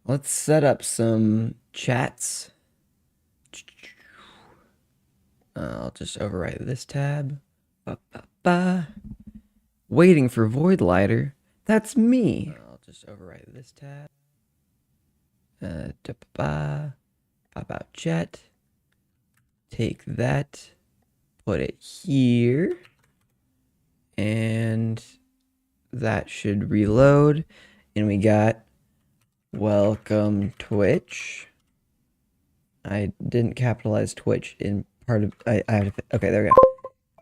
Let's set up some chats. I'll just overwrite this tab. Ba, ba, ba. Waiting for Void Lighter. That's me. I'll just overwrite this tab. Da, ba, ba. Pop out chat. Take that. Put it here. And that should reload. And we got welcome Twitch. I didn't capitalize Twitch in part of I have to, okay, there we go.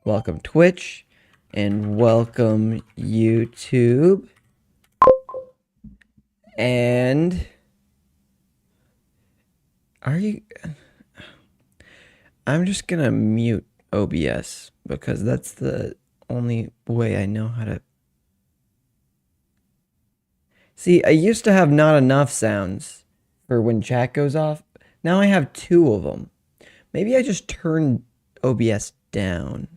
Welcome Twitch and welcome YouTube. And I'm just gonna mute OBS because that's the only way I know how to. See, I used to have not enough sounds for when chat goes off. Now I have two of them. Maybe I just turned OBS down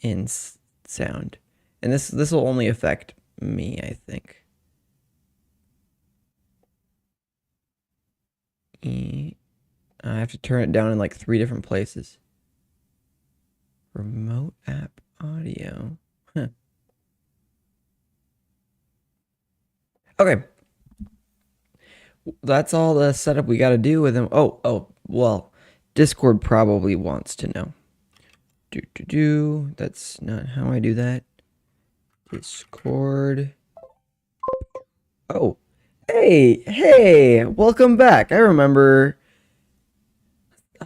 in sound. And this will only affect me, I think. I have to turn it down in like 3 different places. Remote app audio. Huh. Okay. That's all the setup we got to do with them. Oh, well, Discord probably wants to know. That's not how I do that. Discord. Oh, hey, welcome back. I remember.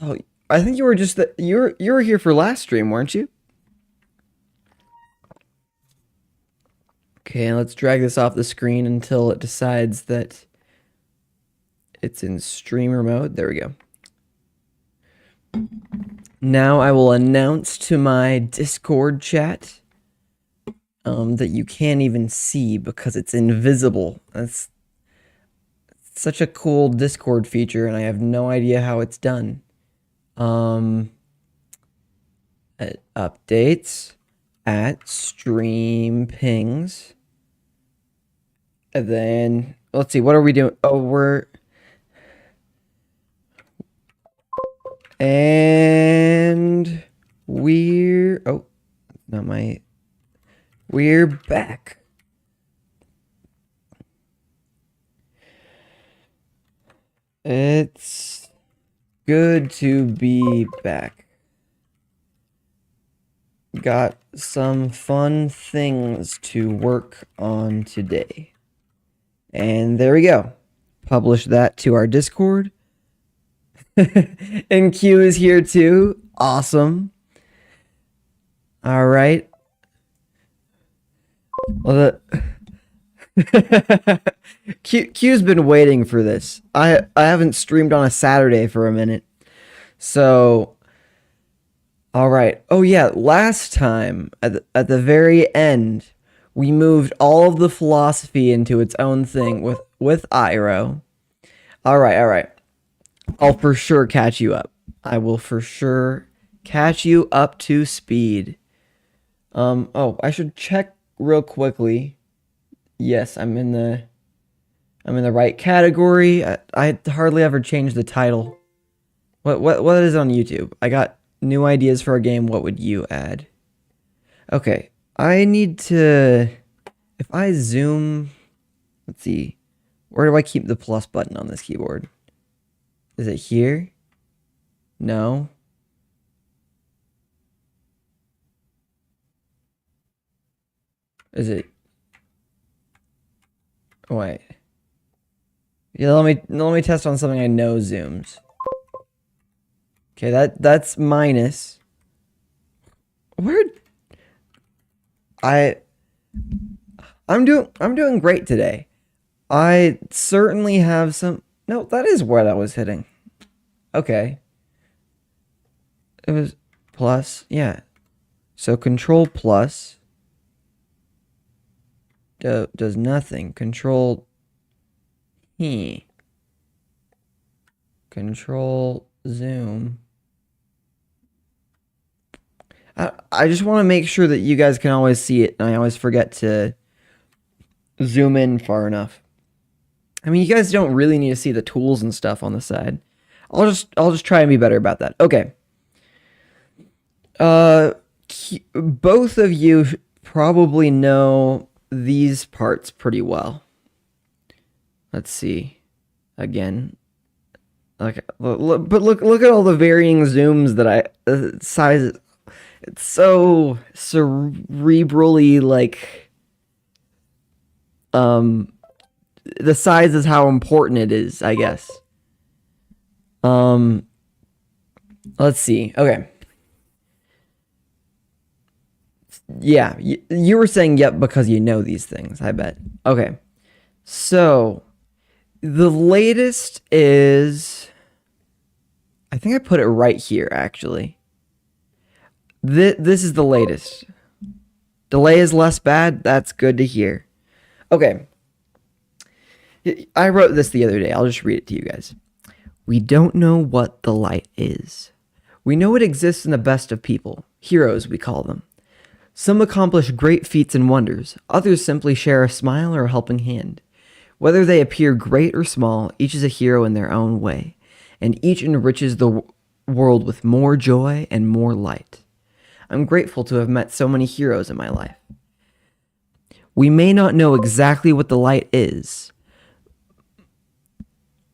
Oh, I think you were just you were here for last stream, weren't you? Okay, let's drag this off the screen until it decides that it's in streamer mode. There we go. Now I will announce to my Discord chat that you can't even see because it's invisible. That's such a cool Discord feature, and I have no idea how it's done. It updates at stream pings. And then let's see, what are we doing? Oh, we're oh, not my we're back. It's good to be back. Got some fun things to work on today. And there we go. Publish that to our Discord. And Q is here too. Awesome. All right. Well, Q's been waiting for this. I haven't streamed on a Saturday for a minute. So, all right. Oh yeah, last time at the very end, we moved all of the philosophy into its own thing with Iroh. All right. I'll for sure catch you up. I will for sure catch you up to speed. Oh, I should check real quickly. Yes, I'm in the right category. I hardly ever change the title. What is on YouTube? I got new ideas for a game. What would you add? Okay, I need to. If I zoom, let's see. Where do I keep the plus button on this keyboard? Is it here? No. Is it? Wait. Yeah, let me test on something I know zooms. Okay, that's minus. Where? I'm doing great today. I certainly have some. No, that is what I was hitting. Okay. It was plus, yeah. So control plus does nothing. Control Control zoom. I just want to make sure that you guys can always see it, and I always forget to zoom in far enough. I mean, you guys don't really need to see the tools and stuff on the side. I'll just try and be better about that. Okay. Both of you probably know these parts pretty well. Let's see. Again. Okay, but look at all the varying zooms that size. It's so cerebrally like the size is how important it is, I guess. Let's see. Okay. Yeah, you were saying yep because you know these things, I bet. Okay. So, the latest is I think I put it right here actually. This is the latest. Delay is less bad. That's good to hear. Okay. I wrote this the other day. I'll just read it to you guys. We don't know what the light is. We know it exists in the best of people. Heroes, we call them. Some accomplish great feats and wonders. Others simply share a smile or a helping hand. Whether they appear great or small, each is a hero in their own way, and each enriches the world with more joy and more light. I'm grateful to have met so many heroes in my life. We may not know exactly what the light is,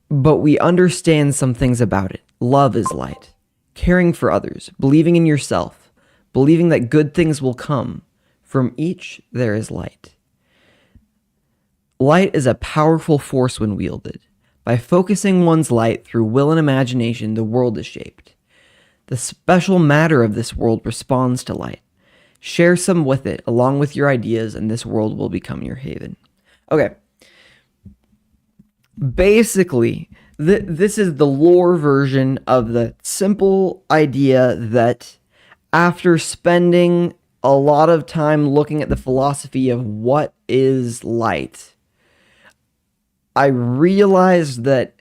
but we understand some things about it. Love is light. Caring for others, believing in yourself, believing that good things will come. From each, there is light. Light is a powerful force when wielded. By focusing one's light through will and imagination, the world is shaped. The special matter of this world responds to light. Share some with it, along with your ideas, and this world will become your haven. Okay. Basically, this is the lore version of the simple idea that after spending a lot of time looking at the philosophy of what is light, I realized that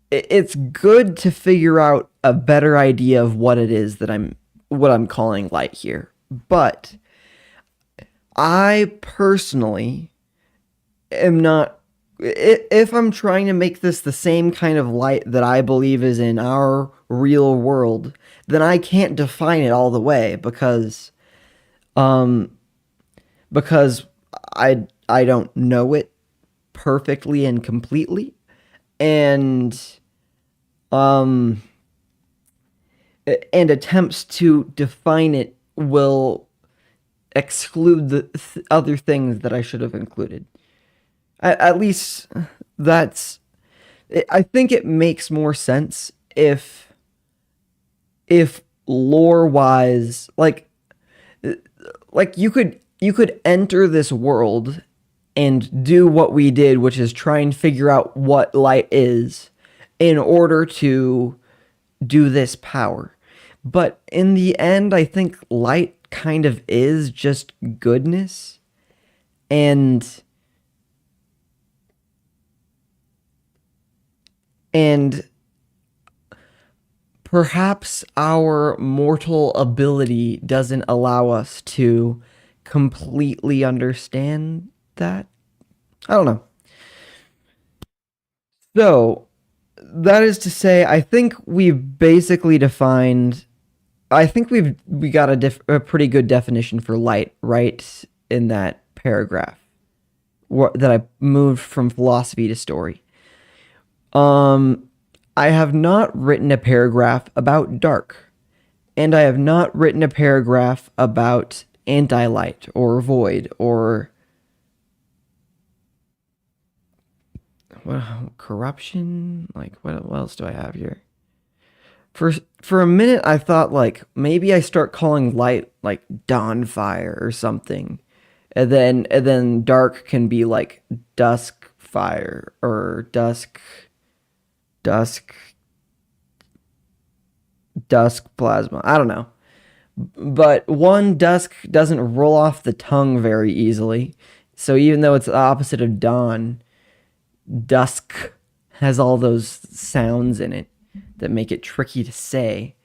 it's good to figure out a better idea of what it is that what I'm calling light here. But I personally am not, if I'm trying to make this the same kind of light that I believe is in our real world, then I can't define it all the way because I don't know it perfectly and completely, and attempts to define it will exclude the other things that I should have included. At least that's. I think it makes more sense if lore wise, like you could enter this world and do what we did, which is try and figure out what light is in order to do this power. But in the end, I think light kind of is just goodness, and perhaps our mortal ability doesn't allow us to completely understand that. I don't know. So, that is to say, I think we've basically defined. I think we got a pretty good definition for light right in that paragraph that I moved from philosophy to story. I have not written a paragraph about dark, and I have not written a paragraph about anti-light or void or corruption. Like what else do I have here? For a minute, I thought like maybe I start calling light like dawn fire or something, and then dark can be like dusk fire or dusk plasma. I don't know. But one, dusk doesn't roll off the tongue very easily. So even though it's the opposite of dawn, dusk has all those sounds in it that make it tricky to say.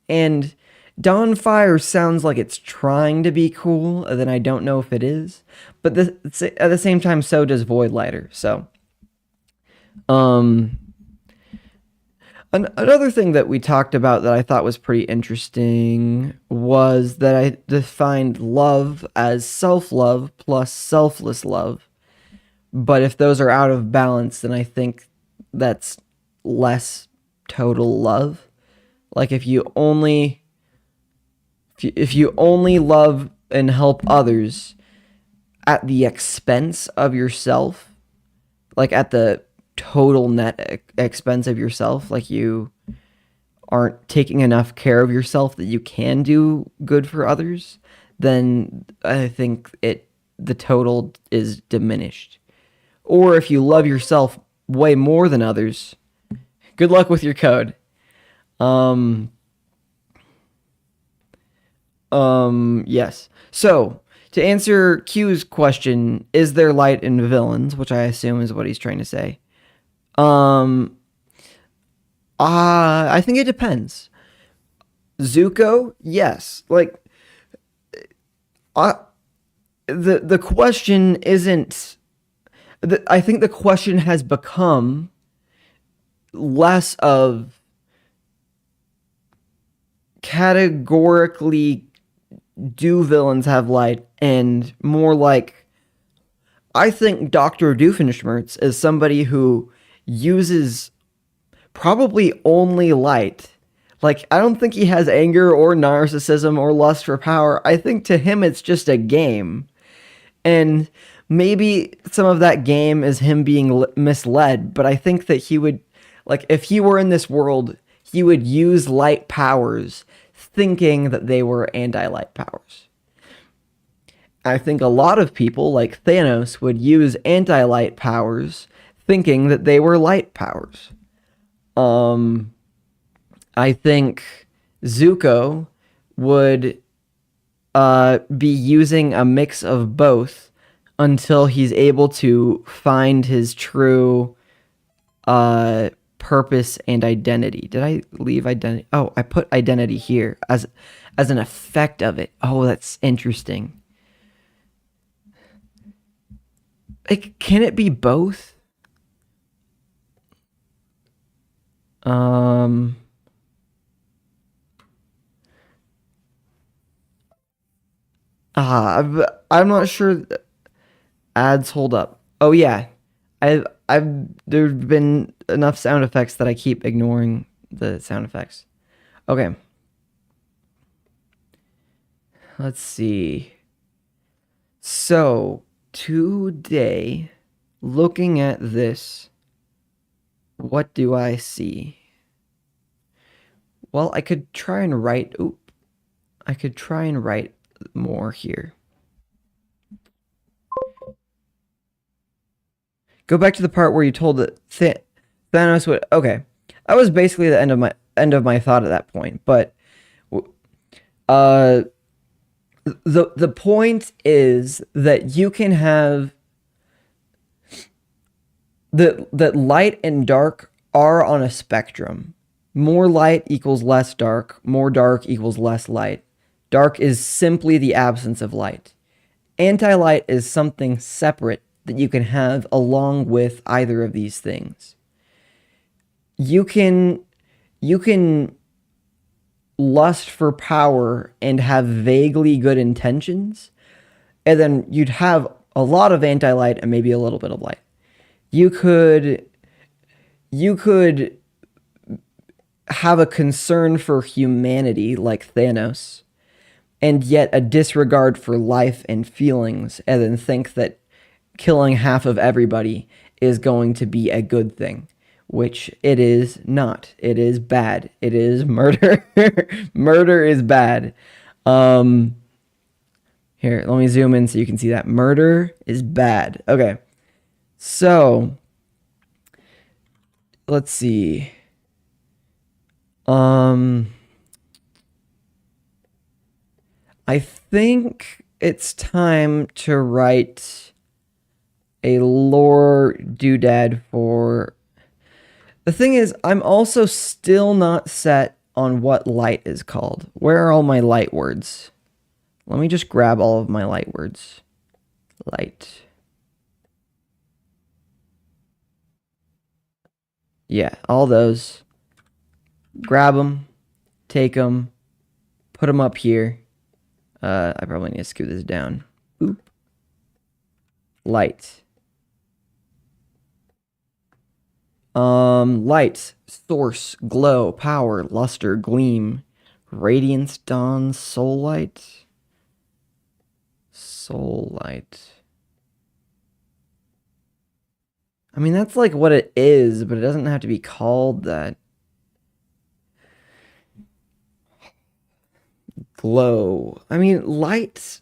And dawn fire sounds like it's trying to be cool, and then I don't know if it is. But at the same time, so does void lighter. So Um, Another thing that we talked about that I thought was pretty interesting was that I defined love as self love plus selfless love. But if those are out of balance, then I think that's less total love. Like if you only love and help others at the expense of yourself, like at the total net expense of yourself, like you aren't taking enough care of yourself that you can do good for others, then I think the total is diminished. Or if you love yourself way more than others, good luck with your code. Um yes. So, to answer Q's question, is there light in villains, which I assume is what he's trying to say. Um I think it depends. Zuko, yes. Like uh, the question isn't I think the question has become less of categorically do villains have light and more like I think Dr. Doofenshmirtz is somebody who uses probably only light. Like, I don't think he has anger or narcissism or lust for power. I think to him it's just a game. And maybe some of that game is him being misled, but I think that he would, like, if he were in this world, he would use light powers thinking that they were anti light powers. I think a lot of people, like Thanos, would use anti light powers thinking that they were light powers. Um, I think Zuko would be using a mix of both until he's able to find his true purpose and identity. Did I leave identity? Oh, I put identity here as an effect of it. Oh, that's interesting. Like, can it be both? Um, I'm not sure ads hold up. Oh yeah, I've there's been enough sound effects that I keep ignoring the sound effects. Okay, let's see. So today, looking at this, what do I see? Well, I could try and write. Oop, I could try and write more here. Go back to the part where you told that Thanos would. Okay, that was basically the end of my thought at that point. But uh, the point is that you can have that light and dark are on a spectrum. More light equals less dark. More dark equals less light. Dark is simply the absence of light. Anti-light is something separate that you can have along with either of these things. You can lust for power and have vaguely good intentions, and then you'd have a lot of anti-light and maybe a little bit of light. You could have a concern for humanity like Thanos and yet a disregard for life and feelings and then think that killing half of everybody is going to be a good thing, which it is not. It is bad. It is murder. Murder is bad. Um, Here, let me zoom in so you can see that. Murder is bad. Okay. So, let's see. Um, I think it's time to write a lore doodad for. The thing is, I'm also still not set on what light is called. Where are all my light words? Let me just grab all of my light words. Light. Yeah, all those. Grab them, take them, put them up here. I probably need to scoot this down. Boop. Light. Light, source, glow, power, luster, gleam, radiance, dawn, soul light. Soul light. I mean, that's like what it is, but it doesn't have to be called that. Glow. I mean, light.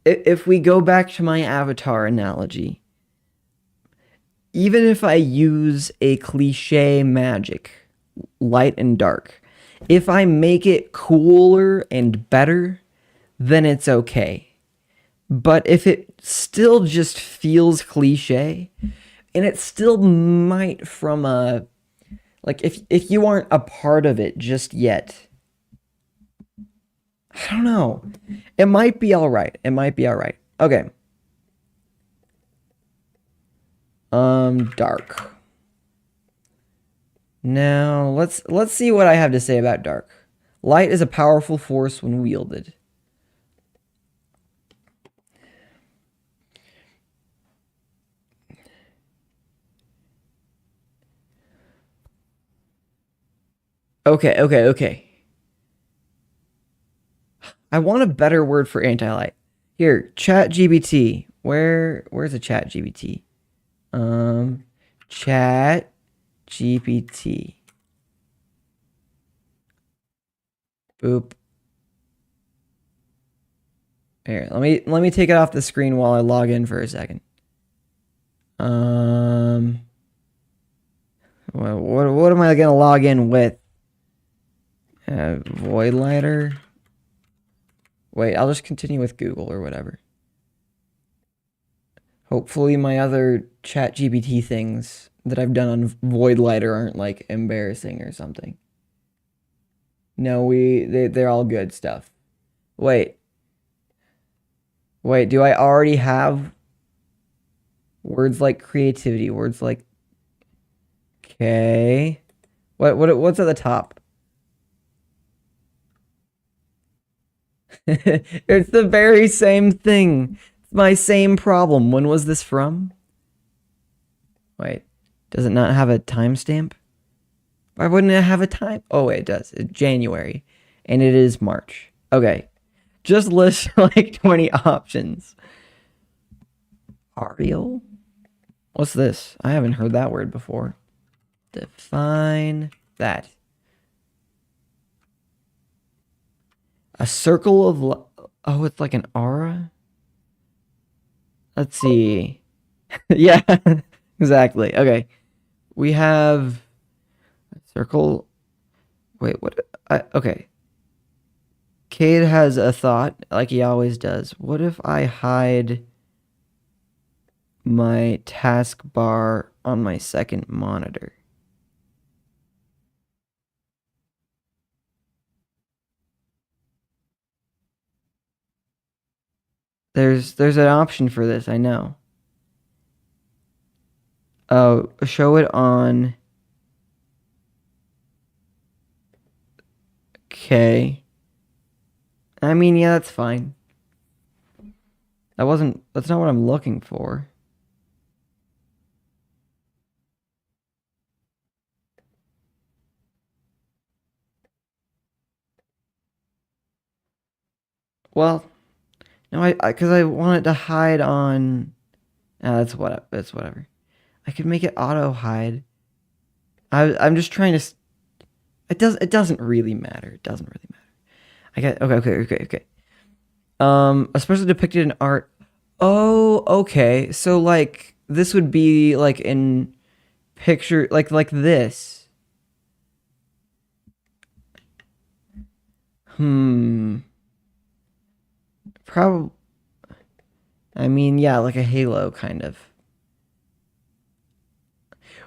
If we go back to my avatar analogy, even if I use a cliche magic, light and dark, if I make it cooler and better, then it's okay. But if it still just feels cliche, and it still might from a, like, if you aren't a part of it just yet, I don't know. It might be all right. It might be all right. Okay. Dark. Now, let's see what I have to say about dark. Light is a powerful force when wielded. Okay. I want a better word for anti-light. Here, ChatGPT. Where's the ChatGPT? Chat GPT. Boop. Here, let me take it off the screen while I log in for a second. What am I gonna log in with? Void lighter. Wait, I'll just continue with Google or whatever. Hopefully my other chat GPT things that I've done on Void Lighter aren't like embarrassing or something. No, they're all good stuff. Wait. Do I already have words like creativity, words like okay. What's at the top? It's the very same thing. It's my same problem. When was this from? Wait, does it not have a timestamp? Why wouldn't it have a time? Oh, wait, it does. It's January, and it is March. Okay, just list like 20 options. Arial? What's this? I haven't heard that word before. Define that. A circle of... Oh, it's like an aura? Let's see. Yeah, exactly. Okay. We have a circle. Wait, what? Okay. Cade has a thought, like he always does. What if I hide my taskbar on my second monitor? There's an option for this, I know. Oh, show it on. Okay. I mean, yeah, that's fine. That's not what I'm looking for. Well, no, because I wanted to hide on. That's whatever. I could make it auto hide. I'm just trying to. It doesn't really matter. It doesn't really matter. I get okay. Especially depicted in art. Oh, okay. So like this would be like in picture, like this. Probably. I mean, yeah, like a halo kind of.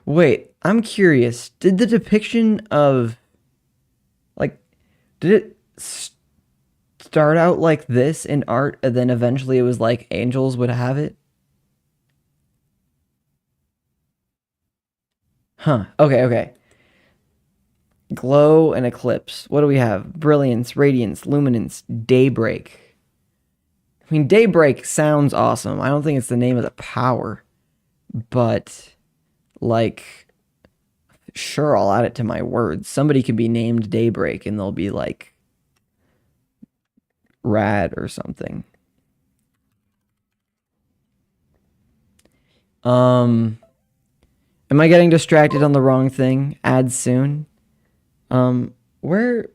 Wait, I'm curious. Did the depiction of like did it start out like this in art and then eventually it was like angels would have it? Huh. Okay, okay. Glow and eclipse. What do we have? Brilliance, radiance, luminance, daybreak. I mean, daybreak sounds awesome. I don't think it's the name of the power, but like, sure, I'll add it to my words. Somebody could be named Daybreak and they'll be like rad or something. Am I getting distracted on the wrong thing? Add soon. Where?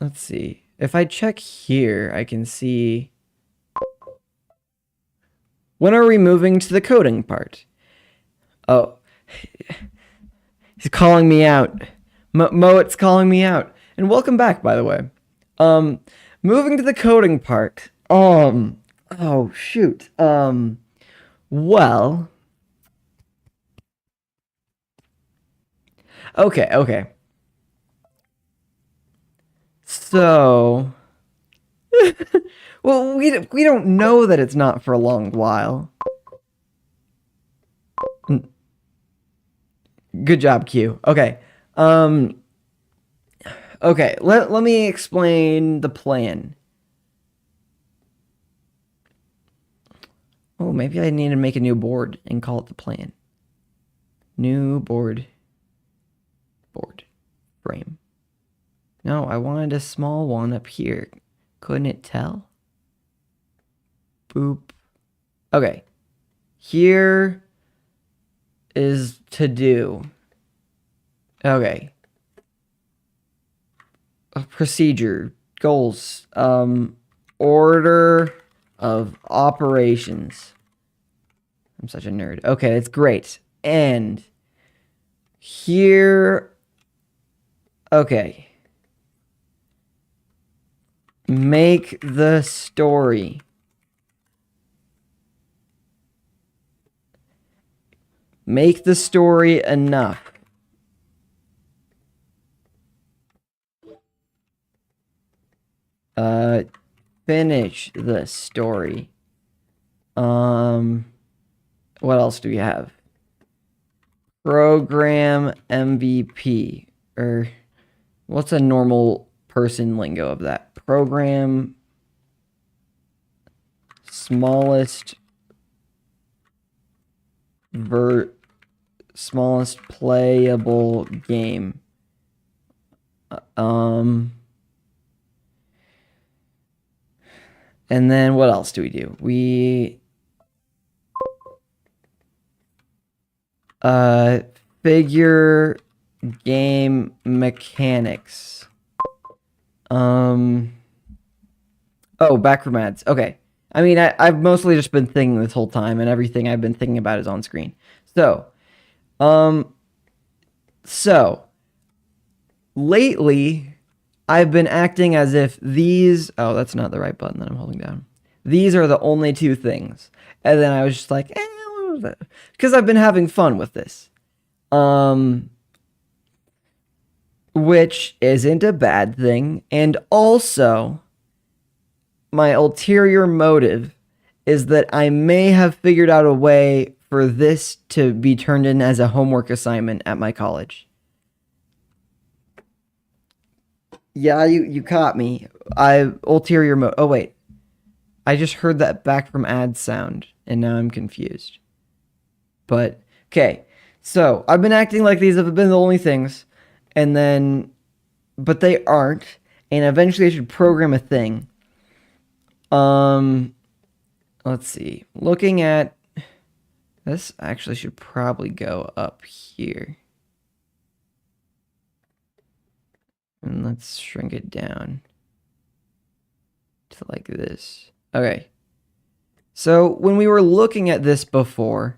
Let's see. If I check here, I can see. When are we moving to the coding part? Oh, he's calling me out. It's calling me out. And welcome back, by the way. Moving to the coding part. Oh shoot. Well. Okay. So, well, we don't know that it's not for a long while. Good job, Q. Okay. Okay, let me explain the plan. Oh, maybe I need to make a new board and call it the plan. New board frame. No, I wanted a small one up here. Couldn't it tell? Boop. Okay. Here is to do. Okay. A procedure. Goals. Order of operations. I'm such a nerd. Okay, that's great. And here. Okay. Make the story. Make the story enough. Finish the story. What else do we have? Program MVP. Or what's a normal person lingo of that? Program smallest playable game. And then what else do we do? We figure game mechanics. Oh, back from ads. Okay. I mean, I've mostly just been thinking this whole time, and everything I've been thinking about is on screen. So lately, I've been acting as if these... Oh, that's not the right button that I'm holding down. These are the only two things. And then I was just like, because I've been having fun with this. Which isn't a bad thing. And also, my ulterior motive is that I may have figured out a way for this to be turned in as a homework assignment at my college. Yeah, you caught me. Ulterior motive. Oh, wait. I just heard that back from ads sound, and now I'm confused. But, okay. So, I've been acting like these have been the only things, and then, but they aren't, and eventually I should program a thing. Let's see. Looking at, this actually should probably go up here. And let's shrink it down to like this. Okay. So when we were looking at this before,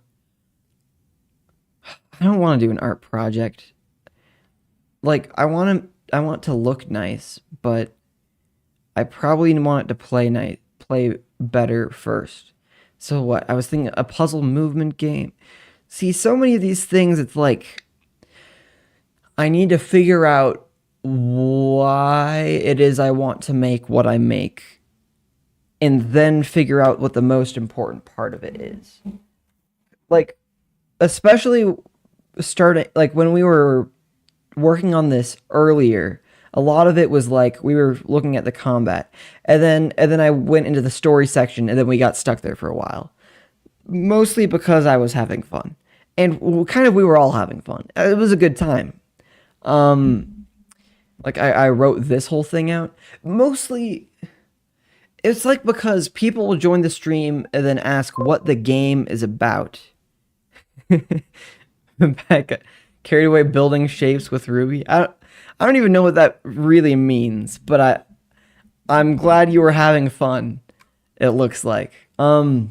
I don't want to do an art project. Like, I want to look nice, but I probably want it to play better first. So what? I was thinking a puzzle movement game. See, so many of these things, it's like I need to figure out why it is I want to make what I make, and then figure out what the most important part of it is. Like, especially starting, like when we were working on this earlier, a lot of it was like we were looking at the combat, and then I went into the story section, and then we got stuck there for a while. Mostly because I was having fun, and kind of we were all having fun. It was a good time. Like I wrote this whole thing out. Mostly, it's like because people will join the stream and then ask what the game is about. Back carried away building shapes with Ruby. I don't even know what that really means, but I'm glad you were having fun. It looks like. So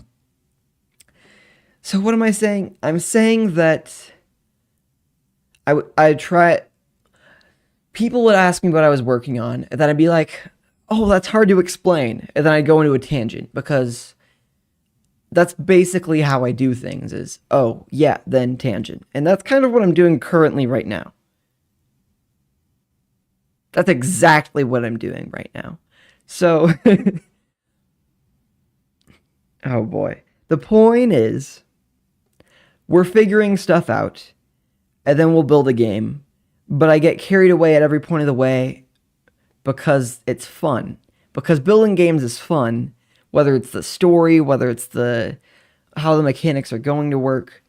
what am I saying? I'm saying that I try. People would ask me what I was working on, and then I'd be like, "Oh, that's hard to explain," and then I'd go into a tangent because that's basically how I do things. Is oh yeah, then tangent, and that's kind of what I'm doing currently right now. That's exactly what I'm doing right now. So, oh boy, the point is, we're figuring stuff out, and then we'll build a game. But I get carried away at every point of the way because it's fun. Because building games is fun, whether it's the story, whether it's the how the mechanics are going to work.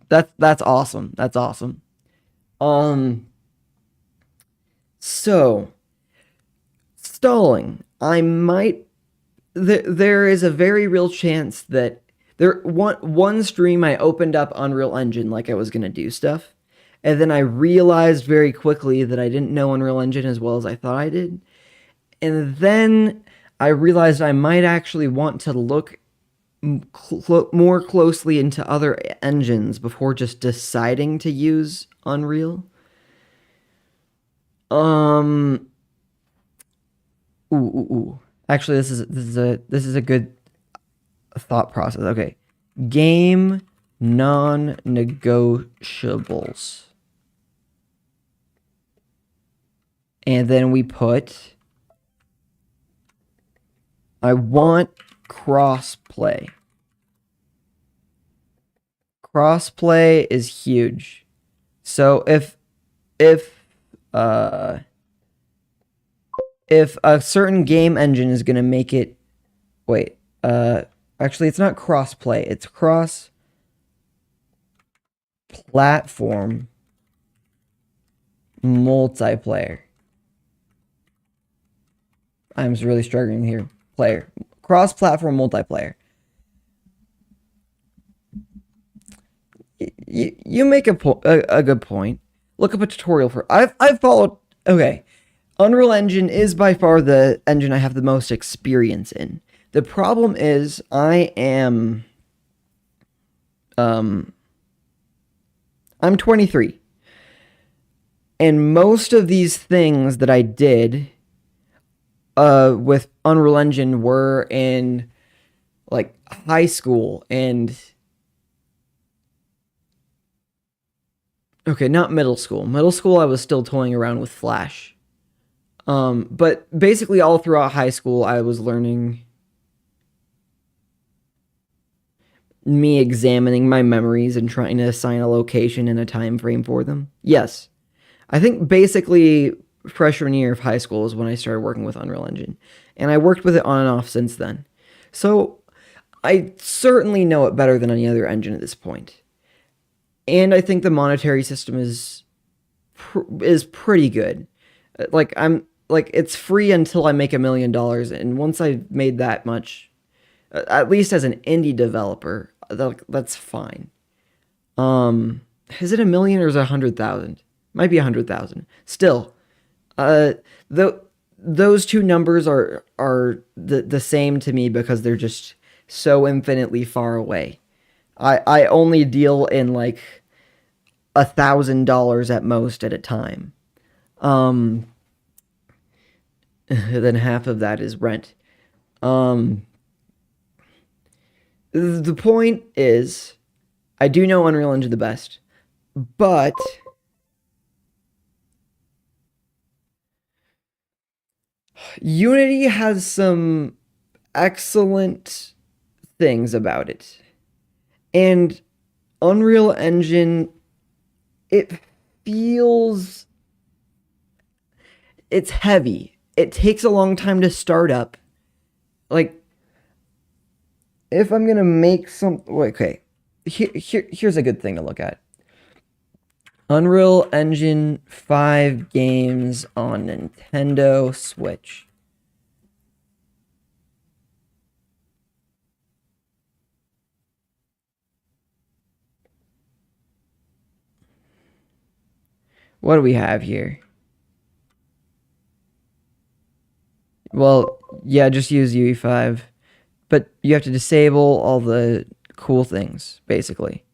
That's awesome. That's awesome. Um so stalling. I might there is a very real chance that one stream I opened up Unreal Engine like I was gonna do stuff, and then I realized very quickly that I didn't know Unreal Engine as well as I thought I did, and then I realized I might actually want to look more closely into other engines before just deciding to use Unreal. Um. Ooh. Actually, this is a good thought process. Okay. Game non-negotiables. And then we put I want crossplay. Crossplay is huge. So uh if a certain game engine is gonna make it wait, actually it's not crossplay, it's cross platform multiplayer. I'm really struggling here. Player. Cross platform multiplayer. You make a good point. Look up a tutorial for I've followed okay. Unreal Engine is by far the engine I have the most experience in. The problem is I'm 23. And most of these things that I did with Unreal Engine were in like high school and okay, not middle school. Middle school I was still toying around with Flash. But basically all throughout high school I was learning me examining my memories and trying to assign a location and a time frame for them. Yes. I think basically freshman year of high school is when I started working with Unreal Engine. And I worked with it on and off since then. So I certainly know it better than any other engine at this point. And I think the monetary system is pretty good. Like it's free until I make $1 million, and once I've made that much, at least as an indie developer, that's fine. Is it 1 million or is it 100,000? Might be 100,000. Still, those two numbers are the same to me because they're just so infinitely far away. I only deal in like $1,000 at most at a time. Then half of that is rent. The point is, I do know Unreal Engine the best, but Unity has some excellent things about it. And Unreal Engine, it feels it's heavy. It takes a long time to start up. Like if I'm gonna make some, okay, here's a good thing to look at. Unreal Engine 5 games on Nintendo Switch. What do we have here? Well, yeah, just use UE5. But you have to disable all the cool things, basically.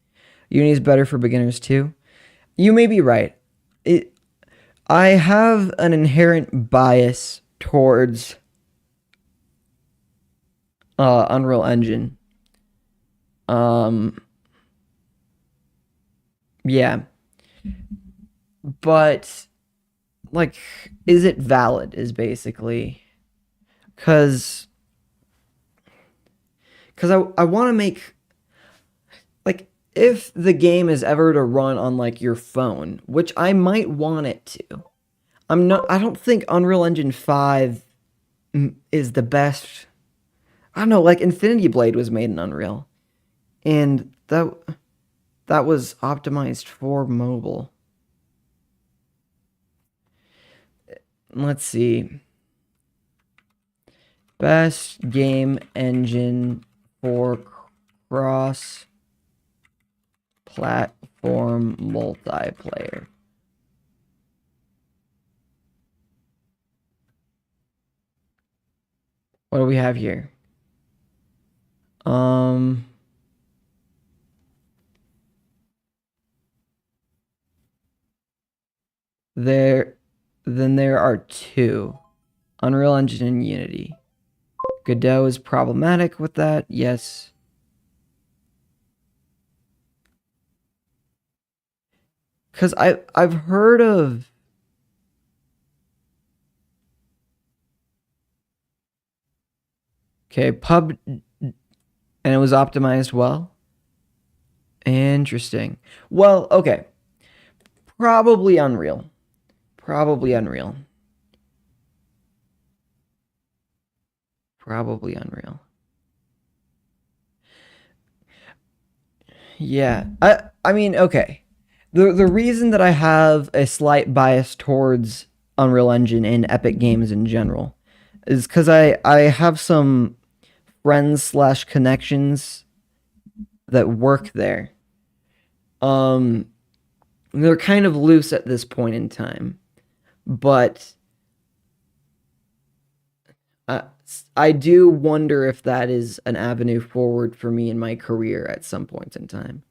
Unity is better for beginners too. You may be right. I have an inherent bias towards Unreal Engine. Um, yeah, but like, is it valid? Is basically because I want to make like if the game is ever to run on like your phone, which I might want it to. I don't think Unreal Engine 5 is the best. I don't know, like Infinity Blade was made in Unreal and that was optimized for mobile. Let's see. Best game engine for cross platform multiplayer. What do we have here? There then there are two. Unreal Engine and Unity. Godot is problematic with that, yes. Cause I've heard of pub and it was optimized well. Interesting. Well, okay. Probably Unreal. Probably Unreal. Probably Unreal. Yeah. I mean, okay. The reason that I have a slight bias towards Unreal Engine and Epic Games in general is because I have some friends slash connections that work there. Um, they're kind of loose at this point in time, but uh, I do wonder if that is an avenue forward for me in my career at some point in time.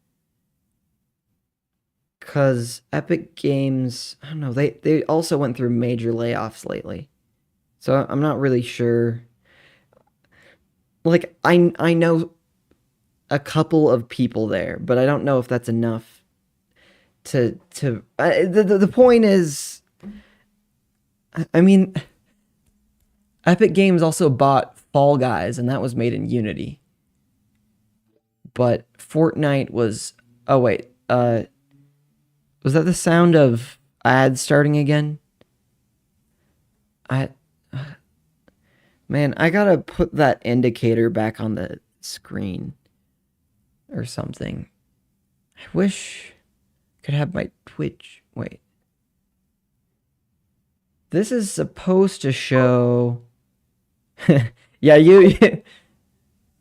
Because Epic Games, I don't know, they also went through major layoffs lately. So I'm not really sure. Like I know a couple of people there, but I don't know if that's enough to the point is I mean Epic Games also bought Fall Guys and that was made in Unity. But Fortnite was oh wait, was that the sound of ads starting again? I Man, I gotta put that indicator back on the screen or something. I wish I could have my Twitch. Wait. This is supposed to show. Yeah,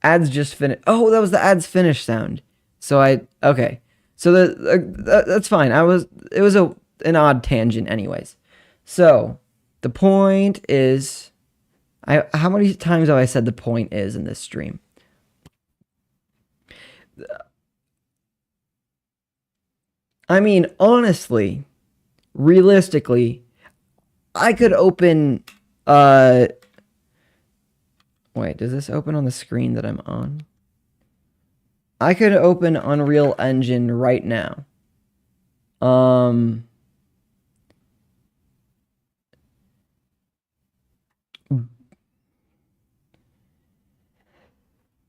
ads just finished. Oh, that was the ads finish sound. So okay. So that's fine. It was an odd tangent anyways. So, the point is how many times have I said the point is in this stream? I mean, honestly, realistically, I could open wait, does this open on the screen that I'm on? I could open Unreal Engine right now.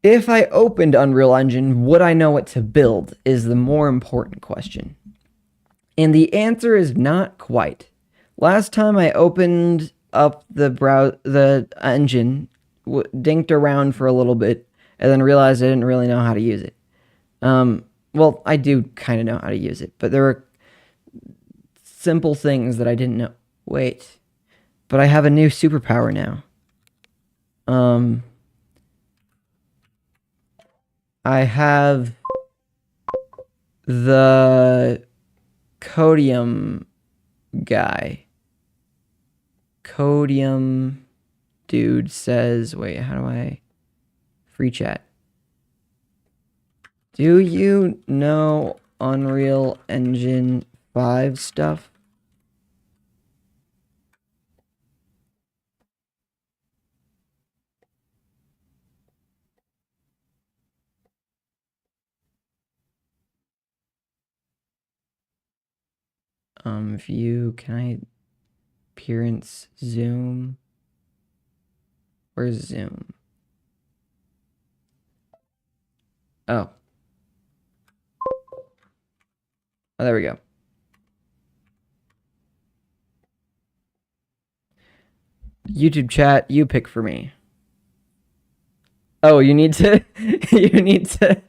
If I opened Unreal Engine, would I know what to build is the more important question. And the answer is not quite. Last time I opened up the engine, dinked around for a little bit, and then realized I didn't really know how to use it. Well, I do kind of know how to use it, but there were simple things that I didn't know. Wait, but I have a new superpower now. I have the Codium guy. Codium dude says, wait, how do I free chat? Do you know Unreal Engine 5 stuff? View, can I appearance zoom? Where's zoom? Oh. Oh, there we go. YouTube chat, you pick for me. Oh, you need to you need to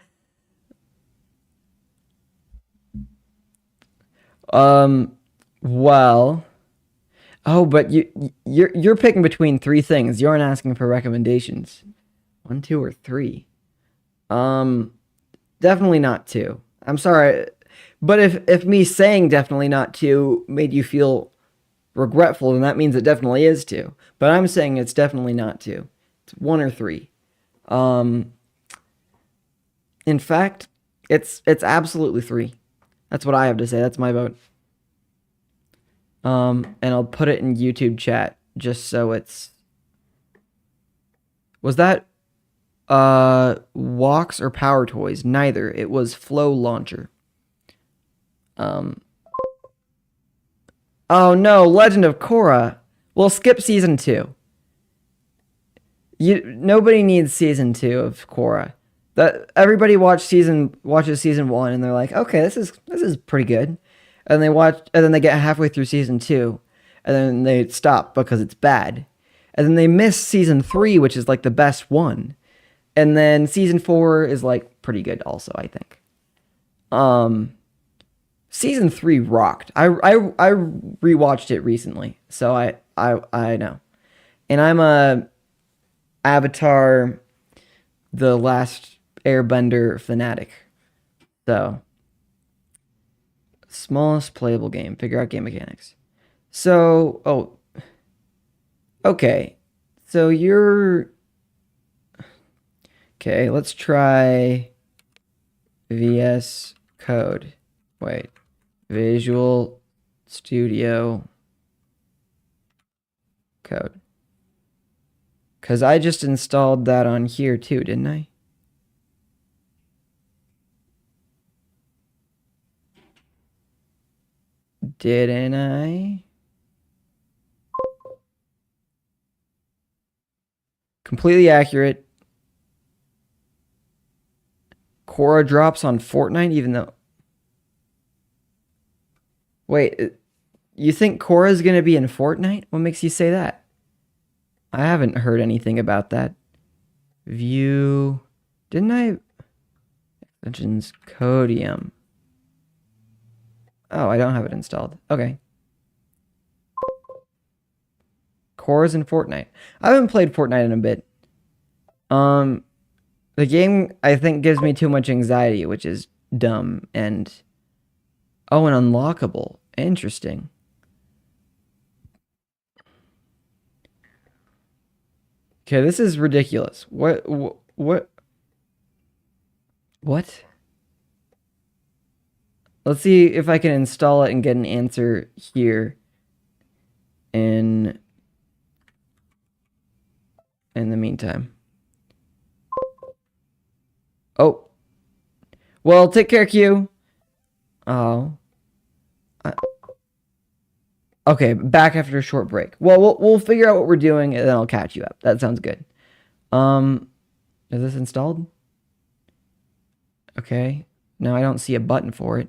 well, oh, but you're picking between three things. You aren't asking for recommendations. 1, 2, or 3. Definitely not 2. I'm sorry, but if me saying definitely not 2 made you feel regretful, then that means it definitely is 2. But I'm saying it's definitely not 2. It's 1 or 3. In fact, it's absolutely 3. That's what I have to say. That's my vote. And I'll put it in YouTube chat just so it's. Was that Walks or Power Toys? Neither. It was Flow Launcher. Oh no, Legend of Korra. We'll skip season 2. Nobody needs season 2 of Korra. That everybody watches season 1 and they're like, okay, this is pretty good. And then they get halfway through season 2, and then they stop because it's bad. And then they miss season 3, which is like the best one. And then season 4 is like pretty good also, I think. Season 3 rocked. I rewatched it recently, so I know. And I'm a Avatar The Last Airbender fanatic. So, smallest playable game. Figure out game mechanics. So, okay. So you're... Okay, let's try VS Code. Wait. Visual Studio Code. Because I just installed that on here too, didn't I? Didn't I? Completely accurate. Korra drops on Fortnite, even though... Wait, you think Korra's gonna be in Fortnite? What makes you say that? I haven't heard anything about that. View... Didn't I... Legends Codium. Oh, I don't have it installed. Okay. Korra's in Fortnite. I haven't played Fortnite in a bit. The game, I think, gives me too much anxiety, which is dumb. And... Oh, and unlockable. Interesting. Okay, this is ridiculous. What? Let's see if I can install it and get an answer here in the meantime. Oh. Well, take care, Q. Oh. Okay, back after a short break. Well, we'll figure out what we're doing and then I'll catch you up. That sounds good. Is this installed? Okay. Now I don't see a button for it.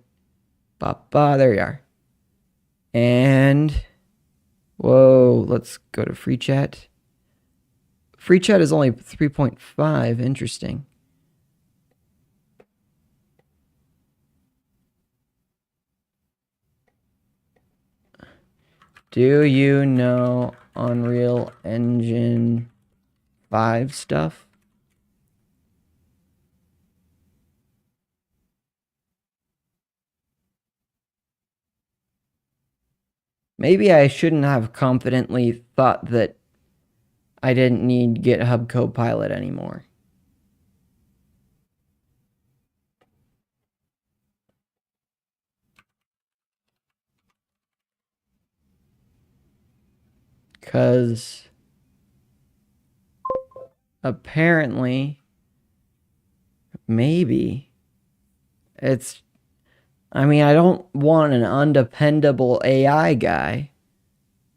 There you are. And whoa, let's go to free chat. Free chat is only 3.5. Interesting. Do you know Unreal Engine 5 stuff? Maybe I shouldn't have confidently thought that I didn't need GitHub Copilot anymore. Because apparently, maybe it's. I mean, I don't want an undependable AI guy.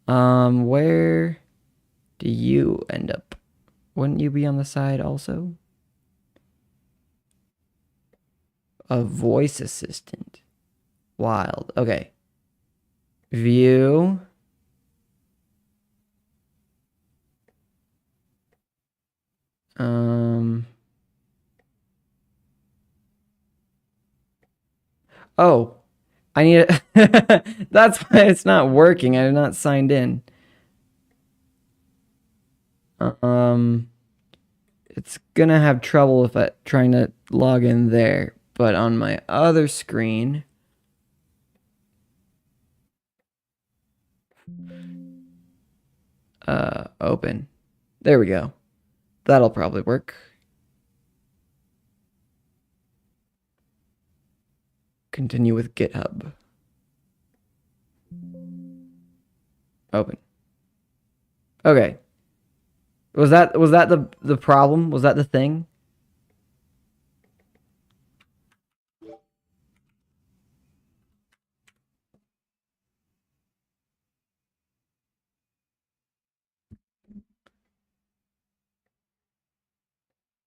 Where do you end up? Wouldn't you be on the side also? A voice assistant. Wild. Okay. View. Oh, I need it. That's why it's not working. I did not signed in. It's gonna have trouble if I trying to log in there, but on my other screen, open. There we go. That'll probably work. Continue with GitHub. Open. Okay. Was that the problem? Was that the thing?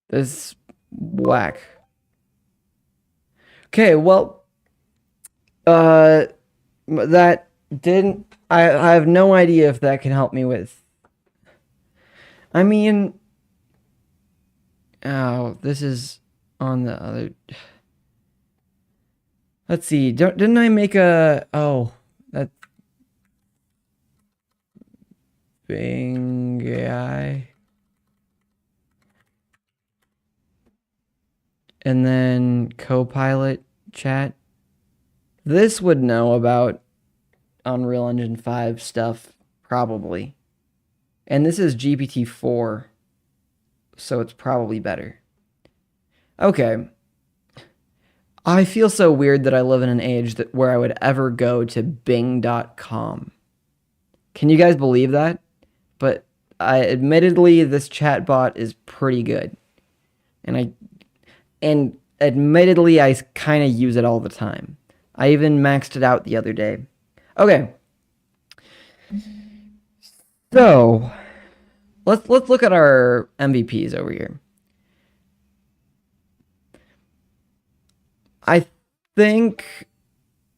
This whack. Okay, well, that didn't. I have no idea if that can help me with. I mean, oh, this is on the other. Let's see. Didn't I make a? Oh, that Bing AI. And then Copilot chat. This would know about Unreal Engine 5 stuff, probably. And this is GPT-4, so it's probably better. Okay. I feel so weird that I live in an age where I would ever go to Bing.com. Can you guys believe that? But admittedly, this chatbot is pretty good. And admittedly, I kind of use it all the time. I even maxed it out the other day. Okay. So, let's look at our MVPs over here. I think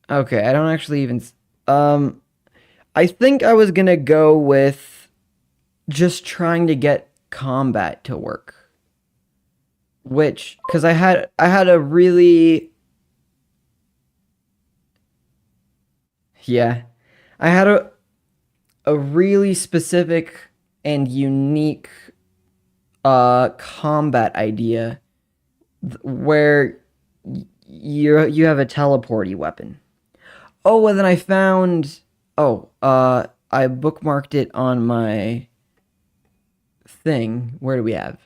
okay, I don't actually even I think I was going to go with just trying to get combat to work. Which cuz I had a really yeah. I had a really specific and unique combat idea where you have a teleporty weapon. Oh, and then I found I bookmarked it on my thing. Where do we have?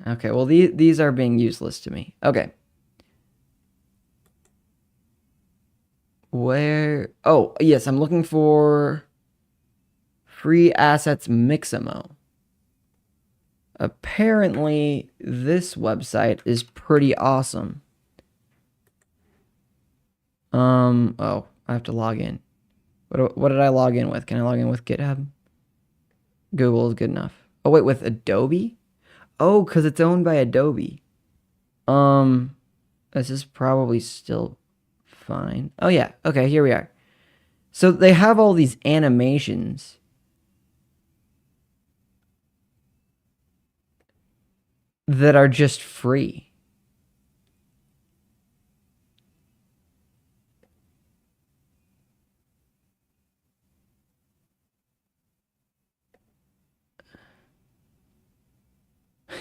Okay, well these are being useless to me. Okay. Where? Oh, yes, I'm looking for free assets Mixamo. Apparently, this website is pretty awesome. Oh, I have to log in. What did I log in with? Can I log in with GitHub? Google is good enough. Oh wait, with Adobe? Oh, because it's owned by Adobe. This is probably still fine. Oh yeah, okay, here we are. So they have all these animations. That are just free.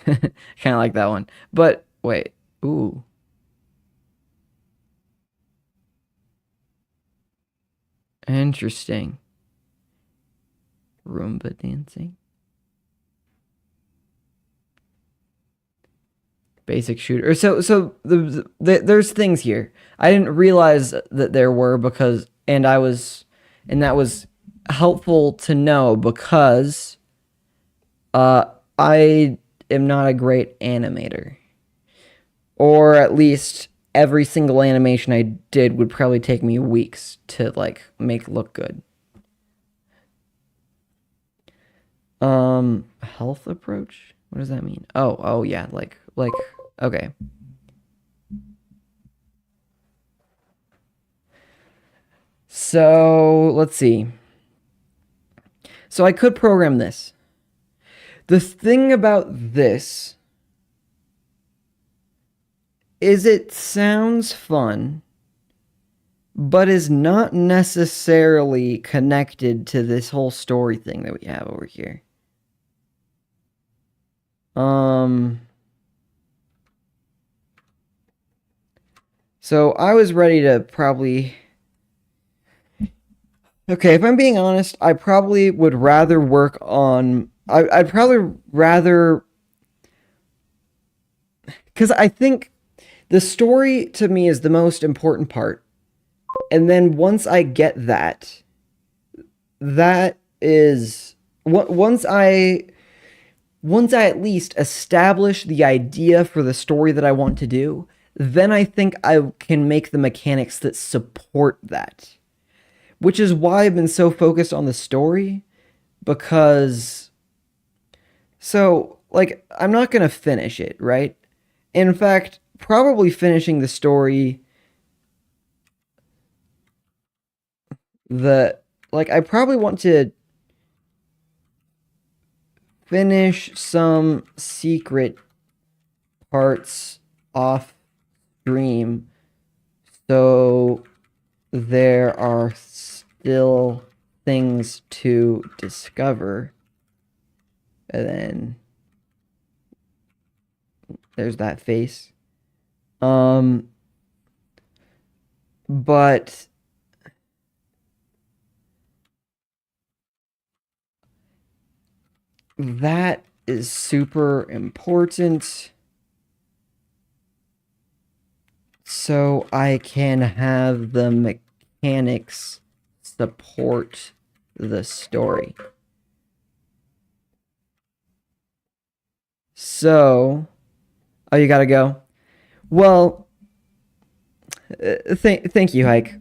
Kind of like that one. But wait. Ooh. Interesting. Roomba dancing. Basic shooter. There's things here. I didn't realize that there were because and that was helpful to know because I am not a great animator. Or at least every single animation I did would probably take me weeks to like make look good. Health approach? What does that mean? Oh yeah, like okay. So, let's see. So I could program this. The thing about this is it sounds fun, but is not necessarily connected to this whole story thing that we have over here. So I was ready to probably... Okay, if I'm being honest, I probably would rather work on... I'd probably rather... Because I think the story to me is the most important part. And then once I get that, that is... Once I at least establish the idea for the story that I want to do, then I think I can make the mechanics that support that. Which is why I've been so focused on the story, because... So, like, I'm not going to finish it, right? In fact, probably finishing the story... I probably want to finish some secret parts off stream, so there are still things to discover. And then there's that face. But that is super important. So I can have the mechanics support the story. So, oh, you gotta go. Well, thank you, Hike.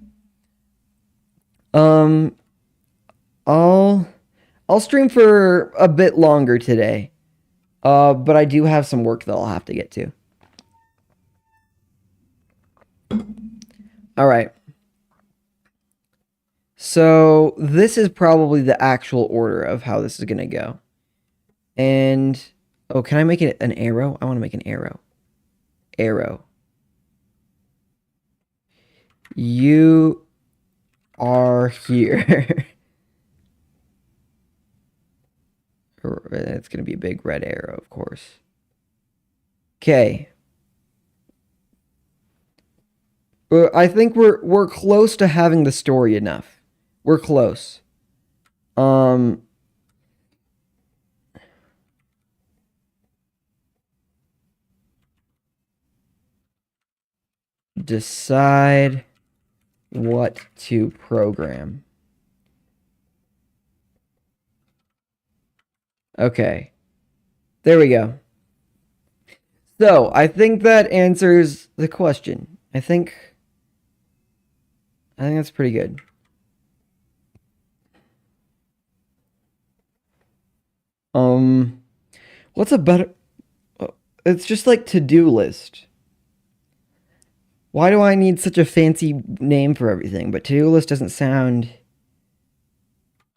I'll stream for a bit longer today. But I do have some work that I'll have to get to. All right. So this is probably the actual order of how this is gonna go. And oh, can I make it an arrow? I want to make an arrow. Arrow. You are here. It's gonna be a big red arrow, of course. Okay. I think we're close to having the story enough. We're close. Decide what to program. Okay. There we go. So, I think that answers the question. I think that's pretty good. Um, what's a better? It's just like to-do list. Why do I need such a fancy name for everything? But to-do list doesn't sound.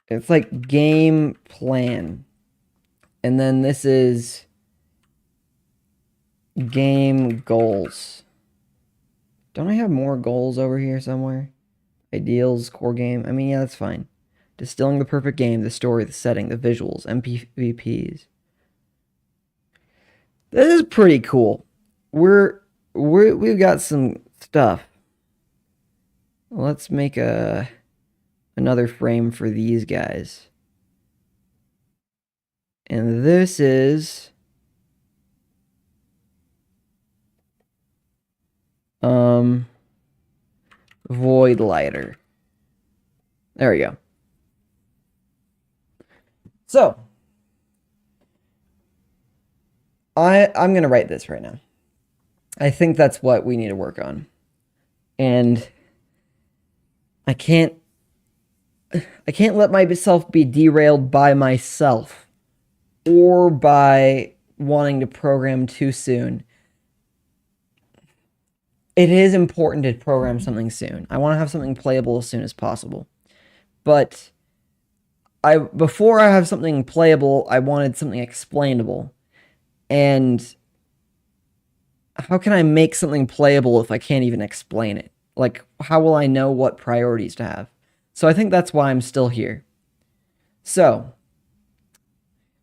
It's like game plan. And then this is game goals. Don't I have more goals over here somewhere? Ideals, core game. I mean, yeah, that's fine. Distilling the perfect game, the story, the setting, the visuals, MVPs. This is pretty cool. We've got some stuff. Let's make another frame for these guys. And this is Void Lighter. There we go. So I'm gonna write this right now. I think that's what we need to work on. And I can't let myself be derailed by myself or by wanting to program too soon. It is important to program something soon. I want to have something playable as soon as possible. But before I have something playable, I wanted something explainable. And how can I make something playable if I can't even explain it? Like, how will I know what priorities to have? So I think that's why I'm still here. So,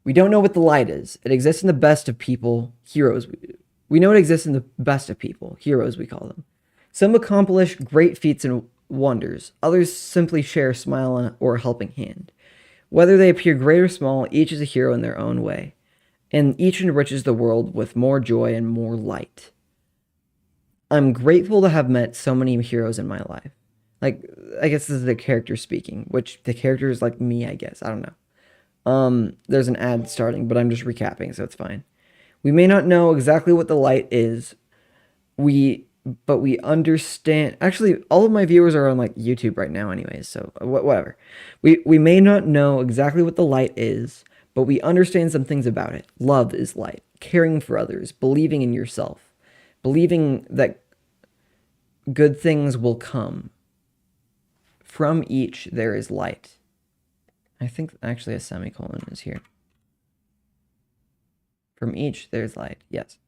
we don't know what the light is. It exists in the best of people, heroes. We know it exists in the best of people, heroes we call them. Some accomplish great feats and wonders. Others simply share a smile or a helping hand. Whether they appear great or small, each is a hero in their own way. And each enriches the world with more joy and more light. I'm grateful to have met so many heroes in my life. Like, I guess this is the character speaking, which the character is like me, I guess. I don't know. There's an ad starting, but I'm just recapping, so it's fine. We may not know exactly what the light is. But we understand. Actually, all of my viewers are on like YouTube right now, anyways. So whatever. We may not know exactly what the light is, but we understand some things about it. Love is light. Caring for others. Believing in yourself. Believing that good things will come. From each there is light. I think actually a semicolon is here. From each there's light. Yes.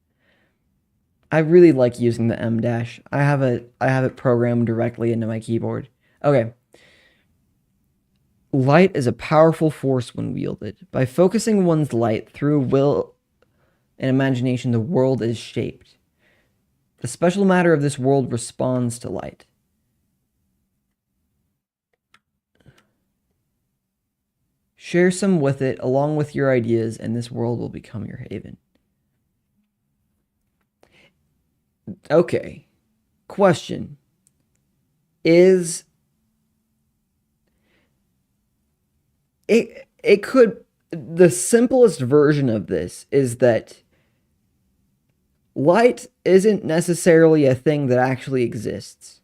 I really like using the M dash. I have it programmed directly into my keyboard. Okay. Light is a powerful force when wielded. By focusing one's light through will and imagination, the world is shaped. The special matter of this world responds to light. Share some with it along with your ideas, and this world will become your haven. Okay. Question. Is it could the simplest version of this is that light isn't necessarily a thing that actually exists.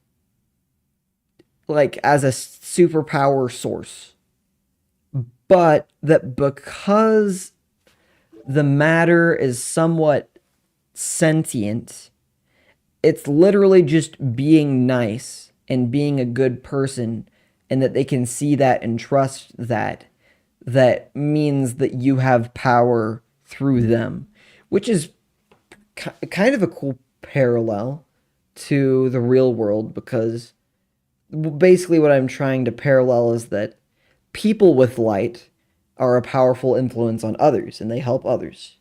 Like as a superpower source. But that because the matter is somewhat sentient, it's literally just being nice and being a good person, and that they can see that and trust that means that you have power through them, which is kind of a cool parallel to the real world, because basically what I'm trying to parallel is that people with light are a powerful influence on others and they help others.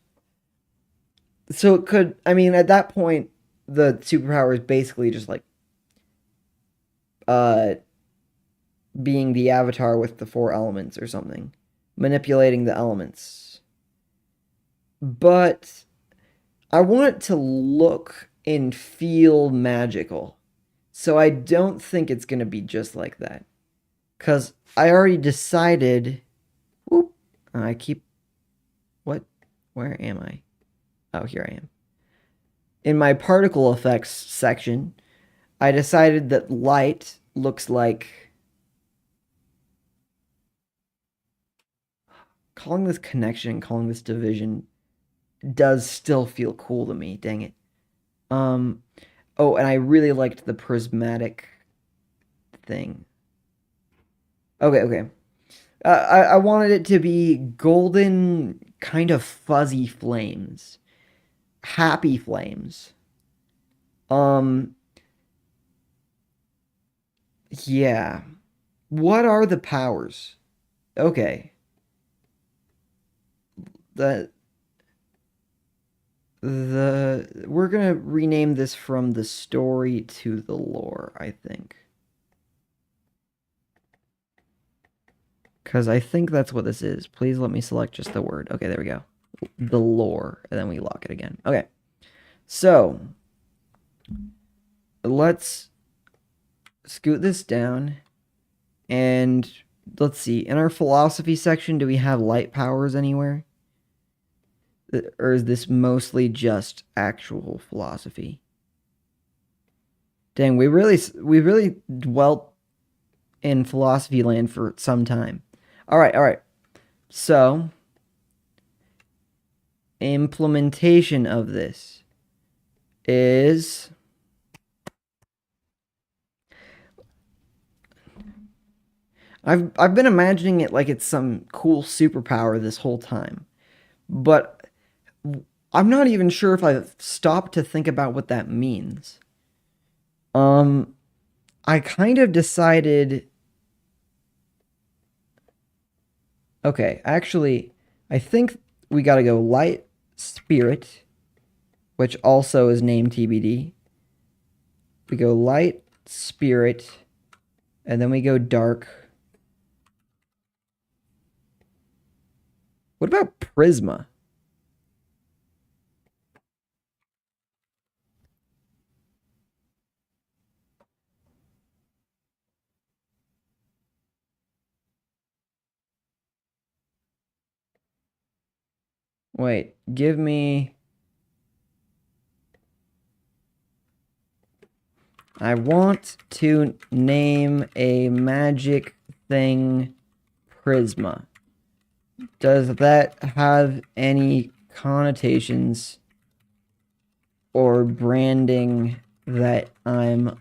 So it could, I mean, at that point, the superpower is basically just like being the avatar with the 4 elements or something, manipulating the elements. But I want it to look and feel magical. So I don't think it's going to be just like that. Because I already decided... Whoop, what? Where am I? Oh, here I am. In my particle effects section, I decided that light looks like... calling this connection, calling this division does still feel cool to me. Dang it. Um, oh, and I really liked the prismatic thing. Okay. I wanted it to be golden, kind of fuzzy flames, happy flames. Um, yeah. What are the powers? Okay. The we're gonna rename this from the story to the lore, I think. Because I think that's what this is. Please let me select just the word. Okay, there we go. The lore. And then we lock it again. Okay. So, let's scoot this down. And let's see. In our philosophy section, do we have light powers anywhere? Or is this mostly just actual philosophy? Dang, we really dwelt in philosophy land for some time. All right. So, implementation of this is I've been imagining it like it's some cool superpower this whole time. But I'm not even sure if I've stopped to think about what that means. Um I kind of decided okay, actually I think we got to go light spirit, which also is named TBD. We go light spirit and then we go dark. What about Prisma? Wait, give me. I want to name a magic thing Prisma. Does that have any connotations or branding that I'm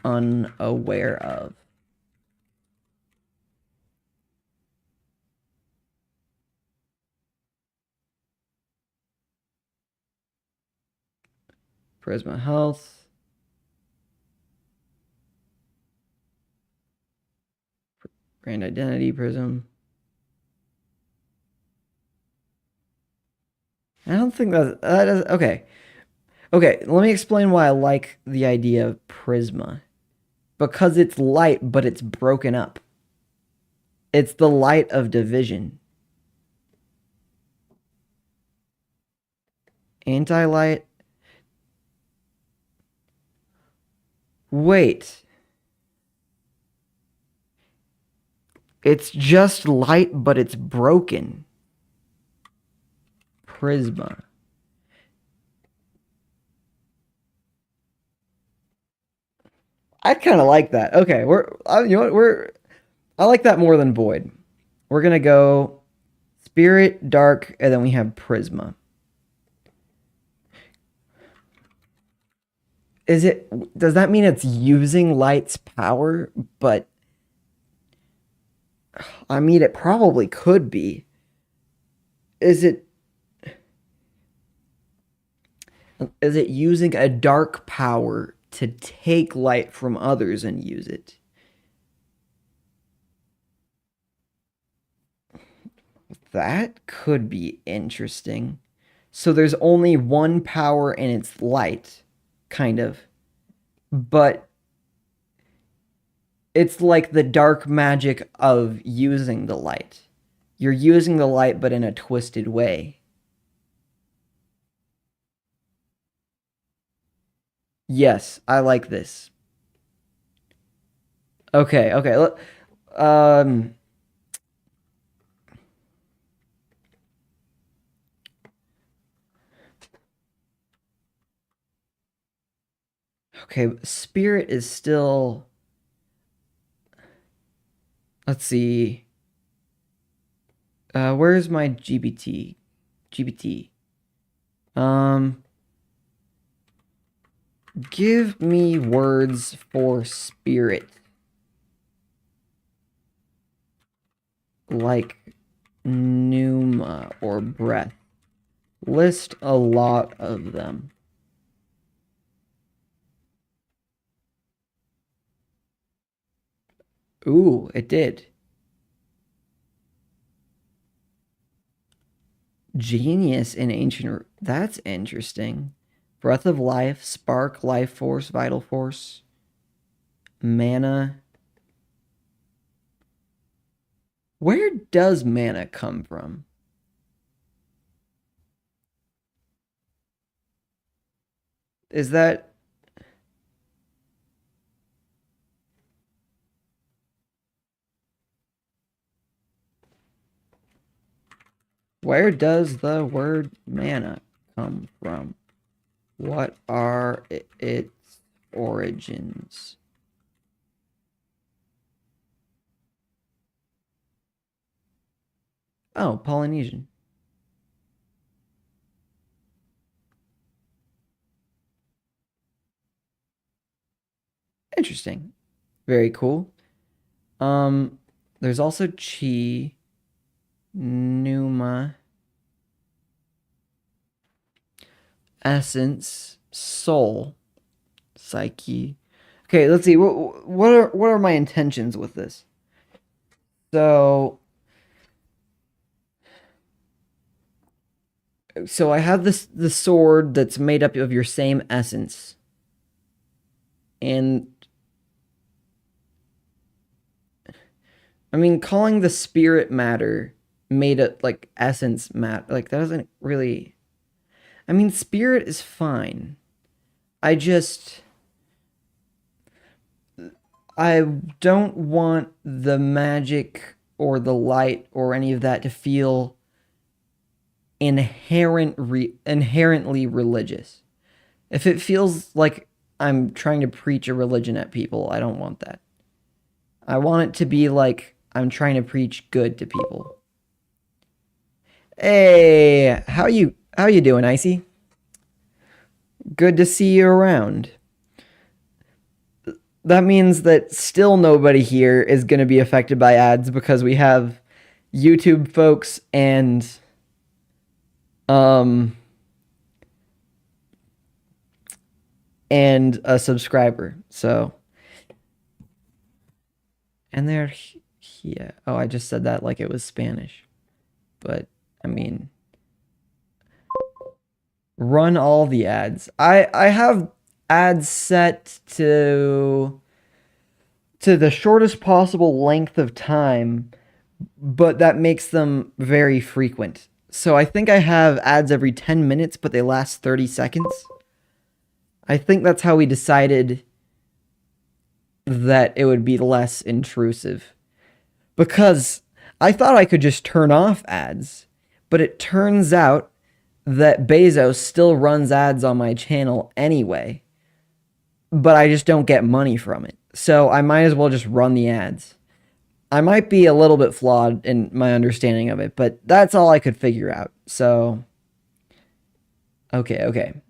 unaware of? Prisma Health. Brand Identity Prism. I don't think that is okay. Okay, let me explain why I like the idea of Prisma. Because it's light, but it's broken up. It's the light of division. Anti-light. Wait. It's just light, but it's broken. Prisma. I kind of like that. Okay, you know what I like that more than Void. We're gonna go Spirit, Dark, and then we have Prisma. Does that mean it's using light's power? But I mean, it probably could be. Is it is it using a dark power to take light from others and use it? That could be interesting. So there's only one power and it's light, kind of. But it's like the dark magic of using the light. You're using the light, but in a twisted way. Yes, I like this. Okay. Um, okay, spirit is still. Let's see. Where's my GBT? GBT. Give me words for spirit. Like pneuma or breath. List a lot of them. Ooh, it did. Genius in ancient. That's interesting. Breath of life, spark, life force, vital force, mana. Where does mana come from? Is that... Where does the word mana come from? What are its origins? Oh, Polynesian. Interesting. Very cool. There's also chi, pneuma, essence, soul, psyche. Okay, let's see. What are my intentions with this? So I have the sword that's made up of your same essence. And I mean, calling the spirit matter made it like essence matter, like that doesn't really... I mean, spirit is fine. I don't want the magic or the light or any of that to feel inherently religious. If it feels like I'm trying to preach a religion at people, I don't want that. I want it to be like I'm trying to preach good to people. Hey, how you doing, Icy? Good to see you around. That means that still nobody here is going to be affected by ads because we have YouTube folks and a subscriber. So, and they're here. Oh, I just said that like it was Spanish. But I mean, run all the ads. I have ads set to the shortest possible length of time, but that makes them very frequent. So I think I have ads every 10 minutes, but they last 30 seconds. I think that's how we decided that it would be less intrusive. Because I thought I could just turn off ads, but it turns out that Bezos still runs ads on my channel anyway, but I just don't get money from it. So I might as well just run the ads. I might be a little bit flawed in my understanding of it, but that's all I could figure out. So, okay.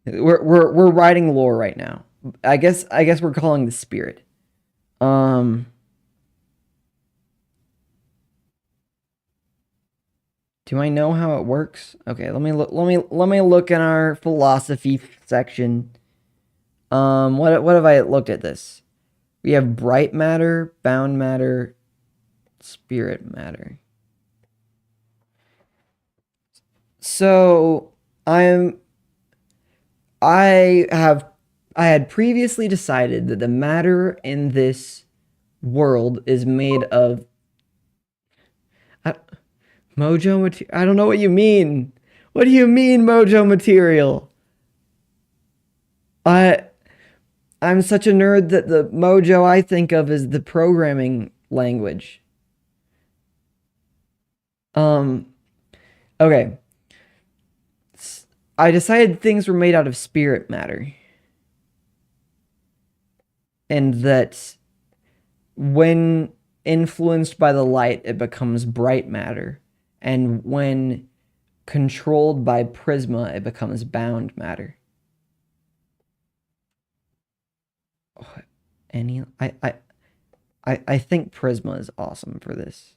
We're writing lore right now. I guess we're calling the spirit. Do I know how it works? Okay, let me look in our philosophy section. What have I looked at this? We have bright matter, bound matter, spirit matter. So I had previously decided that the matter in this world is made of mojo material. I don't know what you mean. What do you mean, mojo material? I'm such a nerd that the mojo I think of is the programming language. Okay. I decided things were made out of spirit matter. And that when influenced by the light, it becomes bright matter. And when controlled by prisma, it becomes bound matter. Any I think prisma is awesome for this.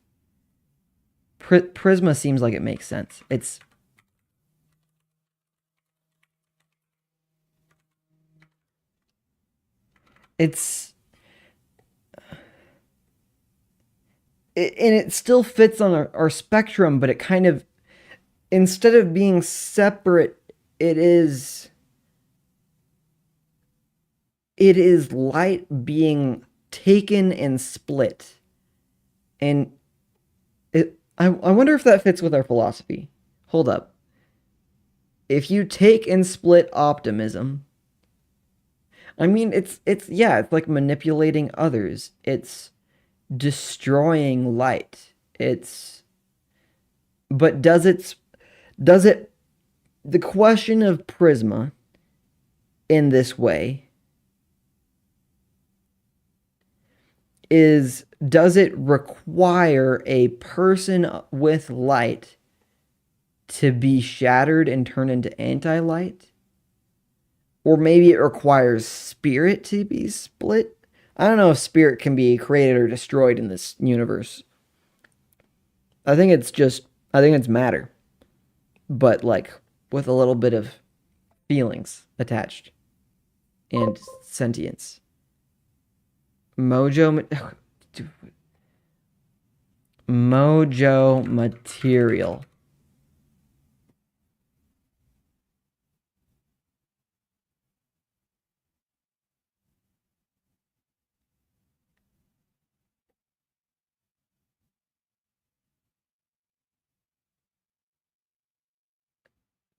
Prisma seems like it makes sense. It's and it still fits on our spectrum, but it kind of, instead of being separate, it is light being taken and split. And I wonder if that fits with our philosophy. Hold up. If you take and split optimism, I mean, it's like manipulating others. It's destroying light. But does it, the question of prisma in this way is, does it require a person with light to be shattered and turn into anti-light? Or maybe it requires spirit to be split? I don't know if spirit can be created or destroyed in this universe. I think it's matter. But like with a little bit of feelings attached and sentience. Mojo material.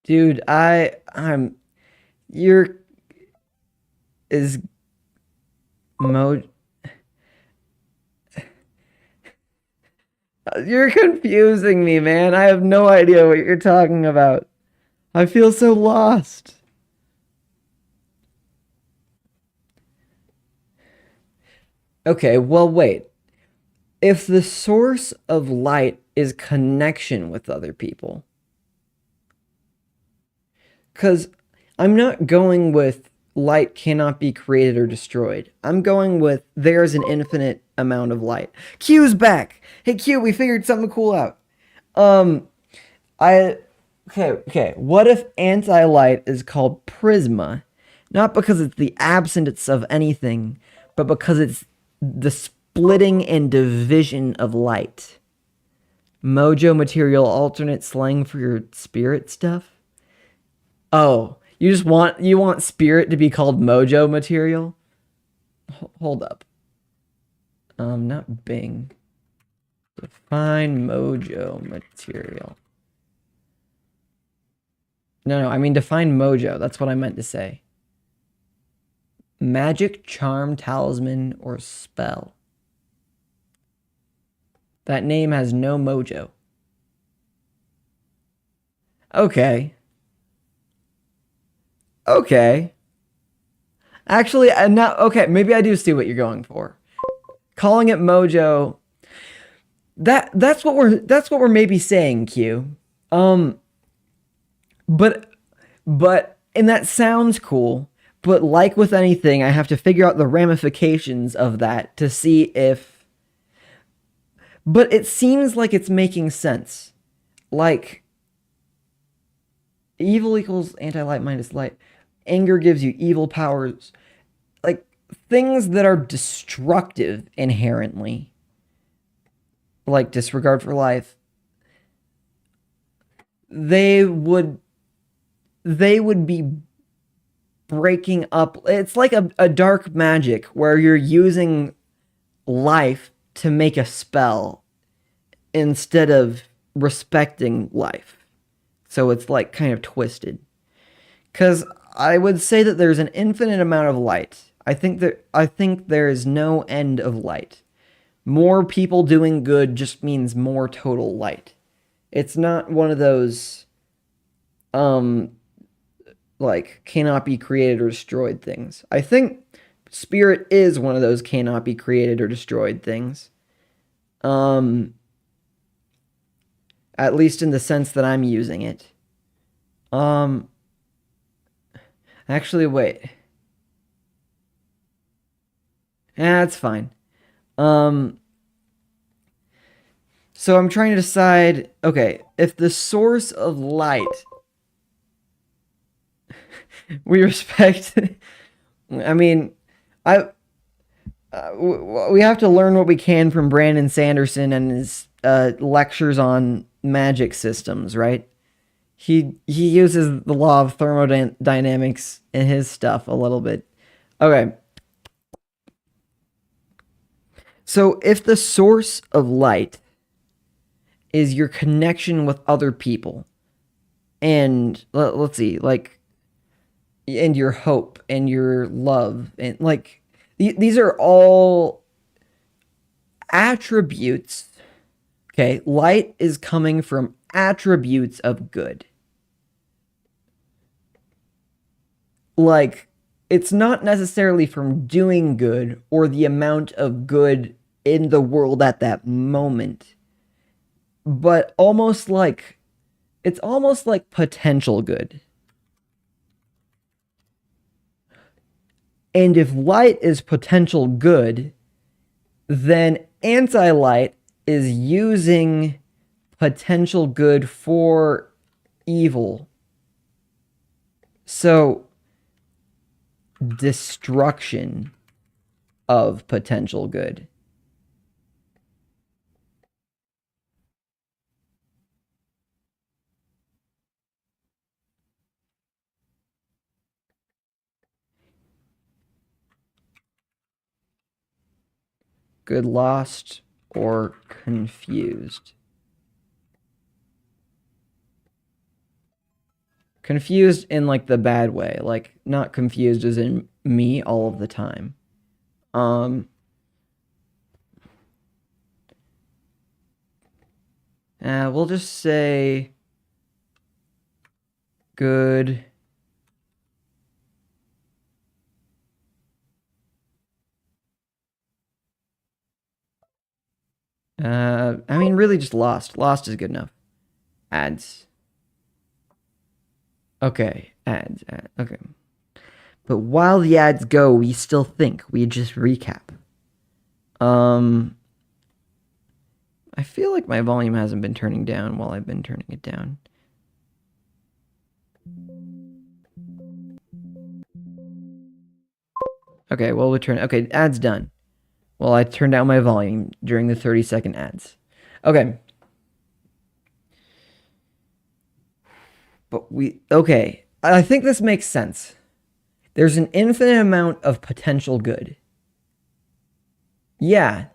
Dude, I'm you're is mo you're confusing me, man. I have no idea what you're talking about. I feel so lost. Okay, well, wait. If the source of light is connection with other people, because I'm not going with light cannot be created or destroyed. I'm going with there's an infinite amount of light. Q's back. Hey Q, we figured something cool out. Um, I okay. What if anti-light is called prisma? Not because it's the absence of anything, but because it's the splitting and division of light. Mojo material, alternate slang for your spirit stuff? Oh, you want spirit to be called mojo material? Hold up. Not Bing. Define mojo material. No, I mean define mojo. That's what I meant to say. Magic, charm, talisman, or spell. That name has no mojo. Okay. Okay. Actually, now okay, maybe I do see what you're going for. Calling it mojo. That's what we're maybe saying, Q. Um, but and that sounds cool, but like with anything, I have to figure out the ramifications of that to see if, but it seems like it's making sense. Like evil equals anti-light minus light. Anger gives you evil powers. Like things that are destructive inherently, like disregard for life, they would be breaking up. It's like a dark magic where you're using life to make a spell instead of respecting life. So it's like kind of twisted. Because I would say that there's an infinite amount of light. I think there is no end of light. More people doing good just means more total light. It's not one of those like cannot be created or destroyed things. I think spirit is one of those cannot be created or destroyed things. Um, at least in the sense that I'm using it. Um, actually, wait. That's fine. Um, so I'm trying to decide, okay, if the source of light we respect I mean, I we have to learn what we can from Brandon Sanderson and his lectures on magic systems, right? He uses the law of thermodynamics in his stuff a little bit. Okay. So if the source of light is your connection with other people and let's see, like and your hope and your love and like these are all attributes. Okay, light is coming from attributes of good. Like, it's not necessarily from doing good or the amount of good in the world at that moment, but almost like it's almost like potential good. And if light is potential good, then anti light is using potential good for evil. So, destruction of potential good. Good lost or confused. Confused in like the bad way, like not confused as in me all of the time. Um we'll just say good. I mean really just lost. Lost is good enough. Ads. Okay, ads. Okay. But while the ads go, we still think. We just recap. Um I feel like my volume hasn't been turning down while I've been turning it down. Okay, well, we turn. Okay, ads done. Well, I turned down my volume during the 30-second ads. Okay. But okay. I think this makes sense. There's an infinite amount of potential good. Yeah.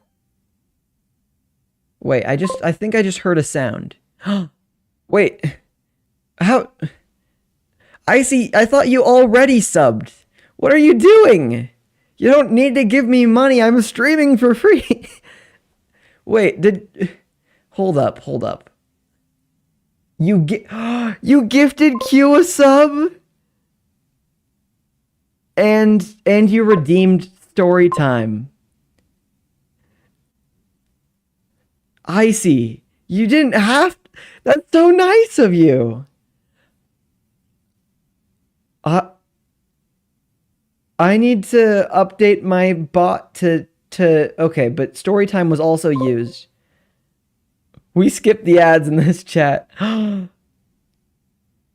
Wait, I think I just heard a sound. Wait. How? I thought you already subbed. What are you doing? You don't need to give me money. I'm streaming for free. Wait, hold up. You gifted Q a sub? And you redeemed story time. Icy, you didn't have. That's so nice of you. I need to update my bot to okay, but story time was also used. We skipped the ads in this chat.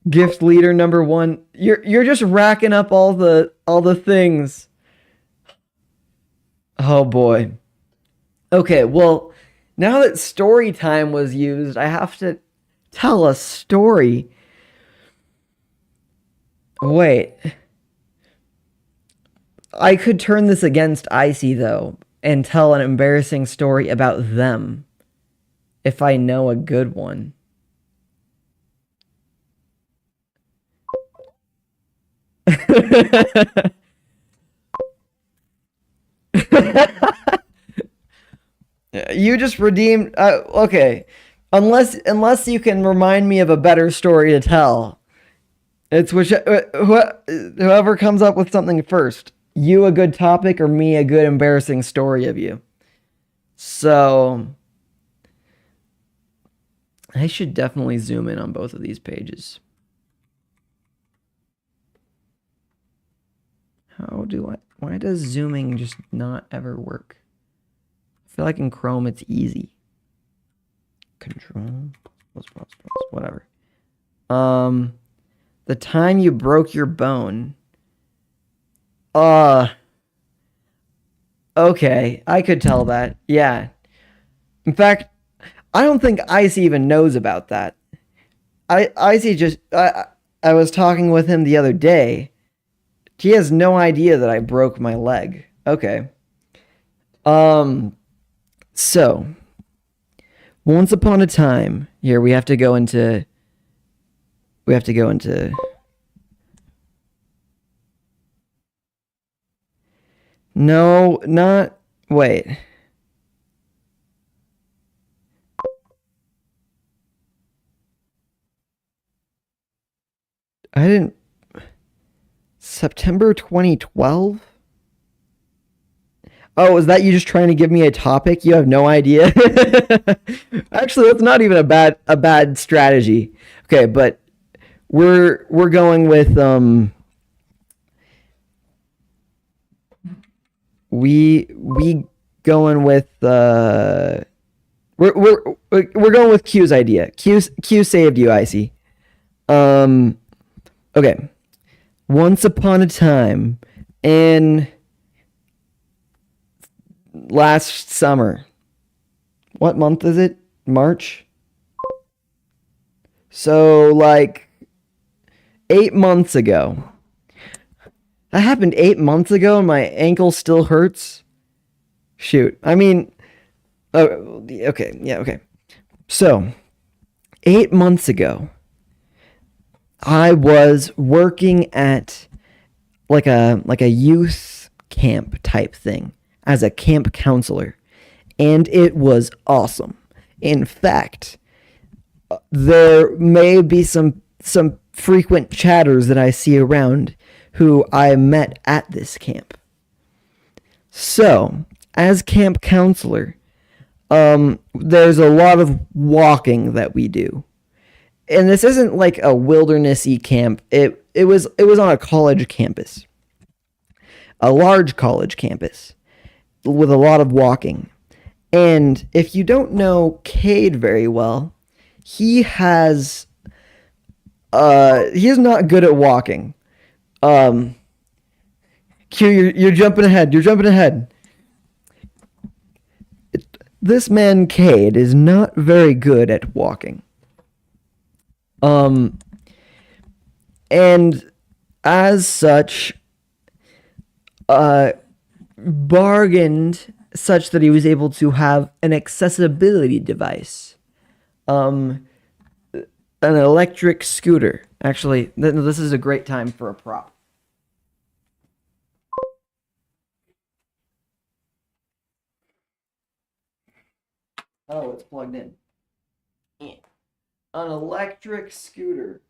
Gift leader number 1. You're just racking up all the things. Oh boy. Okay, well, now that story time was used, I have to tell a story. Wait. I could turn this against Icy though and tell an embarrassing story about them if I know a good one. You just redeemed. Okay, unless you can remind me of a better story to tell. It's whoever comes up with something first. You a good topic or me a good embarrassing story of you. So I should definitely zoom in on both of these pages. How do I... Why does zooming just not ever work? I feel like in Chrome it's easy. Control, plus, whatever. The time you broke your bone. Okay, I could tell that. Yeah. In fact, I don't think Icy even knows about that. Icy just I was talking with him the other day. He has no idea that I broke my leg. Okay. So once upon a time, here we have to go into no, not wait. I didn't September 2012? Oh, is that you just trying to give me a topic? You have no idea. Actually, that's not even a bad strategy. Okay, but we're going with we going with we're going with Q's idea. Q saved you, Icy. Okay. Once upon a time in last summer. What month is it? March? So like 8 months ago. That happened 8 months ago and my ankle still hurts. Shoot. I mean, oh, okay. Yeah, okay. So, 8 months ago, I was working at like a youth camp type thing as a camp counselor, and it was awesome. In fact, there may be some frequent chatters that I see around who I met at this camp. So, as camp counselor, there's a lot of walking that we do. And this isn't like a wildernessy camp. It was on a college campus. A large college campus with a lot of walking. And if you don't know Cade very well, he is not good at walking. Q, you're jumping ahead. You're jumping ahead. This man Cade is not very good at walking. And as such, bargained such that he was able to have an accessibility device, an electric scooter. Actually, this is a great time for a prop. Oh, it's plugged in. An electric scooter.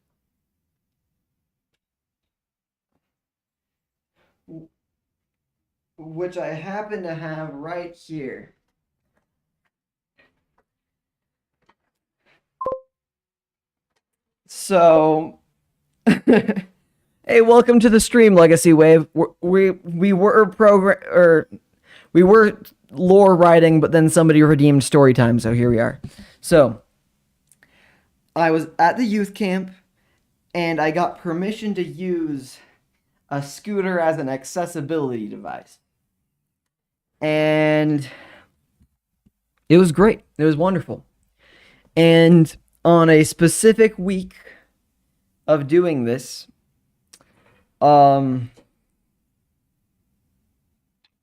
Which I happen to have right here. So, hey, welcome to the stream, Legacy Wave. We were lore writing, but then somebody redeemed story time, so here we are. So, I was at the youth camp, and I got permission to use a scooter as an accessibility device. And it was great. It was wonderful. And on a specific week of doing this,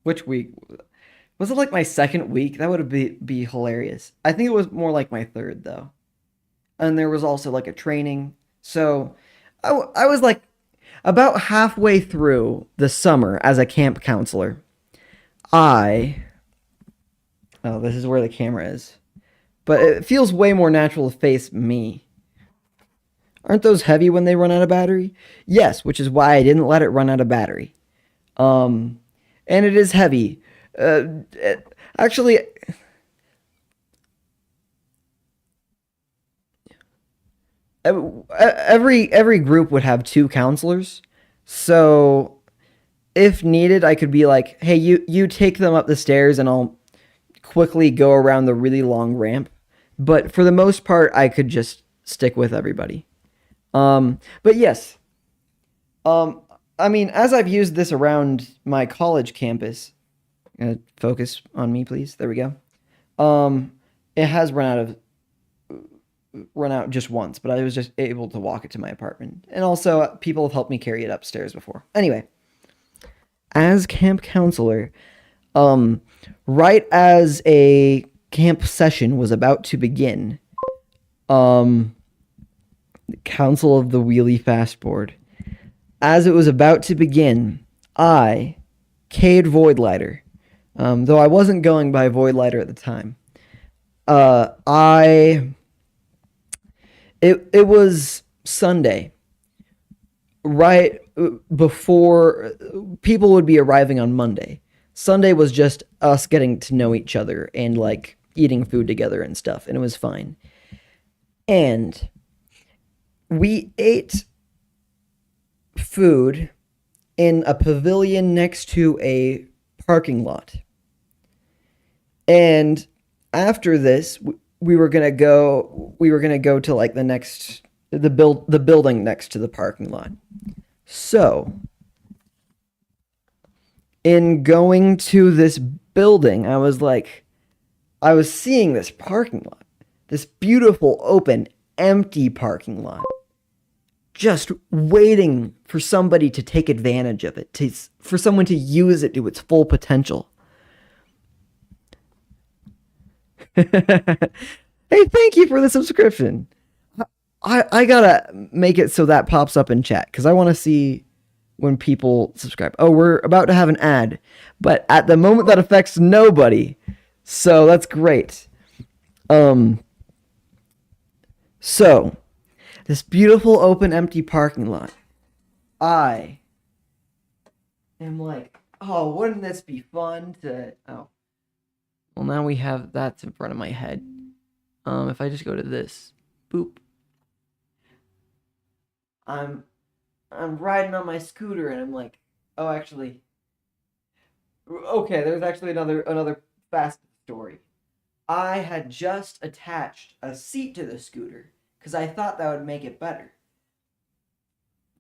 which week? Was it like my second week? That would be hilarious. I think it was more like my third, though. And there was also like a training. So I was like about halfway through the summer as a camp counselor. Oh, this is where the camera is. But it feels way more natural to face me. Aren't those heavy when they run out of battery? Yes, which is why I didn't let it run out of battery. And it is heavy. Actually, every group would have two counselors. So if needed, I could be like, "Hey, you take them up the stairs and I'll quickly go around the really long ramp." But for the most part, I could just stick with everybody. But yes, um, I mean, as I've used this around my college campus, focus on me, please. There we go. It has run out just once, but I was just able to walk it to my apartment, and also people have helped me carry it upstairs before. Anyway, as camp counselor, um, right as a camp session was about to begin, um, Council of the Wheelie Fastboard. As it was about to begin, I, Cade Voidlighter, though I wasn't going by Voidlighter at the time, I it was Sunday, right before people would be arriving on Monday. Sunday was just us getting to know each other and like eating food together and stuff, and it was fine. And we ate food in a pavilion next to a parking lot. And after this, we were gonna go to like the building next to the parking lot. So, in going to this building, I was seeing this parking lot, this beautiful, open, empty parking lot, just waiting for somebody to take advantage of it, for someone to use it to its full potential. Hey, thank you for the subscription. I gotta make it so that pops up in chat because I want to see when people subscribe. Oh, we're about to have an ad, but at the moment that affects nobody, so that's great. Um, so this beautiful open empty parking lot. I am like, oh, wouldn't this be fun to? Oh, well, now we have that's in front of my head. If I just go to this, boop, I'm I'm riding on my scooter and I'm like, oh, actually, okay, there's actually another fast story. I had just attached a seat to the scooter because I thought that would make it better,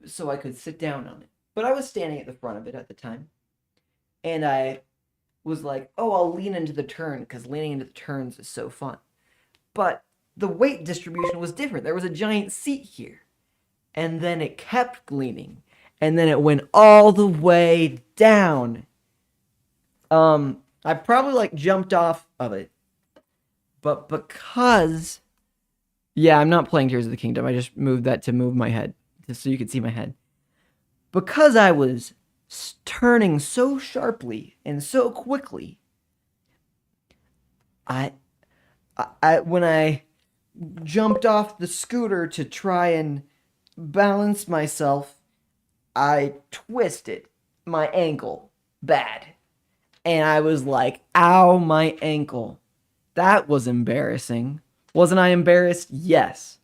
so I could sit down on it. But I was standing at the front of it at the time, and I was like, oh, I'll lean into the turn because leaning into the turns is so fun. But the weight distribution was different. There was a giant seat here, and then it kept leaning, and then it went all the way down. I probably like jumped off of it, but because yeah, I'm not playing Tears of the Kingdom. I just moved that to move my head, just so you could see my head. Because I was turning so sharply and so quickly, I, when I jumped off the scooter to try and balance myself, I twisted my ankle bad. And I was like, ow, my ankle. That was embarrassing. Wasn't I embarrassed? Yes.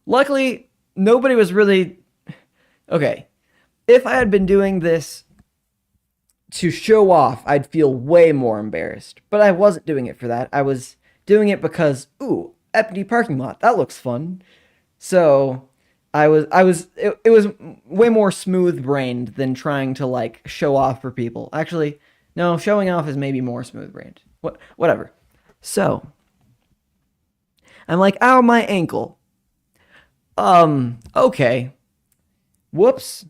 Luckily, nobody was really. Okay. If I had been doing this to show off, I'd feel way more embarrassed. But I wasn't doing it for that. I was doing it because, ooh, empty parking lot. That looks fun. So it was way more smooth brained than trying to like show off for people. Actually, no, showing off is maybe more smooth brained. Whatever. So I'm like, ow, my ankle. Okay. Whoops.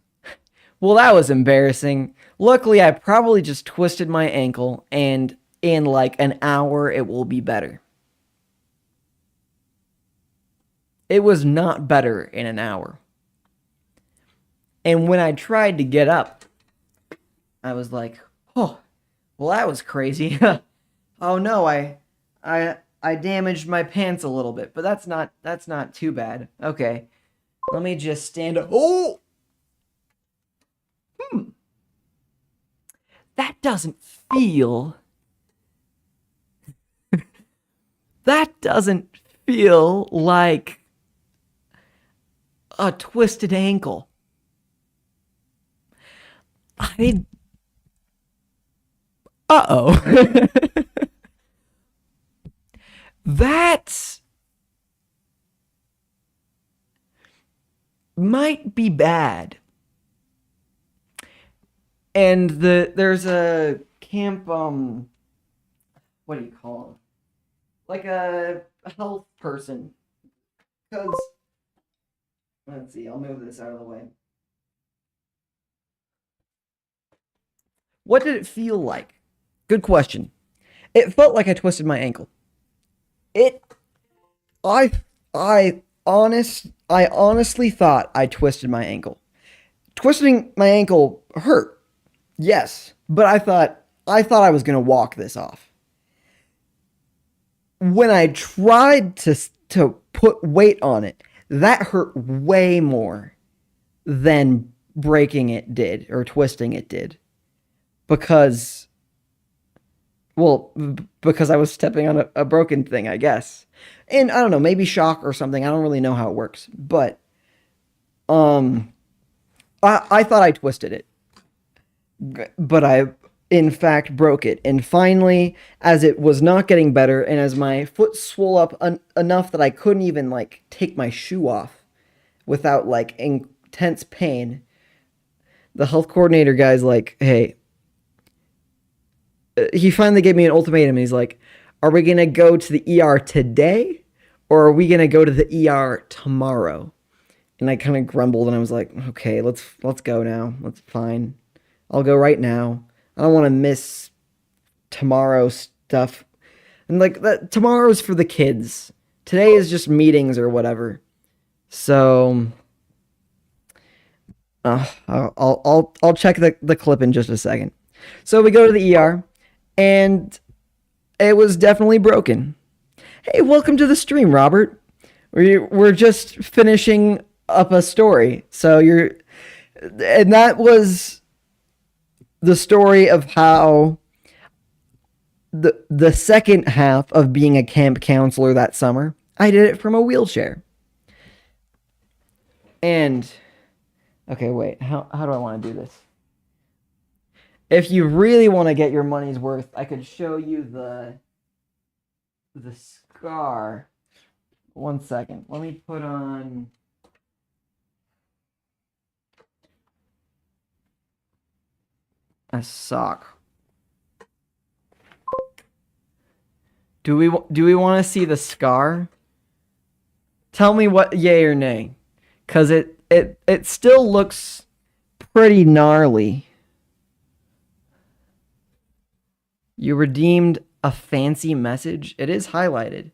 Well, that was embarrassing. Luckily, I probably just twisted my ankle, and in like an hour, it will be better. It was not better in an hour. And when I tried to get up, I was like, oh, well, that was crazy. Oh no, I damaged my pants a little bit, but that's not too bad. Okay. Let me just stand up. Oh! That doesn't feel. That doesn't feel like a twisted ankle. I Uh-oh. That might be bad. And there's a camp what do you call them? Like a health person. Cuz let's see, I'll move this out of the way. What did it feel like? Good question. It felt like I twisted my ankle. It I I honestly thought I twisted my ankle. Twisting my ankle hurt. Yes, but I thought I was going to walk this off. When I tried to put weight on it, that hurt way more than breaking it did or twisting it did because well because I was stepping on a broken thing, I guess. And I don't know, maybe shock or something. I don't really know how it works, but um I thought I twisted it, but I in fact broke it. And finally, as it was not getting better, and as my foot swole up enough that I couldn't even like take my shoe off without like intense pain, the health coordinator guy's like, "Hey," he finally gave me an ultimatum. And he's like, "Are we gonna go to the ER today, or are we gonna go to the ER tomorrow?" And I kind of grumbled, and I was like, "Okay, let's go now. That's fine. I'll go right now. I don't want to miss tomorrow stuff. And like that tomorrow's for the kids. Today is just meetings or whatever." So I'll check the clip in just a second. So we go to the ER, and it was definitely broken. Hey, welcome to the stream, Robert. We're just finishing up a story. And that was the story of how the second half of being a camp counselor that summer, I did it from a wheelchair. And okay, wait, how do I want to do this? If you really want to get your money's worth, I could show you the scar. One second. Let me put on a sock. Do we want to see the scar? Tell me what yay or nay, cuz it still looks pretty gnarly. You redeemed a fancy message. It is highlighted.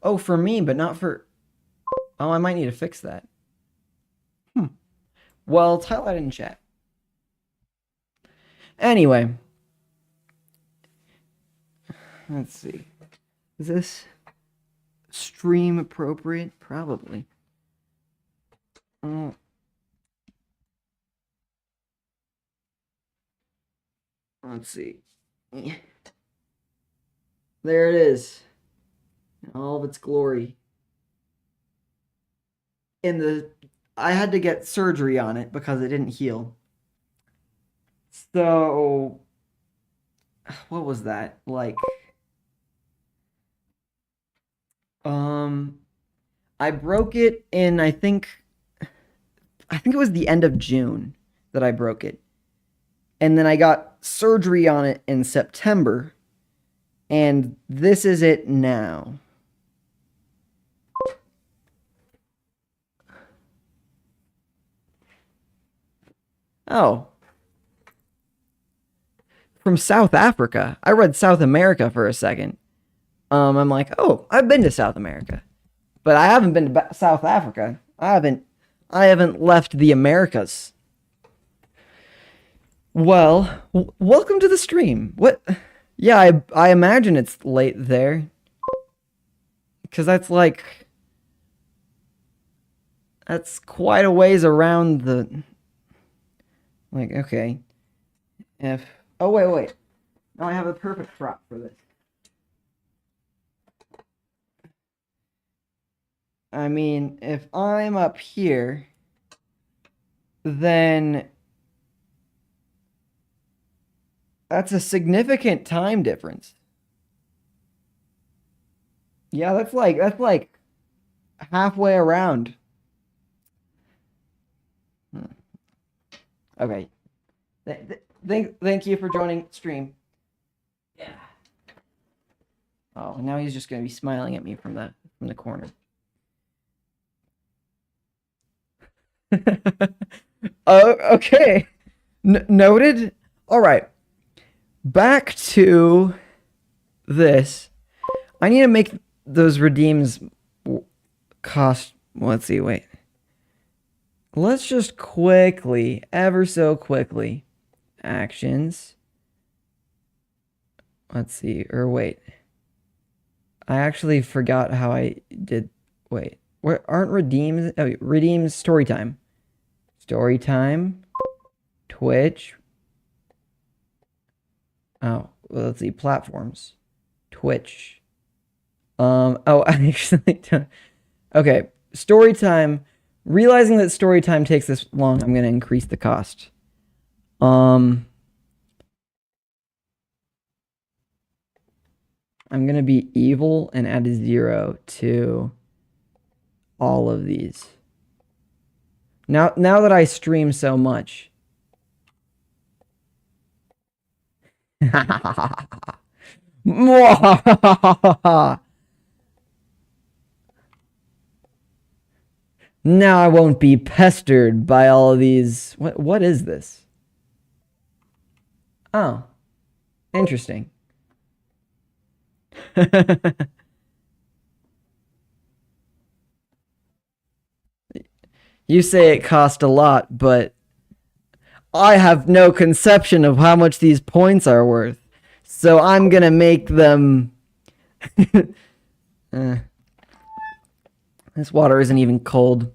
Oh, for me, but not for... Oh, I might need to fix that. Well, it's highlighted in chat. Anyway. Let's see. Is this stream appropriate? Probably. Let's see. There it is. In all of its glory. I had to get surgery on it because it didn't heal. So what was that? Like I broke it in I think it was the end of June that I broke it. And then I got surgery on it in September. And this is it now. Oh. From South Africa. I read South America for a second. I'm like, oh, I've been to South America. But I haven't been to South Africa. I haven't left the Americas. Well, welcome to the stream. What? Yeah, I imagine it's late there. Because that's quite a ways around the... Like, okay. Oh, wait. Now I have a perfect prop for this. I mean, if I'm up here... then that's a significant time difference. Yeah, that's like halfway around. Hmm. Okay. Thank you for joining stream. Yeah. Oh, now he's just gonna be smiling at me from the corner. Oh, okay. Noted. All right. Back to this. I need to make those redeems cost. Let's see. Wait. Let's just quickly, ever so quickly, actions. Let's see. Or wait. I actually forgot how I did. Wait. Where aren't redeems? Oh, redeems story time. Story time. Twitch. Oh, well, let's see. Platforms. Twitch. Oh, I actually don't. Okay. Story time. Realizing that story time takes this long, I'm gonna increase the cost. I'm gonna be evil and add a 0 to all of these. Now that I stream so much. Now I won't be pestered by all of these. What is this? Oh, interesting. You say it cost a lot, but I have no conception of how much these points are worth. So I'm gonna make them. This water isn't even cold.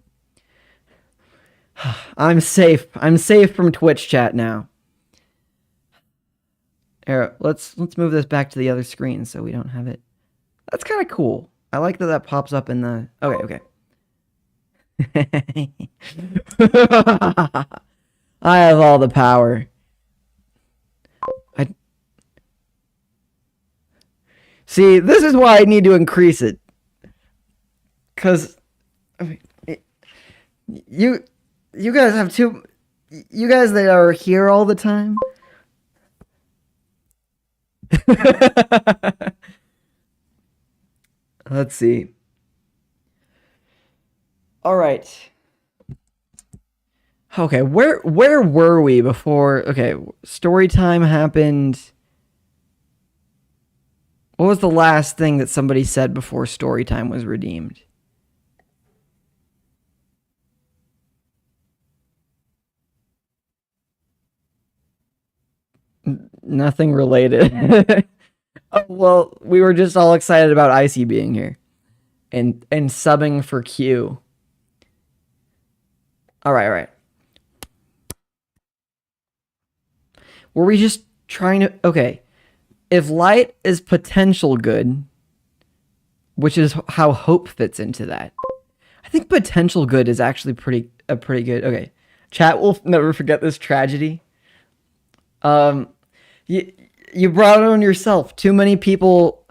I'm safe. I'm safe from Twitch chat now. Here, let's move this back to the other screen so we don't have it. That's kind of cool. I like that that pops up in the. Okay. I have all the power. See, this is why I need to increase it. Cause you guys have too. You guys that are here all the time. Let's see. All right. Okay, where were we before? Okay, story time happened. What was the last thing that somebody said before story time was redeemed? Nothing related. Oh, well, we were just all excited about Icy being here and subbing for Q. All right. Were we just trying to? Okay, if light is potential good, which is how hope fits into that, I think potential good is actually pretty good. Okay, chat will never forget this tragedy. You brought it on yourself. Too many people.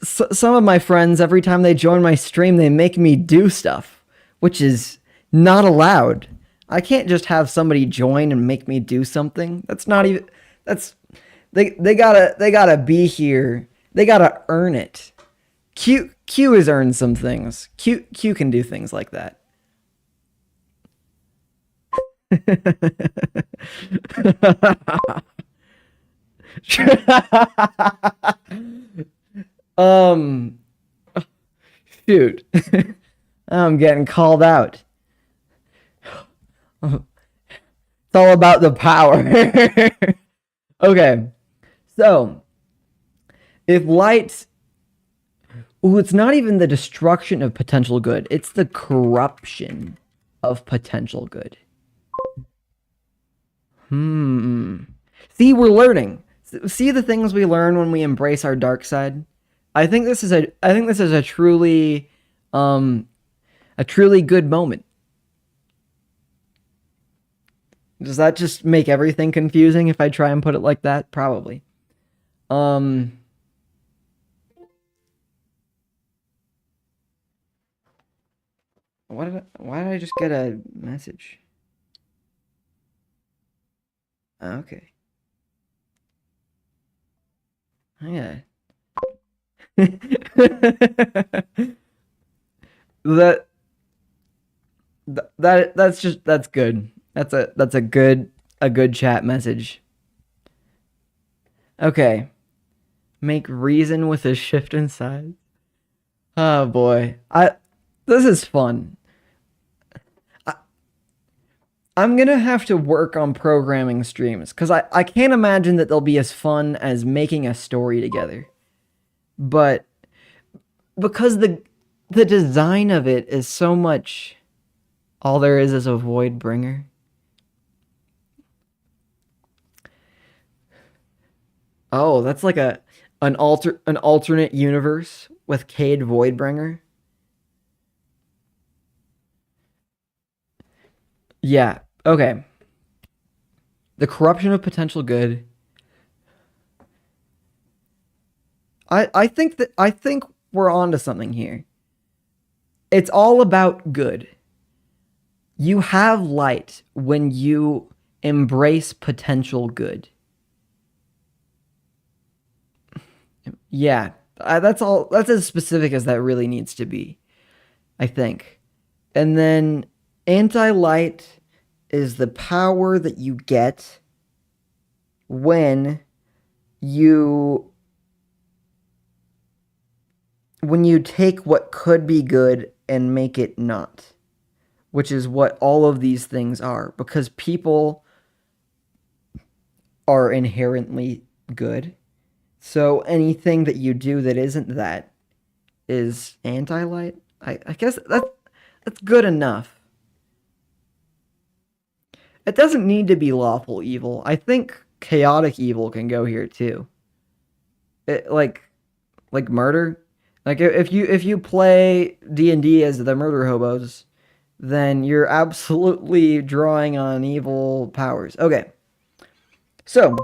Some of my friends, every time they join my stream, they make me do stuff, which is not allowed. I can't just have somebody join and make me do something. That's not even. That's they gotta be here. They gotta earn it. Q has earned some things. Q can do things like that. Shoot. I'm getting called out. It's all about the power. Okay. So, if light. Ooh, it's not even the destruction of potential good. It's the corruption of potential good. See, we're learning. See the things we learn when we embrace our dark side? I think this is a truly good moment. Does that just make everything confusing if I try and put it like that? Probably. Um, why did I just get a message? Okay. Yeah. that that's good. That's a good chat message. Okay. Make reason with a shift in size. Oh boy. I This is fun. I, I'm gonna have to work on programming streams because I can't imagine that they'll be as fun as making a story together. But because the design of it is so much all there is a void bringer. Oh, that's like an alternate universe with Cade Voidbringer. Yeah. Okay. The corruption of potential good. I think we're onto something here. It's all about good. You have light when you embrace potential good. Yeah. That's all. That's as specific as that really needs to be, I think. And then anti light is the power that you get when you take what could be good and make it not, which is what all of these things are, because people are inherently good. So anything that you do that isn't that is anti-light. I guess that's good enough. It doesn't need to be lawful evil. I think chaotic evil can go here too. It, like murder. Like if you play D&D as the murder hobos, then you're absolutely drawing on evil powers. Okay. So,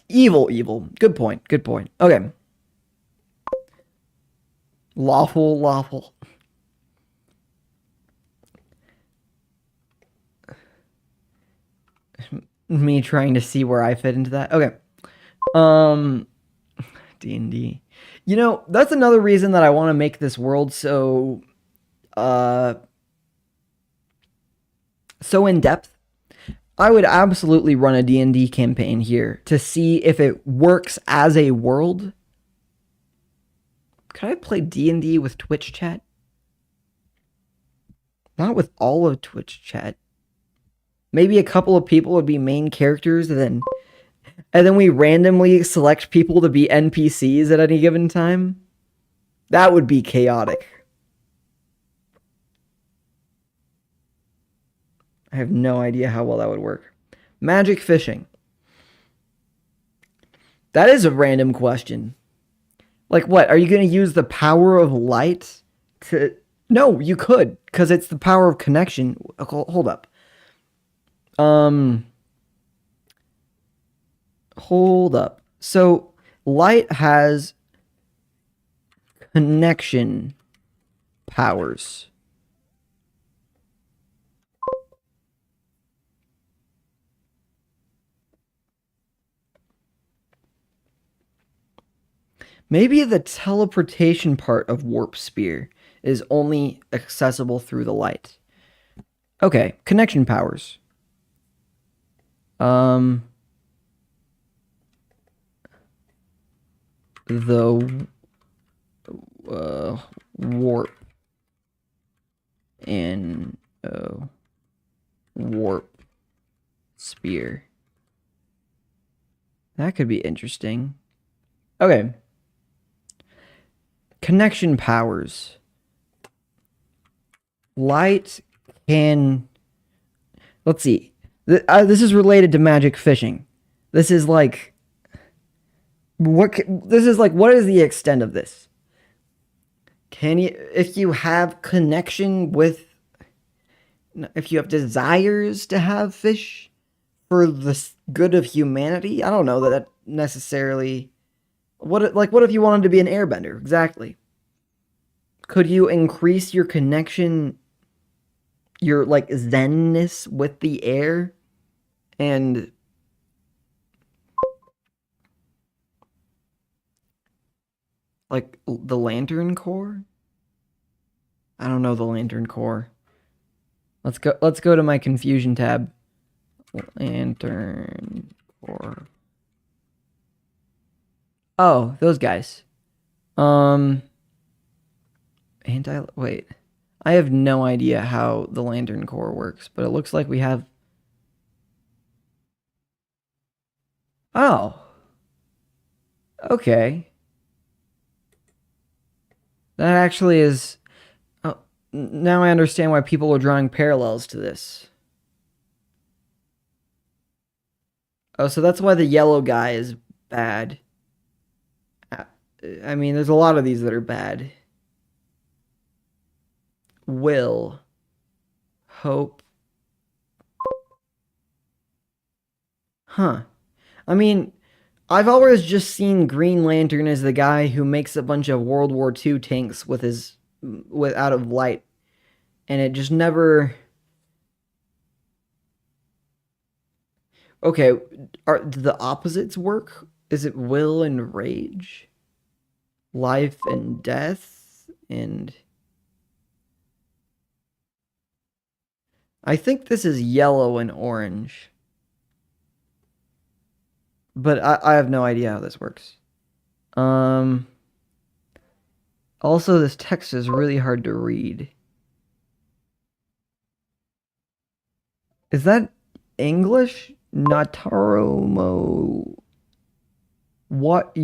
evil. Good point. Good point. Okay. Lawful. Me trying to see where I fit into that. Okay. Um D&D. You know, that's another reason that I want to make this world uh so in depth. I would absolutely run a D&D campaign here to see if it works as a world. Could I play D&D with Twitch chat? Not with all of Twitch chat. Maybe a couple of people would be main characters and then we randomly select people to be NPCs at any given time. That would be chaotic. I have no idea how well that would work. Magic fishing. That is a random question. Like what? Are you going to use the power of light to... No, you could, because it's the power of connection. Hold up. Hold up. So, light has connection powers. Maybe the teleportation part of Warp Spear is only accessible through the light. Okay, connection powers. The warp and warp spear. That could be interesting. Okay. Connection powers. Light can... Let's see. This is related to magic fishing. This is like... what is the extent of this? Can you... If you have connection with if you have desires to have fish for the good of humanity, I don't know that necessarily. What if you wanted to be an airbender? Exactly. Could you increase your connection, your like zenness with the air, and like the lantern core? I don't know the lantern core. Let's go to my confusion tab. Lantern core. Oh, those guys. Um wait. I have no idea how the lantern core works, but it looks like we have. Oh. Okay. That actually is. Oh, now I understand why people are drawing parallels to this. Oh, so that's why the yellow guy is bad. I mean, there's a lot of these that are bad. Will. Hope. Huh. I mean, I've always just seen Green Lantern as the guy who makes a bunch of World War II tanks with out of light, and it just never. Okay, do the opposites work? Is it will and rage? Life and death? And I think this is yellow and orange. But I have no idea how this works. Also, this text is really hard to read. Is that English? Nataromo. What?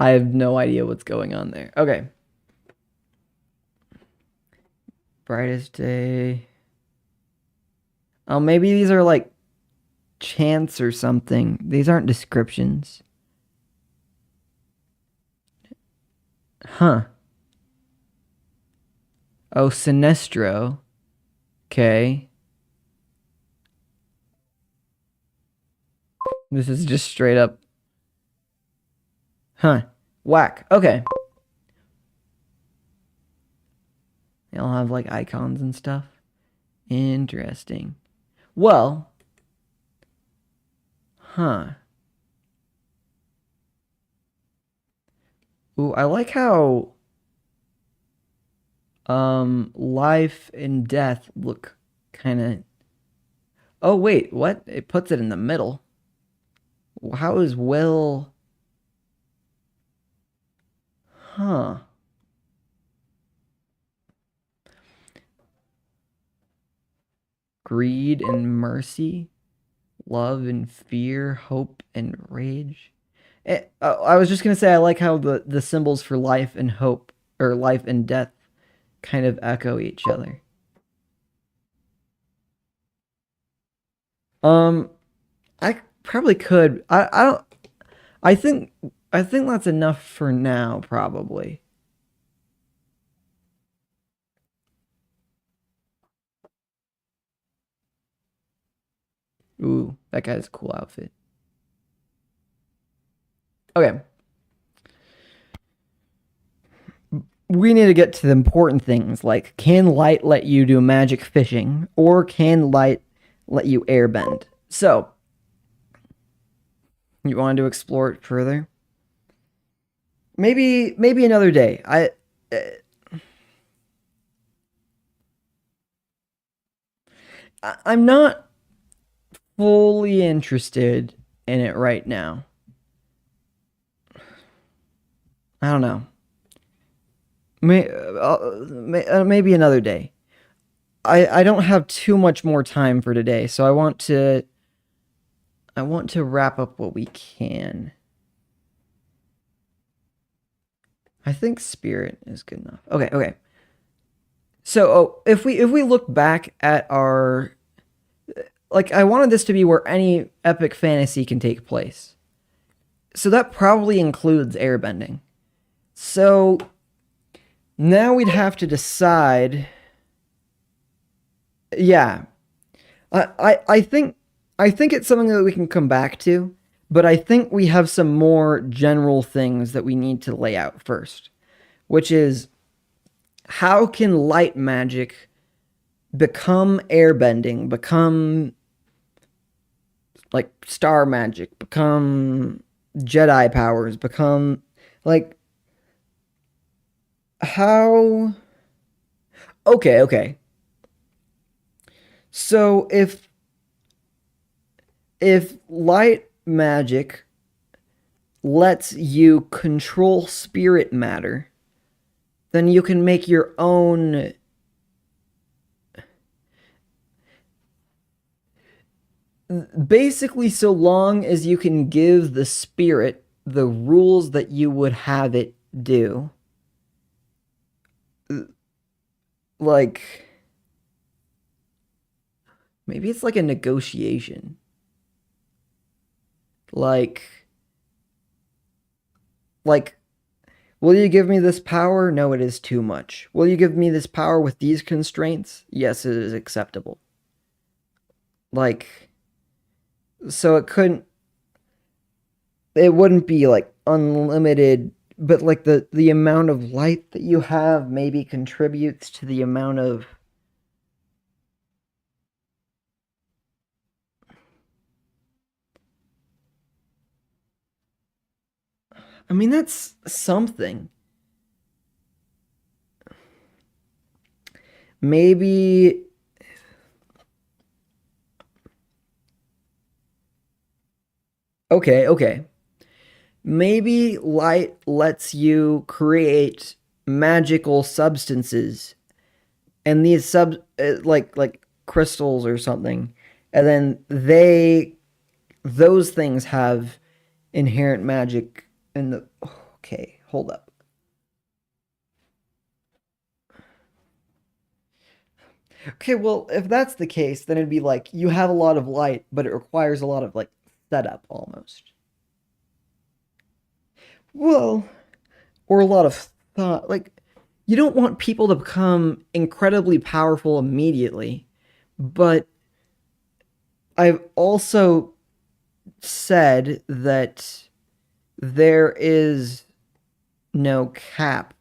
I have no idea what's going on there. Okay. Brightest day. Oh, maybe these are like chants or something. These aren't descriptions. Huh. Oh, Sinestro. Okay. This is just straight up. Huh. Whack. Okay. They all have like icons and stuff. Interesting. Well. Huh. Ooh, I like how life and death look kind of. Oh wait, what? It puts it in the middle. How is will? Huh. Greed and mercy, love and fear, hope and rage. I was just gonna say I like how the symbols for life and hope or life and death kind of echo each other. Um, I probably could. I don't. I think I think that's enough for now. Probably. Ooh, that guy's a cool outfit. Okay, we need to get to the important things like can light let you do magic fishing or can light let you airbend? So, you want to explore it further? Maybe another day. I'm not fully interested in it right now. I don't know. Maybe another day. I don't have too much more time for today, so I want to wrap up what we can. I think spirit is good enough. Okay, okay. So, if we look back at our like I wanted this to be where any epic fantasy can take place. So that probably includes airbending. So Now we'd have to decide. Yeah, I think it's something that we can come back to, but I think we have some more general things that we need to lay out first, which is how can light magic become airbending, become like star magic, become Jedi powers, become like how. Okay, okay. So if light magic lets you control spirit matter, then you can make your own. Basically, so long as you can give the spirit the rules that you would have it do. Like, maybe it's like a negotiation. Like, like, will you give me this power? No, it is too much. Will you give me this power with these constraints? Yes, it is acceptable. Like, so it wouldn't be like unlimited, but like the amount of light that you have maybe contributes to the amount of. I mean, that's something. Maybe. Okay, okay. Maybe light lets you create magical substances, and these like crystals or something, and then those things have inherent magic in the. Okay, hold up. Okay, well, if that's the case, then it'd be like you have a lot of light, but it requires a lot of like setup almost. Well, or a lot of thought. Like, you don't want people to become incredibly powerful immediately, but I've also said that there is no cap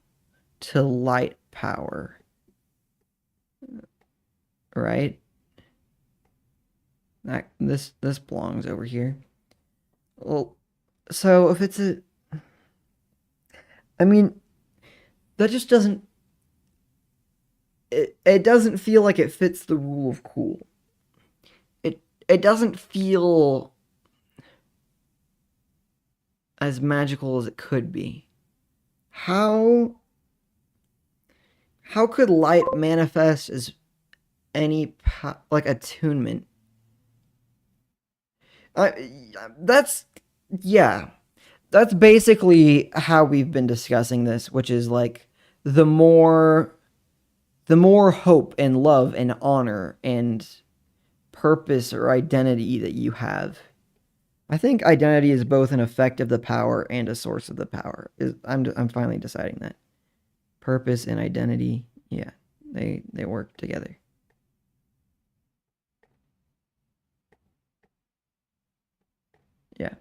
to light power, right? This belongs over here. Well, so if it's a, I mean, that just doesn't. It doesn't feel like it fits the rule of cool. It doesn't feel as magical as it could be. How how could light manifest as any like attunement? That's yeah. That's basically how we've been discussing this, which is like the more the more hope and love and honor and purpose or identity that you have. I think identity is both an effect of the power and a source of the power. I'm finally deciding that. Purpose and identity, yeah, they work together. Yeah.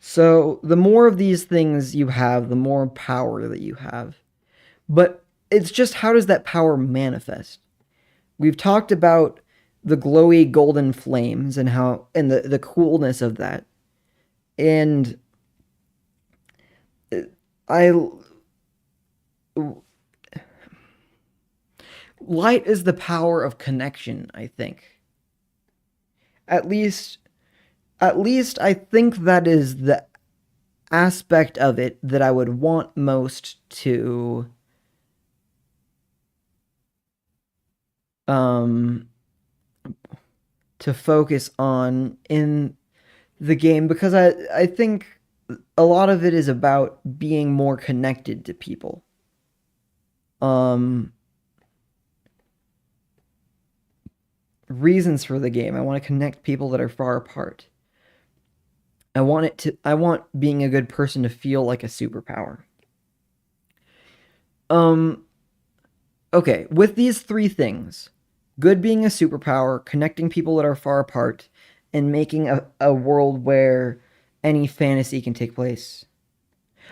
So the more of these things you have, the more power that you have. But it's just how does that power manifest? We've talked about the glowy golden flames and how and the coolness of that. And I light is the power of connection, I think. At least I think that is the aspect of it that I would want most um to focus on in the game because I think a lot of it is about being more connected to people. Um Reasons for the game. I want to connect people that are far apart. I want being a good person to feel like a superpower. Um okay, with these three things, good being a superpower, connecting people that are far apart, and making a world where any fantasy can take place.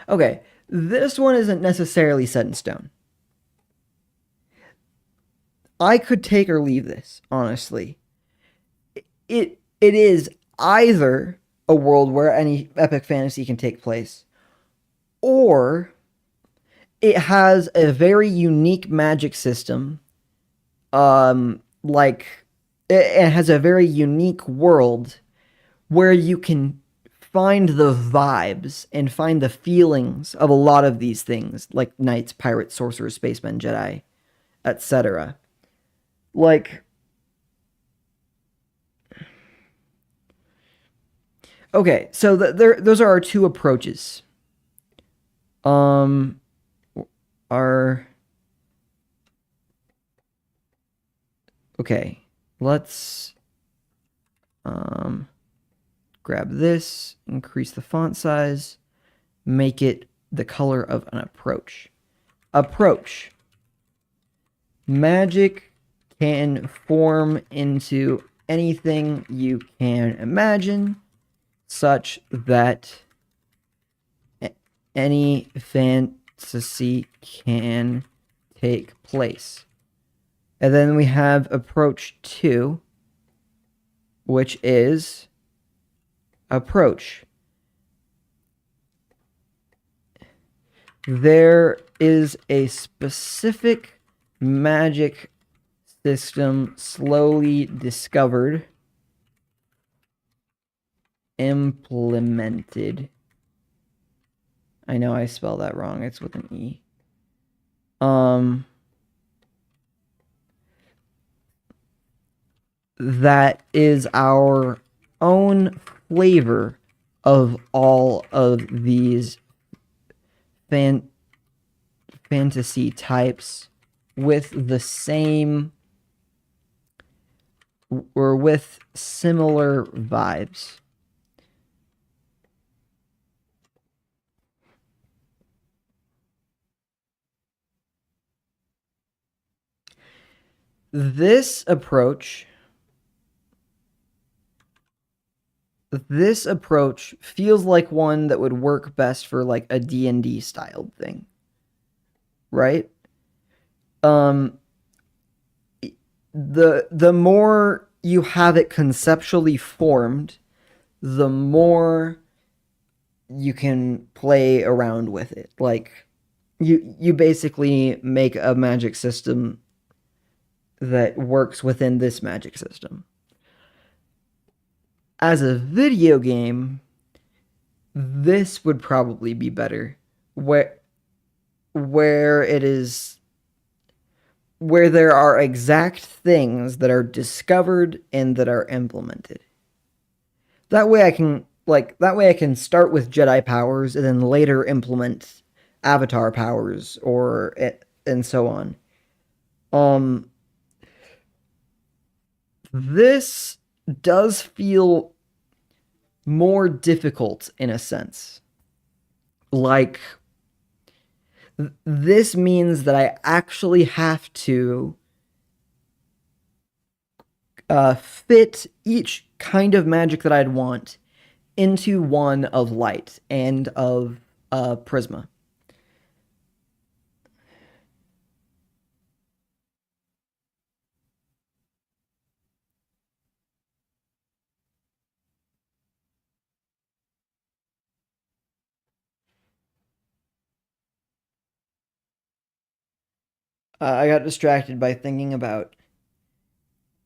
Okay, this one isn't necessarily set in stone. I could take or leave this, honestly. It is either a world where any epic fantasy can take place, or it has a very unique magic system. Like it has a very unique world where you can find the vibes and find the feelings of a lot of these things, like knights, pirates, sorcerers, spacemen, Jedi, etc. Like, okay, so those are our two approaches. Um, our okay, let's grab this, increase the font size, make it the color of an approach. Approach. Magic can form into anything you can imagine, such that any fantasy can take place. And then we have approach 2, which is approach. There is a specific magic system slowly discovered, implemented. I know I spelled that wrong. It's with an E. That is our own flavor of all of these fantasy types with the same or with similar vibes. This approach feels like one that would work best for like a D&D styled thing. Right? The more you have it conceptually formed, the more you can play around with it. Like you basically make a magic system that works within this magic system. As a video game, this would probably be better, where it is where there are exact things that are discovered and that are implemented. That way I can start with Jedi powers and then later implement Avatar powers or and so on. This does feel more difficult in a sense. Like, this means that I actually have to fit each kind of magic that I'd want into one of light and of Prisma. I got distracted by thinking about,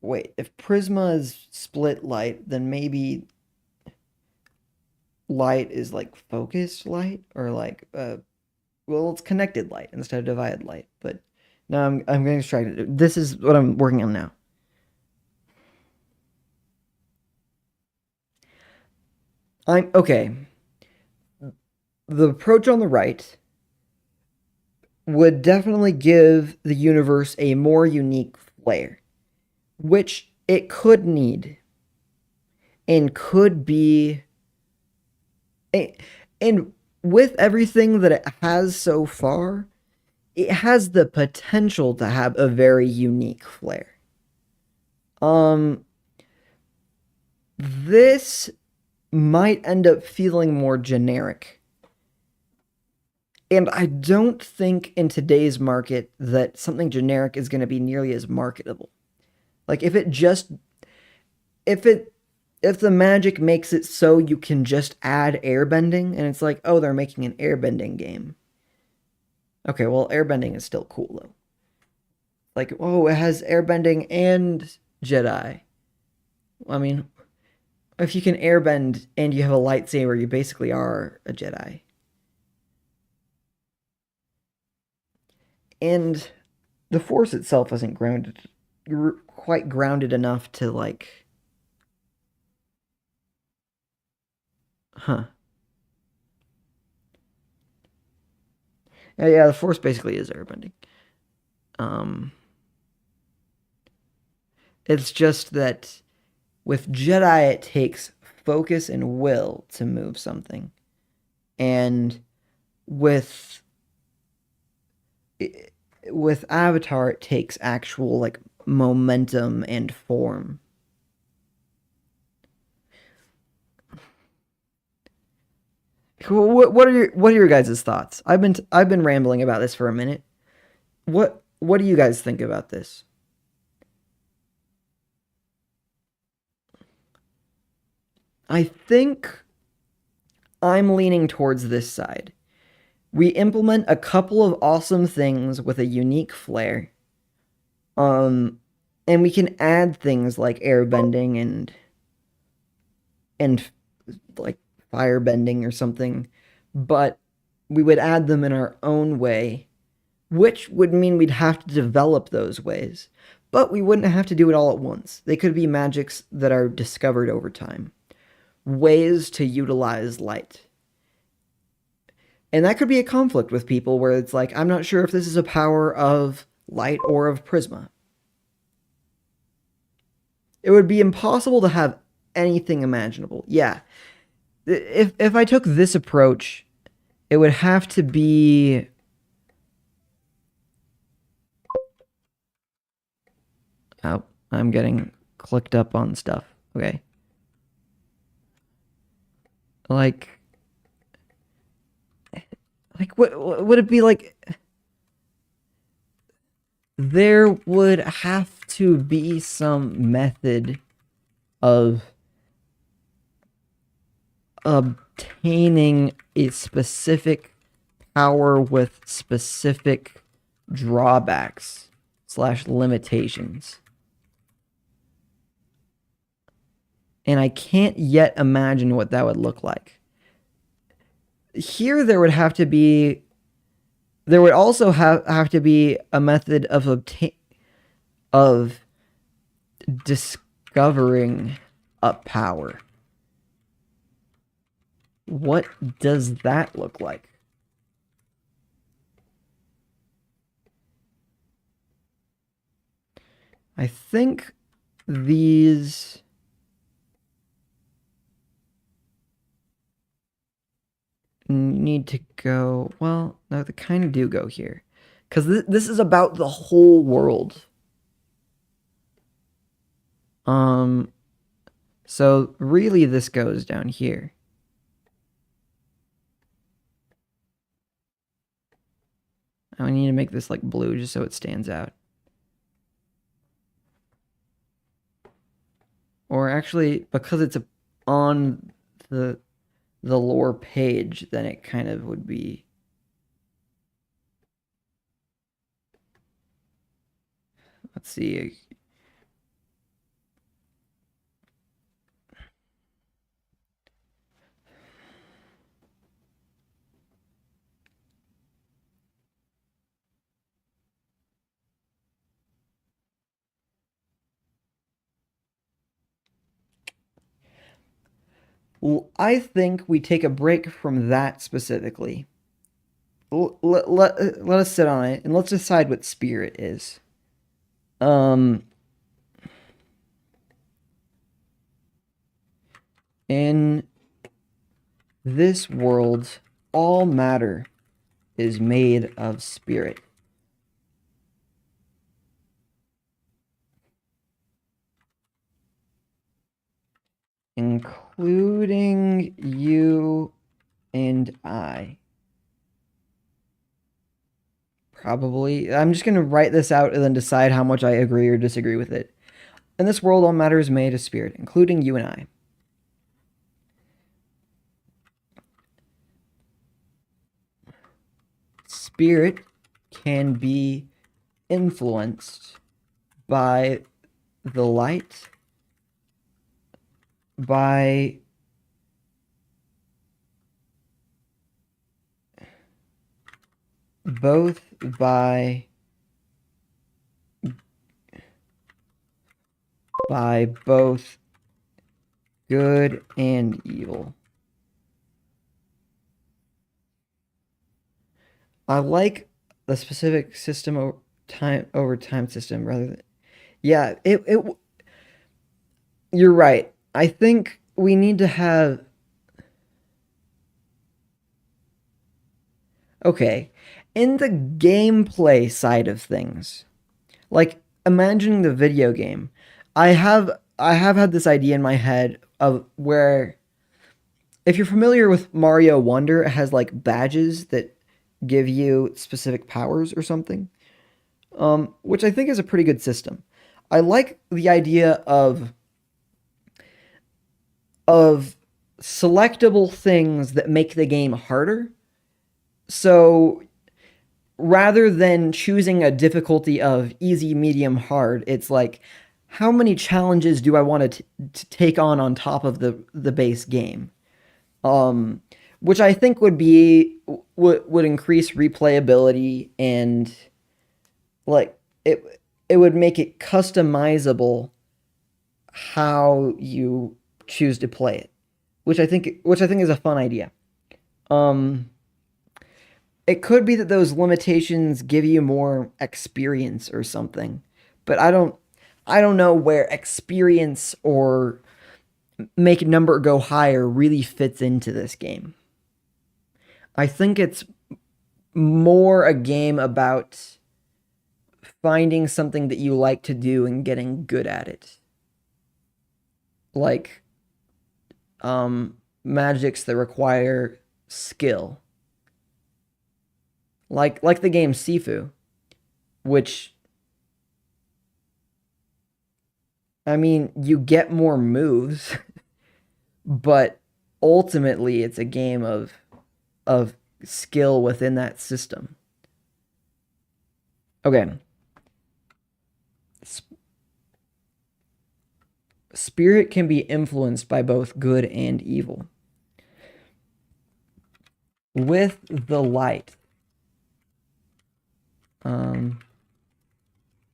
wait, if Prisma is split light, then maybe light is like focused light or like well, it's connected light instead of divided light. But no, I'm getting distracted. This is what I'm working on now. I'm okay. The approach on the right would definitely give the universe a more unique flair, which it could need and could be And with everything that it has so far, it has the potential to have a very unique flair. Um, this might end up feeling more generic. And I don't think in today's market that something generic is going to be nearly as marketable. Like if it if the magic makes it so you can just add airbending and it's like, "Oh, they're making an airbending game." Okay, well, airbending is still cool though. Like, "Oh, it has airbending and Jedi." I mean, if you can airbend and you have a lightsaber, you basically are a Jedi. And the Force itself isn't quite grounded enough to like, huh? Yeah, the Force basically is airbending. Um, it's just that with Jedi, it takes focus and will to move something, and with with Avatar, it takes actual like momentum and form. What are your guys' thoughts? I've been rambling about this for a minute. What do you guys think about this? I think I'm leaning towards this side. We implement a couple of awesome things with a unique flair. Um and we can add things like airbending and like firebending or something, but we would add them in our own way, which would mean we'd have to develop those ways. But we wouldn't have to do it all at once. They could be magics that are discovered over time, ways to utilize light. And that could be a conflict with people where it's like, I'm not sure if this is a power of light or of prisma. It would be impossible to have anything imaginable. Yeah. If I took this approach, it would have to be. Oh, I'm getting clicked up on stuff. Okay. Like what would it be like? There would have to be some method of obtaining a specific power with specific drawbacks slash limitations. And I can't yet imagine what that would look like. Here, there would also have to be a method of discovering a power. What does that look like? I think these need to go. Well, no, they kind of do go here. Because this is about the whole world. So really this goes down here. I need to make this like blue just so it stands out. Or actually, because it's on the lore page, then it kind of would be. Let's see. I think we take a break from that specifically. Let us sit on it and let's decide what spirit is. Um, in this world, all matter is made of spirit. Including you and I. Probably. I'm just going to write this out and then decide how much I agree or disagree with it. In this world, all matter is made of spirit, including you and I. Spirit can be influenced by the light, by both by both good and evil. I like the specific system over time system rather than yeah, you're right. I think we need to have okay, in the gameplay side of things. Like imagining the video game. I have had this idea in my head of where if you're familiar with Mario Wonder, it has like badges that give you specific powers or something, which I think is a pretty good system. I like the idea of selectable things that make the game harder. So rather than choosing a difficulty of easy, medium, hard, it's like how many challenges do I want to take on top of the base game? Um, which I think would increase replayability and like it would make it customizable how you choose to play it, which I think is a fun idea. Um, it could be that those limitations give you more experience or something, but I don't know where experience or make number go higher really fits into this game. I think it's more a game about finding something that you like to do and getting good at it. Like magics that require skill. Like the game Sifu, which I mean, you get more moves, but ultimately it's a game of skill within that system. Okay. Spirit can be influenced by both good and evil. With the light,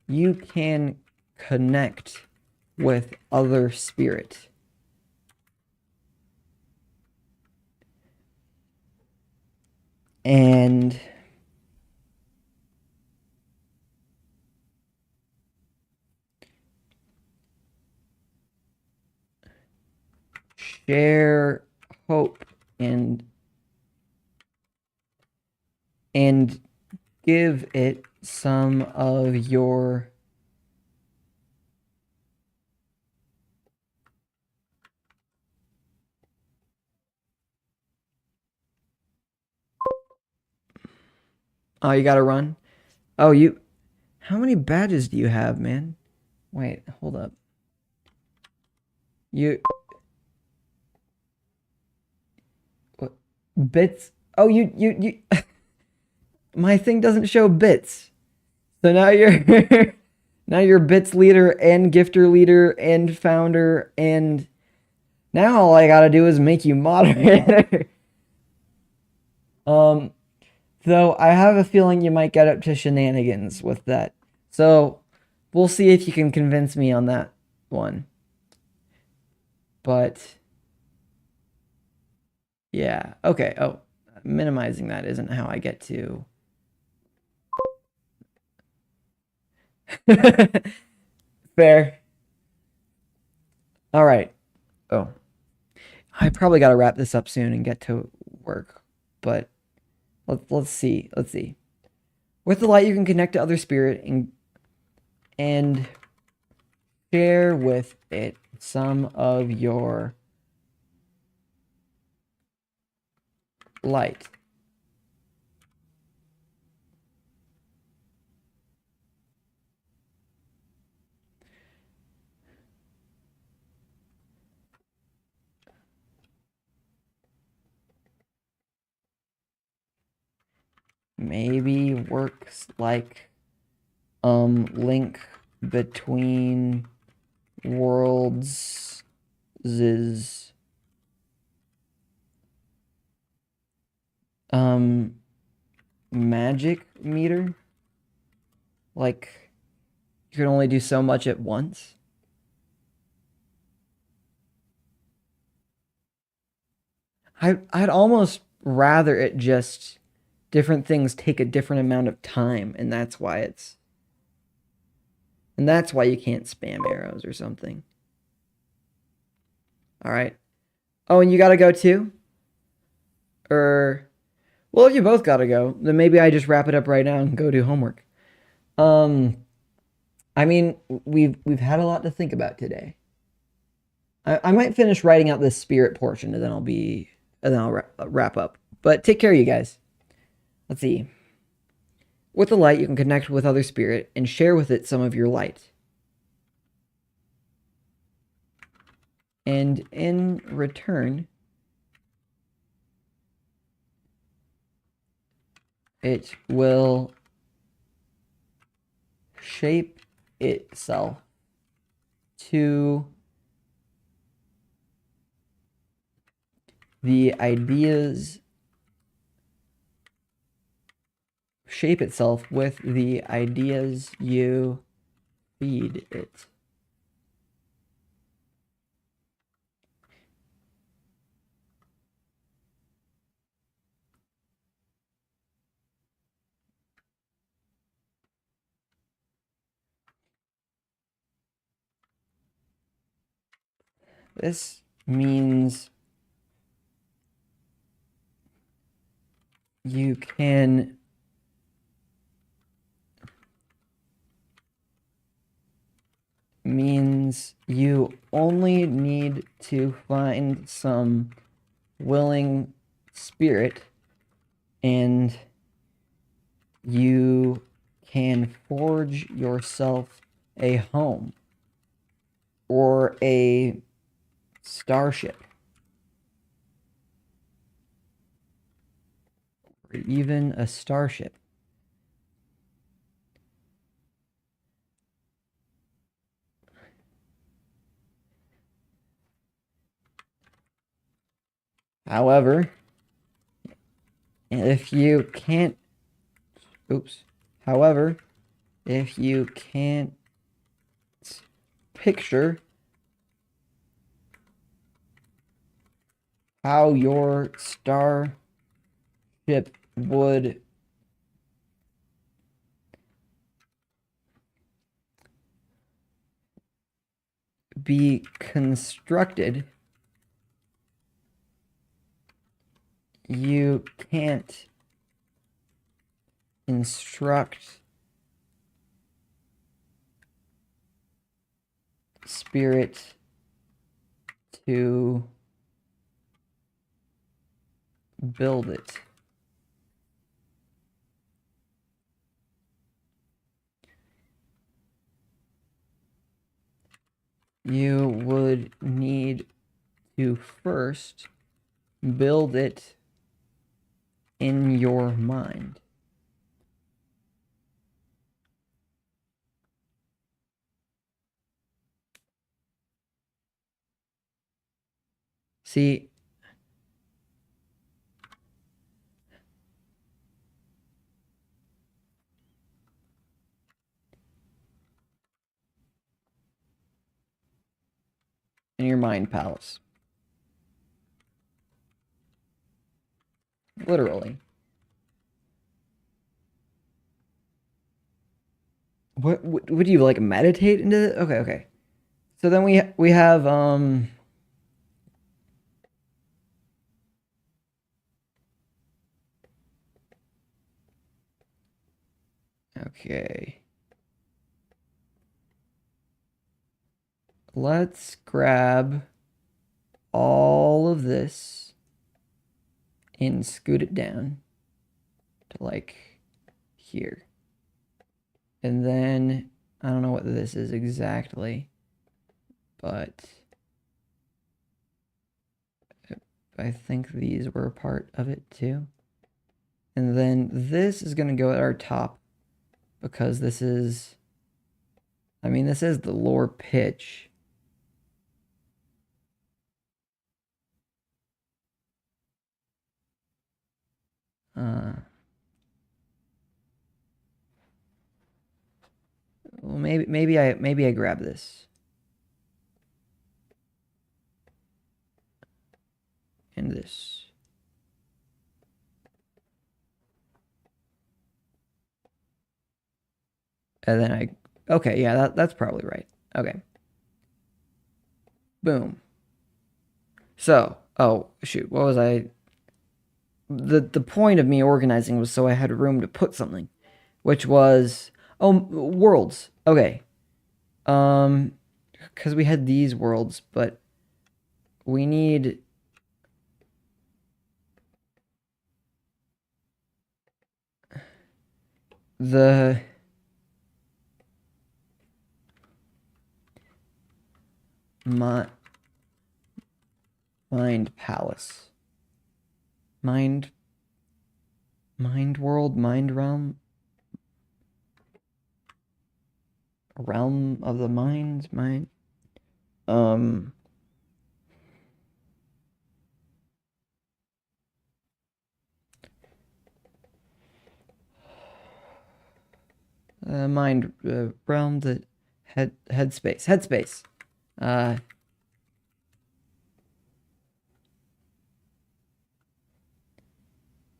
you can connect with other spirit. And share hope and give it some of your oh, you gotta run. Oh, you how many badges do you have, man? Wait, hold up. You what, bits? Oh, you my thing doesn't show bits. So now you're now you're bits leader and gifter leader and founder and now all I gotta do is make you moderator. um, though I have a feeling you might get up to shenanigans with that. So we'll see if you can convince me on that one. But yeah, okay. Oh, minimizing that isn't how I get to. Fair. All right. Oh, I probably got to wrap this up soon and get to work, but let's see. Let's see. With the light, you can connect to other spirit and share with it some of your light. Maybe works like link between worlds is magic meter. Like you can only do so much at once. I'd almost rather it just different things take a different amount of time, and that's why you can't spam arrows or something. All right. Oh, and you gotta go too? Or well, if you both gotta go, then maybe I just wrap it up right now and go do homework. Um, I mean, we've had a lot to think about today. I might finish writing out this spirit portion, and then I'll wrap up. But take care, you guys. Let's see. With the light, you can connect with other spirit and share with it some of your light. And in return, it will shape itself to the ideas, shape itself with the ideas you feed it. This means you can means you only need to find some willing spirit and you can forge yourself a home or a starship or even a starship. However, if you can't however, if you can't picture how your starship would be constructed, you can't instruct spirit to build it. You would need to first build it in your mind. See, in your mind palace. Literally. What would you like meditate into it? Okay. So then we have Okay. Let's grab all of this and scoot it down to like here. And then I don't know what this is exactly, but I think these were a part of it too. And then this is going to go at our top because this is, I mean, this is the lower pitch. Well, maybe I grab this. And this. And then okay, yeah, that's probably right. Okay. Boom. So, oh, shoot, what was I? The point of me organizing was so I had room to put something, which was, oh, worlds. Okay. Because we had these worlds, but we need the mind palace, mind world, mind realm of the mind. um mind realm, the headspace. uh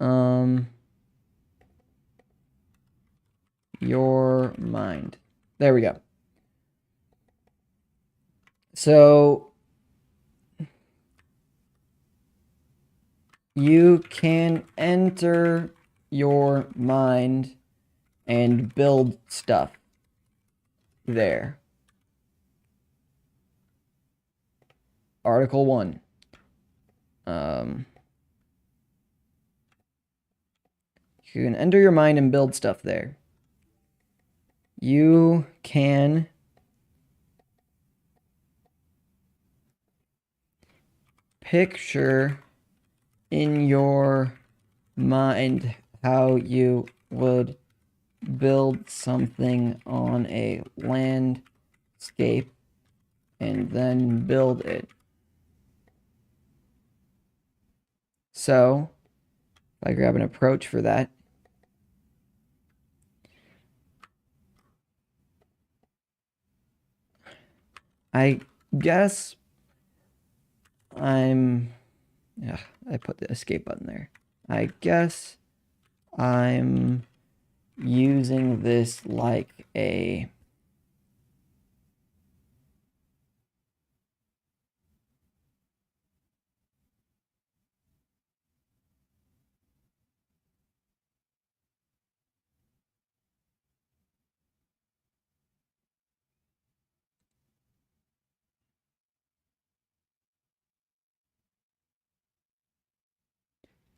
um your mind. There we go. So you can enter your mind and build stuff there. Article 1. You can enter your mind and build stuff there. You can picture in your mind how you would build something on a landscape and then build it. So, if I grab an approach for that, I guess yeah, I put the escape button there. I guess I'm using this like a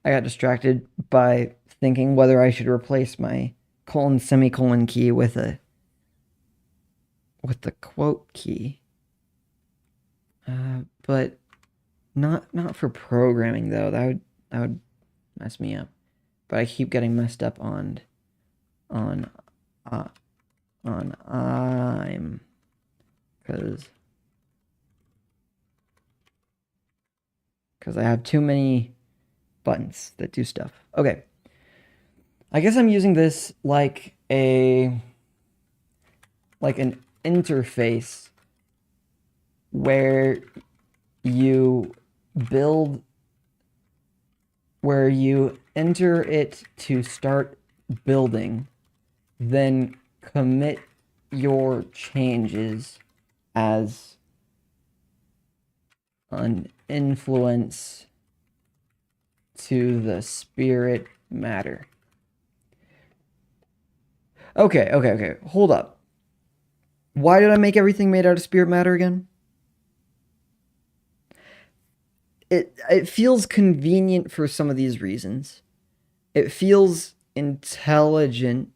I got distracted by thinking whether I should replace my colon semicolon key with the quote key. But not for programming though. That would mess me up. But I keep getting messed up on I'm because I have too many buttons that do stuff. Okay. I guess I'm using this like an interface where you build, where you enter it to start building, then commit your changes as an influence to the spirit matter. Okay. Hold up. Why did I make everything made out of spirit matter again? It feels convenient for some of these reasons. It feels intelligent,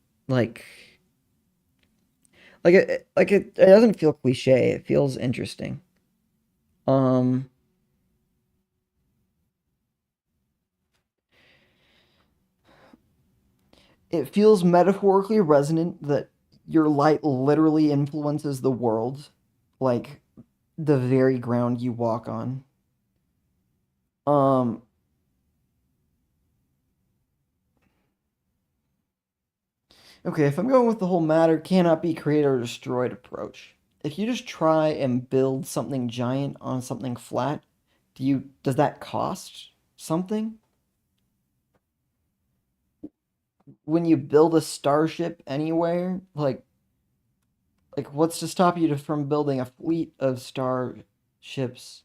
it doesn't feel cliche. It feels interesting. Um, it feels metaphorically resonant that your light literally influences the world, like the very ground you walk on. Um, okay, if I'm going with the whole matter cannot be created or destroyed approach, if you just try and build something giant on something flat, does that cost something? When you build a starship anywhere, what's to stop you from building a fleet of starships?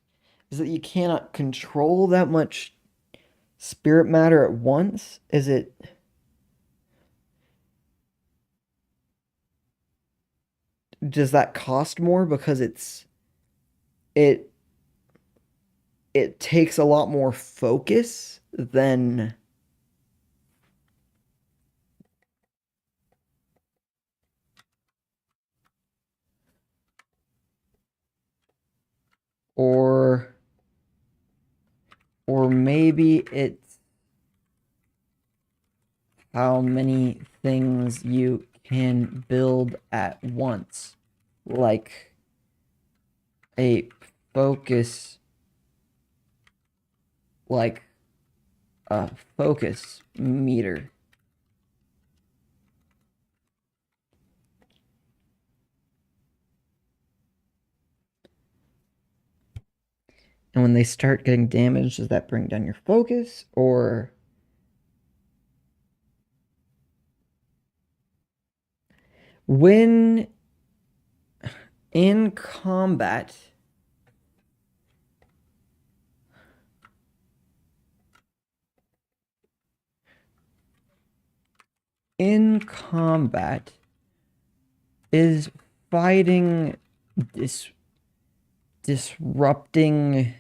Is that you cannot control that much spirit matter at once? Is it does that cost more because it it takes a lot more focus than or or maybe it's how many things you can build at once, like a focus, like a focus meter. And when they start getting damaged, does that bring down your focus? Or when in combat, in combat, is fighting dis- disrupting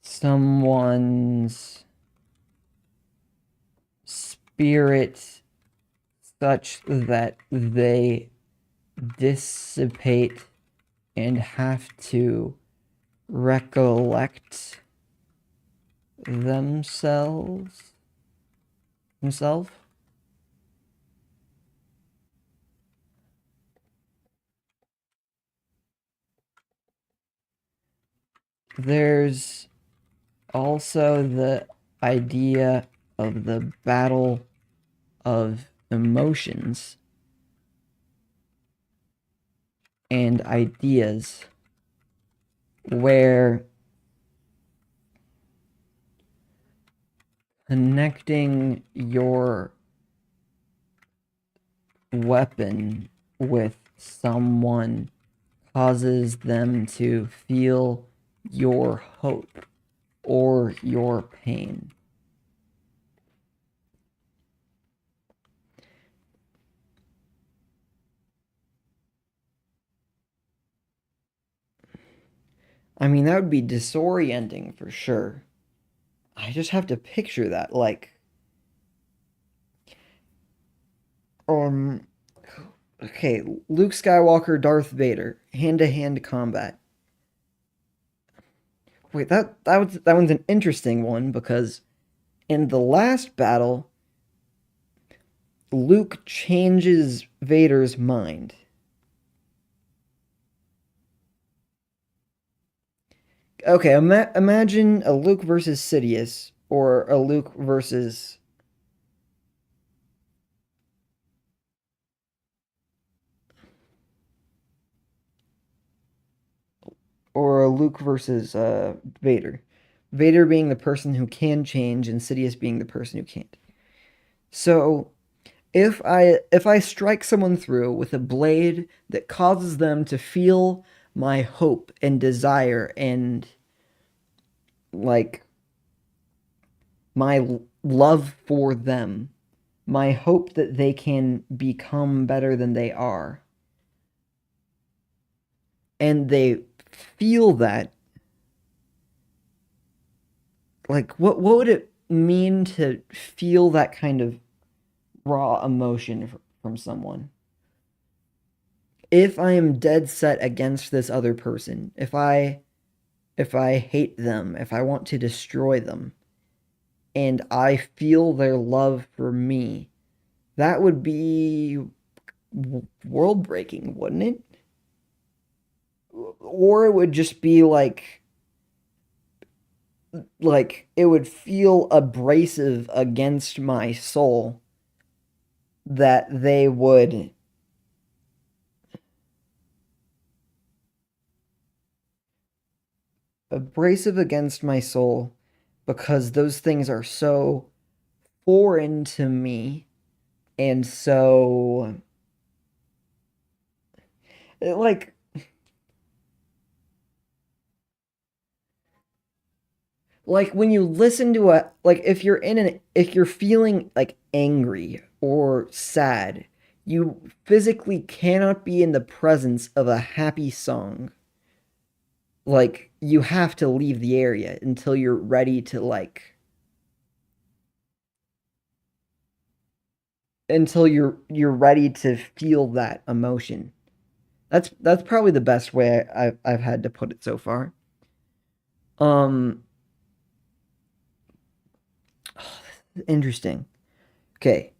someone's spirit such that they dissipate and have to recollect themselves. There's also the idea of the battle of emotions and ideas where connecting your weapon with someone causes them to feel your hope or your pain. I mean, that would be disorienting for sure. I just have to picture that. Um, okay, Luke Skywalker, Darth Vader, hand to hand combat. Wait, that one's an interesting one because in the last battle, Luke changes Vader's mind. Okay, imagine a Luke versus Sidious or a Luke versus Vader. Vader being the person who can change and Sidious being the person who can't. So, if I strike someone through with a blade that causes them to feel my hope and desire and like my love for them, my hope that they can become better than they are. And they feel that. Like, what would it mean to feel that kind of raw emotion from someone? If I am dead set against this other person, if I hate them, if I want to destroy them, and I feel their love for me, that would be world breaking, wouldn't it? Or it would just be like it would feel abrasive against my soul that they would abrasive against my soul because those things are so foreign to me and so like when you listen to a like if you're feeling like angry or sad, you physically cannot be in the presence of a happy song. Like you have to leave the area until you're ready to until you're ready to feel that emotion. That's probably the best way I've had to put it so far. Um, interesting. Okay,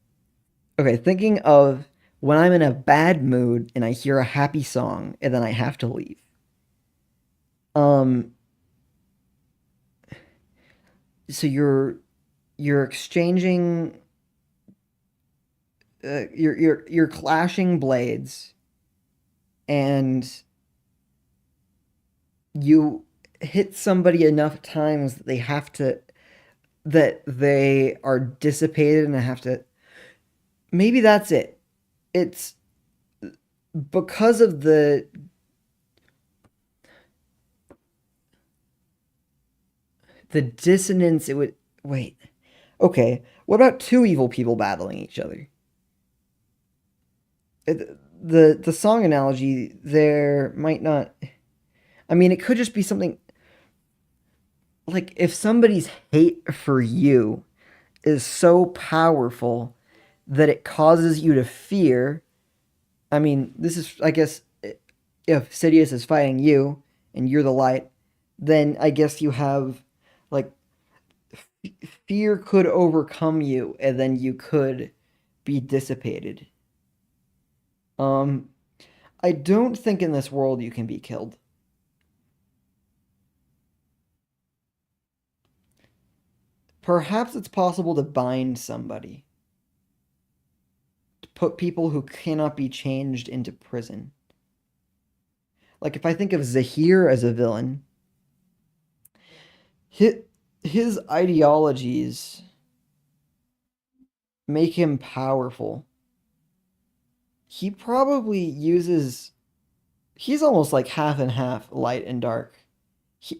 okay. Thinking of when I'm in a bad mood and I hear a happy song and then I have to leave. Um, so you're exchanging, you're clashing blades, and you hit somebody enough times that they are dissipated and I have to maybe that's it. It's because of the dissonance it would wait. Okay, what about two evil people battling each other? The song analogy there might not. I mean, it could just be something like if somebody's hate for you is so powerful that it causes you to fear. I mean, this is, I guess, if Sidious is fighting you and you're the light, then I guess you have like fear could overcome you and then you could be dissipated. Um, I don't think in this world you can be killed. Perhaps it's possible to bind somebody, to put people who cannot be changed into prison. Like if I think of Zahir as a villain, his, his ideologies make him powerful. He probably uses he's almost like half and half light and dark.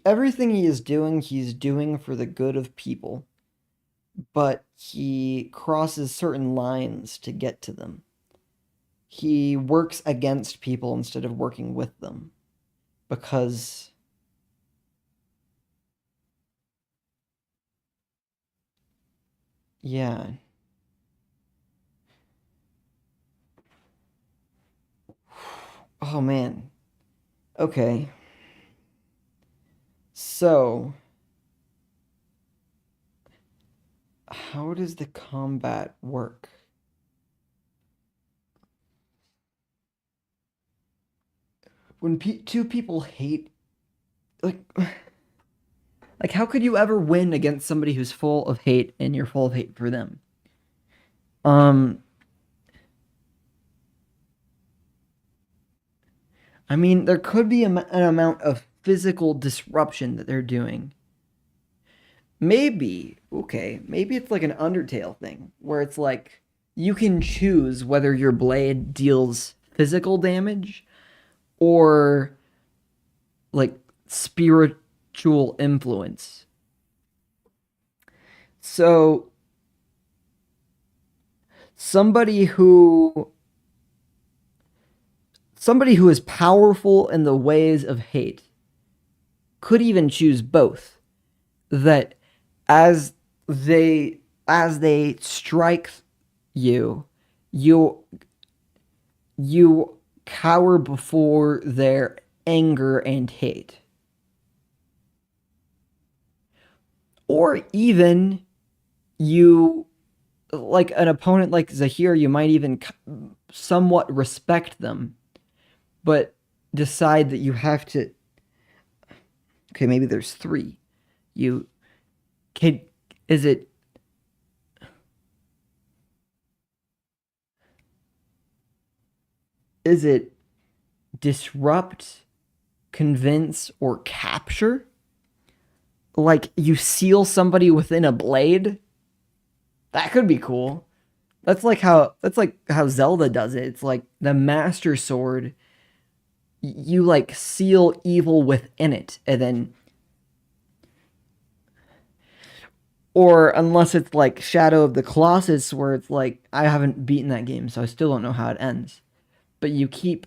Everything he is doing, he's doing for the good of people, but he crosses certain lines to get to them. He works against people instead of working with them because yeah. Oh man. Okay. So, how does the combat work? When two people hate like like how could you ever win against somebody who's full of hate and you're full of hate for them? Um I mean, there could be an amount of physical disruption that they're doing. Maybe, okay, maybe it's like an Undertale thing where it's like you can choose whether your blade deals physical damage or like spiritual influence. So somebody who somebody who is powerful in the ways of hate could even choose both. That as they strike you, you you cower before their anger and hate. Or even you, like an opponent like Zahir, you might even somewhat respect them, but decide that you have to. Okay, maybe there's three. You can. Is it. Is it disrupt, convince, or capture? Like you seal somebody within a blade? That could be cool. That's like how Zelda does it. It's like the Master Sword. You like seal evil within it, and then, or unless it's like Shadow of the Colossus, where it's like I haven't beaten that game, so I still don't know how it ends. But you keep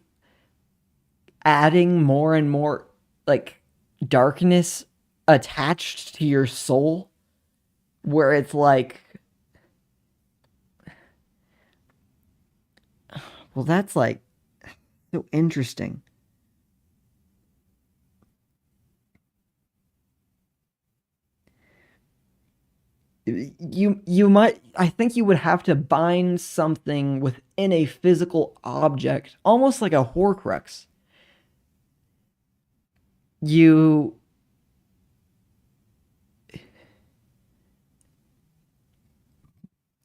adding more and more like darkness attached to your soul, where it's like, well, that's like so interesting. You might, I think you would have to bind something within a physical object, almost like a Horcrux. You,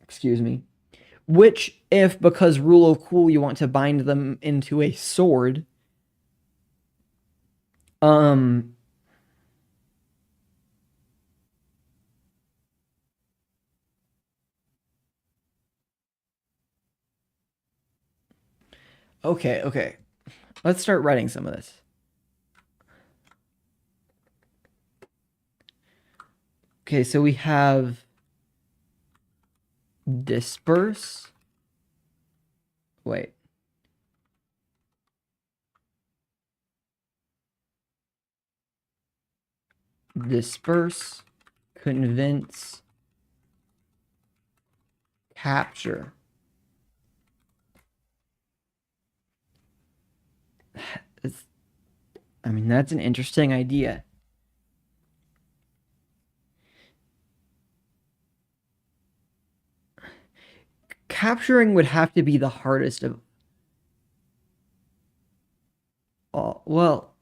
excuse me, which if because rule of cool you want to bind them into a sword, um okay, okay. Let's start writing some of this. Okay, so we have disperse. Wait. Disperse, convince, capture. It's, I mean, that's an interesting idea. Capturing would have to be the hardest of all. Well,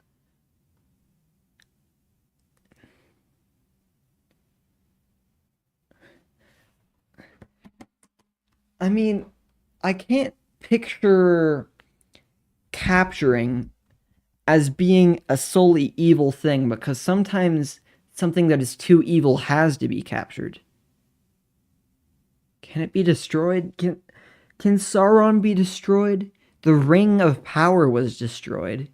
I mean, I can't picture capturing as being a solely evil thing because sometimes something that is too evil has to be captured. Can it be destroyed? Can Sauron be destroyed? The Ring of Power was destroyed,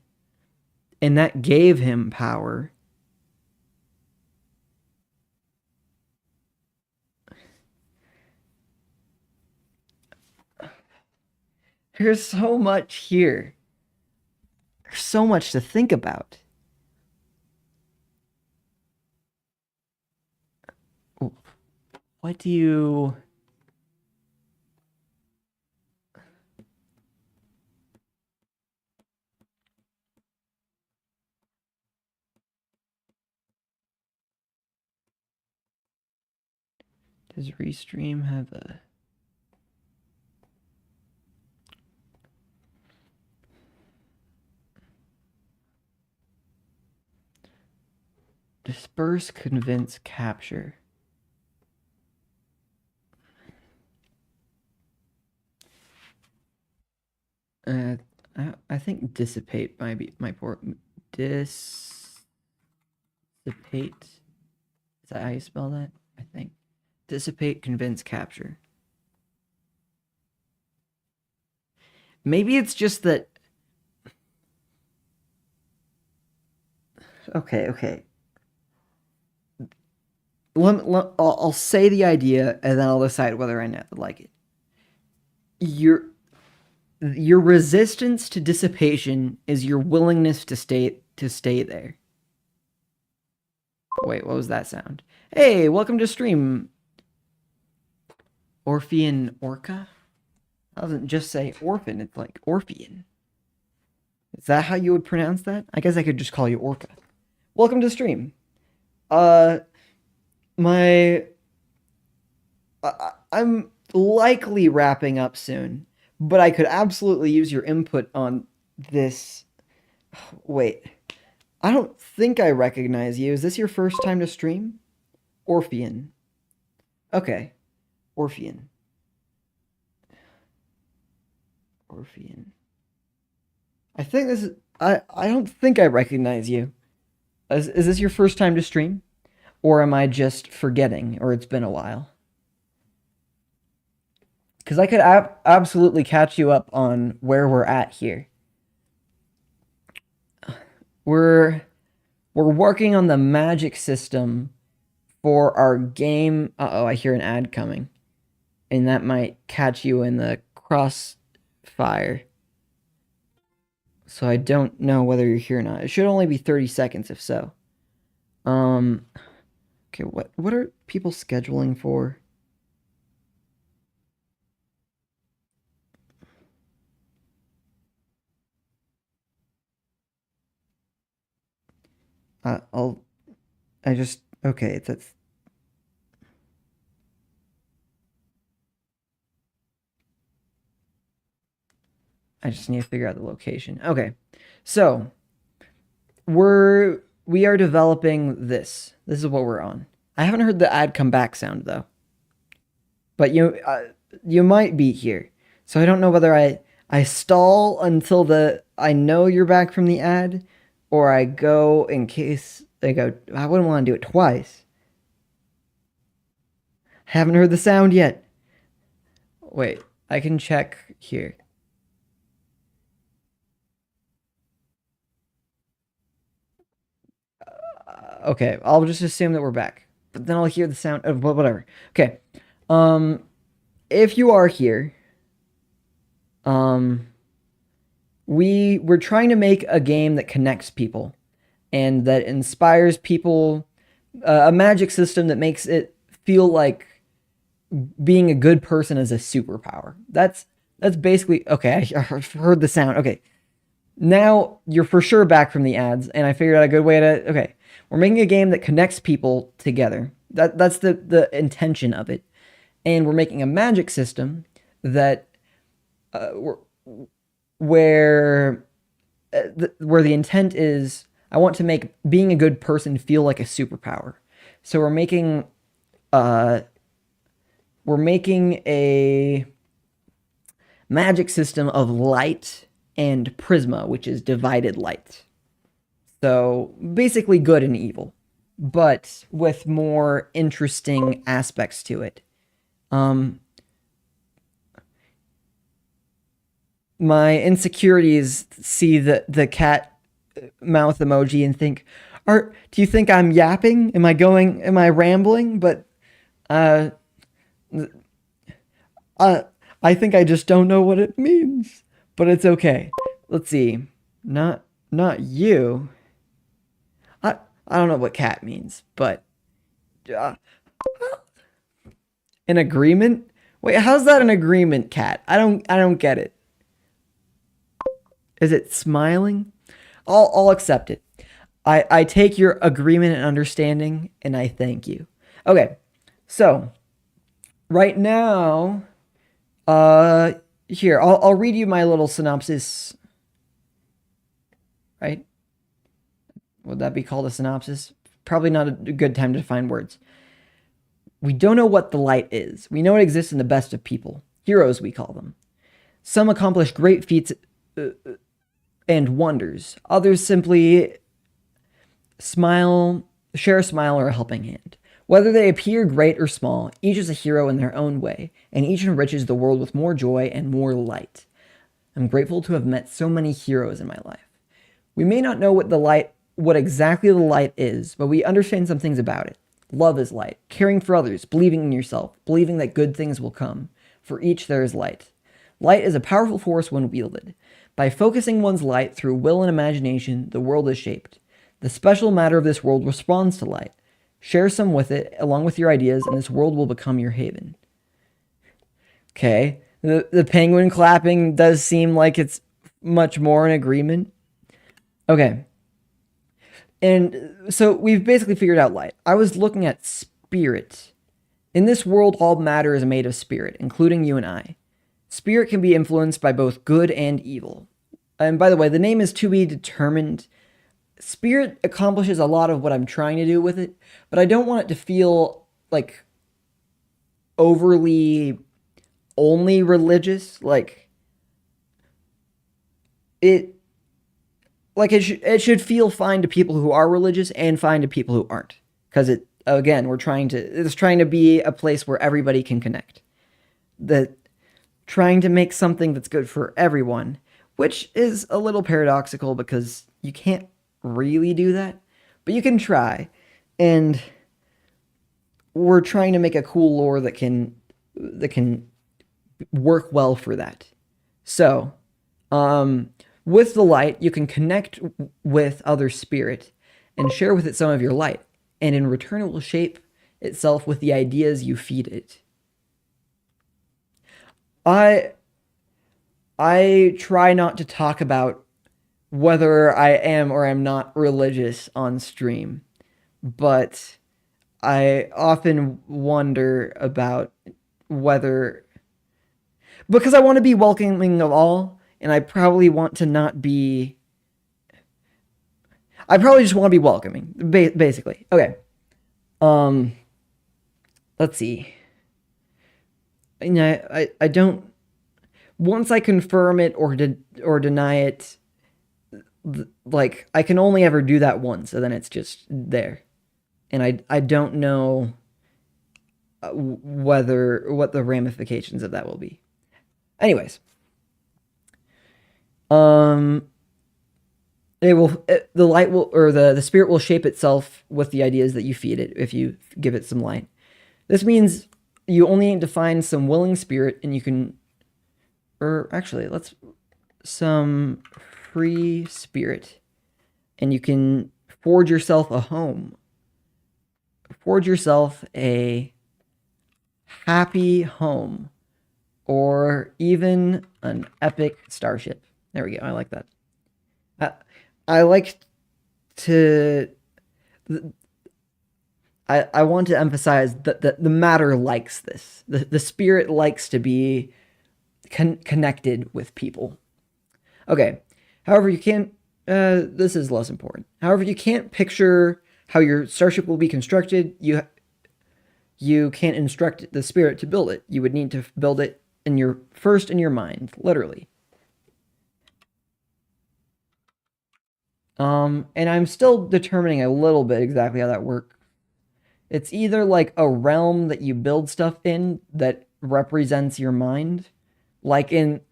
and that gave him power. There's so much here. There's so much to think about. What do you. Does Restream have a. Disperse, convince, capture. Uh, I think dissipate might be my port. Dissipate. Is that how you spell that? I think. Dissipate, convince, capture. Maybe it's just that. Okay, okay. I'll say the idea and then I'll decide whether I like it. Your your resistance to dissipation is your willingness to stay there. Wait, what was that sound? Hey, welcome to stream, Orphean Orca. I doesn't just say orphan, it's like Orphean. Is that how you would pronounce that? I guess I could just call you Orca. Welcome to stream. Uh, my I'm likely wrapping up soon, but I could absolutely use your input on this. Wait, I don't think I recognize you. Is this your first time to stream? Orphean. Okay, Orphean. Orphean. I think this is. I don't think I recognize you. Is this your first time to stream? Or am I just forgetting, or it's been a while? Because I could absolutely catch you up on where we're at here. We're we're working on the magic system for our game. Uh-oh, I hear an ad coming. And that might catch you in the crossfire. So I don't know whether you're here or not. It should only be 30 seconds if so. Um okay, what are people scheduling for? I'll I just okay, that's I just need to figure out the location. Okay. So, we are developing this. This is what we're on. I haven't heard the ad come back sound though. But you might be here. So I don't know whether I stall until the I know you're back from the ad or I go in case they go I wouldn't want to do it twice. Haven't heard the sound yet. Wait, I can check here. Okay, I'll just assume that we're back. But then I'll hear the sound of whatever. Okay. Um if you are here, um we're trying to make a game that connects people and that inspires people, a magic system that makes it feel like being a good person is a superpower. That's basically okay. I heard the sound. Okay, now you're for sure back from the ads, and I figured out a good way to. Okay, we're making a game that connects people together. That's the intention of it, and we're making a magic system that uh, where where the intent is I want to make being a good person feel like a superpower. So uh we're making a magic system of light and prisma, which is divided light. So basically good and evil, but with more interesting aspects to it. Um my insecurities see the cat mouth emoji and think, "Are do you think I'm yapping? Am I rambling?" But uh, uh, I think I just don't know what it means. But it's okay. Let's see. Not you. I don't know what cat means, but uh, an agreement. Wait, how's that an agreement, cat? I don't get it. Is it smiling? I'll accept it. I take your agreement and understanding, and I thank you. Okay, so right now, uh, here I'll read you my little synopsis. Right? Would that be called a synopsis? Probably not a good time to define words. We don't know what the light is. We know it exists in the best of people. Heroes, we call them. Some accomplish great feats and wonders. Others simply smile, share a smile or a helping hand. Whether they appear great or small, each is a hero in their own way, and each enriches the world with more joy and more light. I'm grateful to have met so many heroes in my life. We may not know what exactly the light is, but we understand some things about it. Love is light, caring for others, believing in yourself, believing that good things will come. For each there is light. Light is a powerful force when wielded. By focusing one's light through will and imagination, the world is shaped. The special matter of this world responds to light. Share some with it, along with your ideas, and this world will become your haven. Okay. The penguin clapping does seem like it's much more in agreement. Okay. And so we've basically figured out light. I was looking at spirit. In this world, all matter is made of spirit, including you and I. Spirit can be influenced by both good and evil. And by the way, the name is to be determined. Spirit accomplishes a lot of what I'm trying to do with it, but I don't want it to feel like overly only religious. Like it should feel fine to people who are religious and fine to people who aren't. Because it's trying to be a place where everybody can connect. Trying to make something that's good for everyone, which is a little paradoxical because you can't really do that, but you can try. And we're trying to make a cool lore that can work well for that. So, with the light, you can connect with other spirit and share with it some of your light, and in return, it will shape itself with the ideas you feed it. I try not to talk about whether I am or am not religious on stream, but I often wonder about whether, because I want to be welcoming of all, and I probably want to not be, I probably just want to be welcoming, basically. Okay. Let's see. I don't, once I confirm it or deny it, like, I can only ever do that once, and then it's just there. And I don't know what the ramifications of that will be. Anyways. The light will, or the spirit will shape itself with the ideas that you feed it if you give it some light. This means you only need to find some willing spirit, and you can, or actually, some free spirit, and you can forge yourself a home. Forge yourself a happy home, or even an epic starship. There we go. I like that. I like to. I want to emphasize that the matter likes this. The spirit likes to be connected with people. Okay. However, you can't. This is less important. However, you can't picture how your starship will be constructed. You can't instruct the spirit to build it. You would need to build it in your mind, literally. And I'm still determining a little bit exactly how that works. It's either like a realm that you build stuff in that represents your mind, kind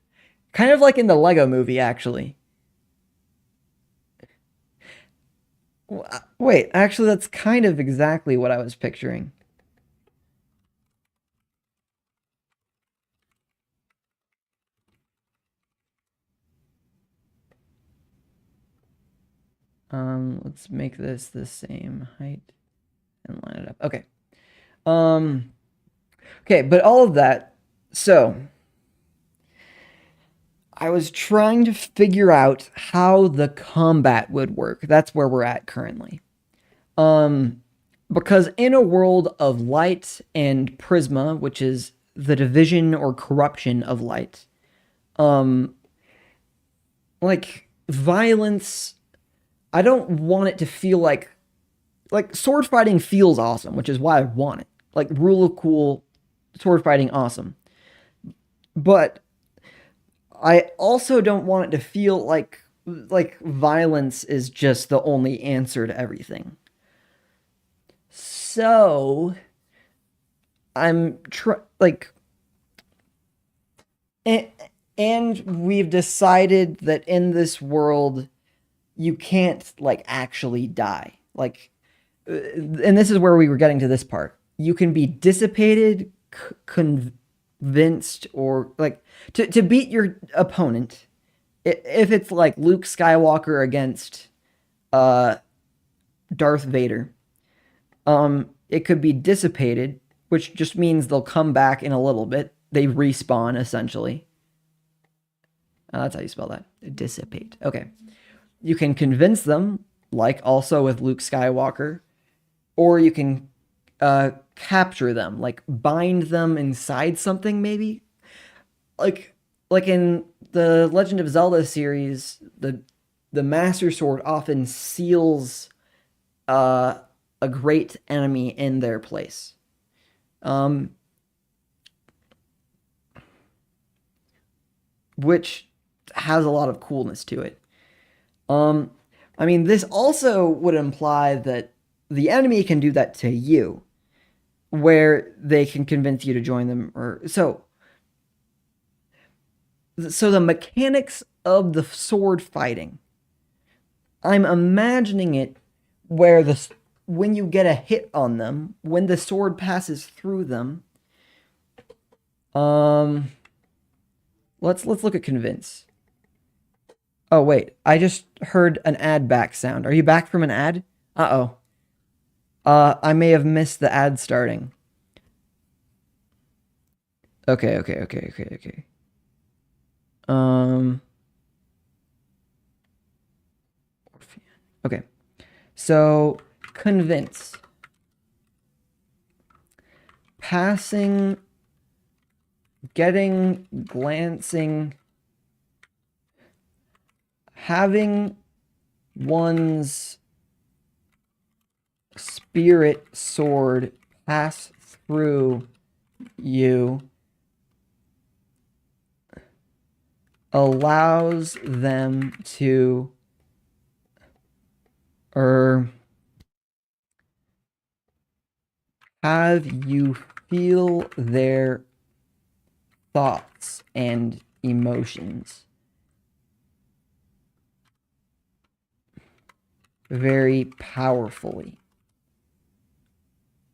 of like in the Lego movie, actually. Wait, actually, that's kind of exactly what I was picturing. Let's make this the same height and line it up. Okay. Okay, but all of that, so I was trying to figure out how the combat would work. That's where we're at currently. Because in a world of light and prisma, which is the division or corruption of light, like violence, I don't want it to feel like sword fighting feels awesome, which is why I want it. Like rule of cool, sword fighting awesome. But I also don't want it to feel like violence is just the only answer to everything. So I'm and we've decided that in this world you can't actually die. And this is where we were getting to this part. You can be dissipated, convinced or like to beat your opponent, if it's like Luke Skywalker against uh Darth Vader, it could be dissipated, which just means they'll come back in a little bit. They respawn essentially. That's how you spell that. Dissipate. Okay. You can convince them, like also with Luke Skywalker, or you can capture them, like bind them inside something, maybe. Like like in the Legend of Zelda series, the Master Sword often seals uh, a great enemy in their place. Um, which has a lot of coolness to it. Um, I mean, this also would imply that the enemy can do that to you, where they can convince you to join them. Or so the mechanics of the sword fighting, I'm imagining it where the when you get a hit on them, when the sword passes through them. Um, let's look at convince. Oh wait, I just heard an ad back sound. Are you back from an ad? Uh-oh. I may have missed the ad starting. Okay. Um, okay. So, convince. Passing, getting, glancing, having one's spirit sword pass through you allows them to have you feel their thoughts and emotions very powerfully.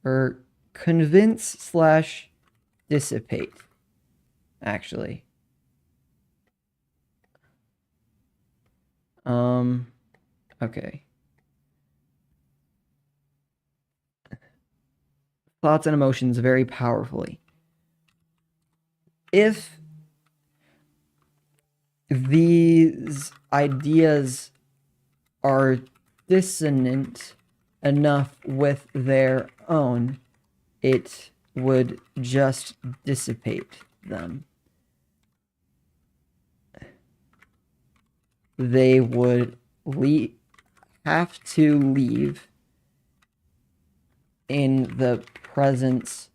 Or convince slash dissipate, actually. Okay. Thoughts and emotions very powerfully. If these ideas are dissonant enough with their own, it would just dissipate them. They would have to leave in the presence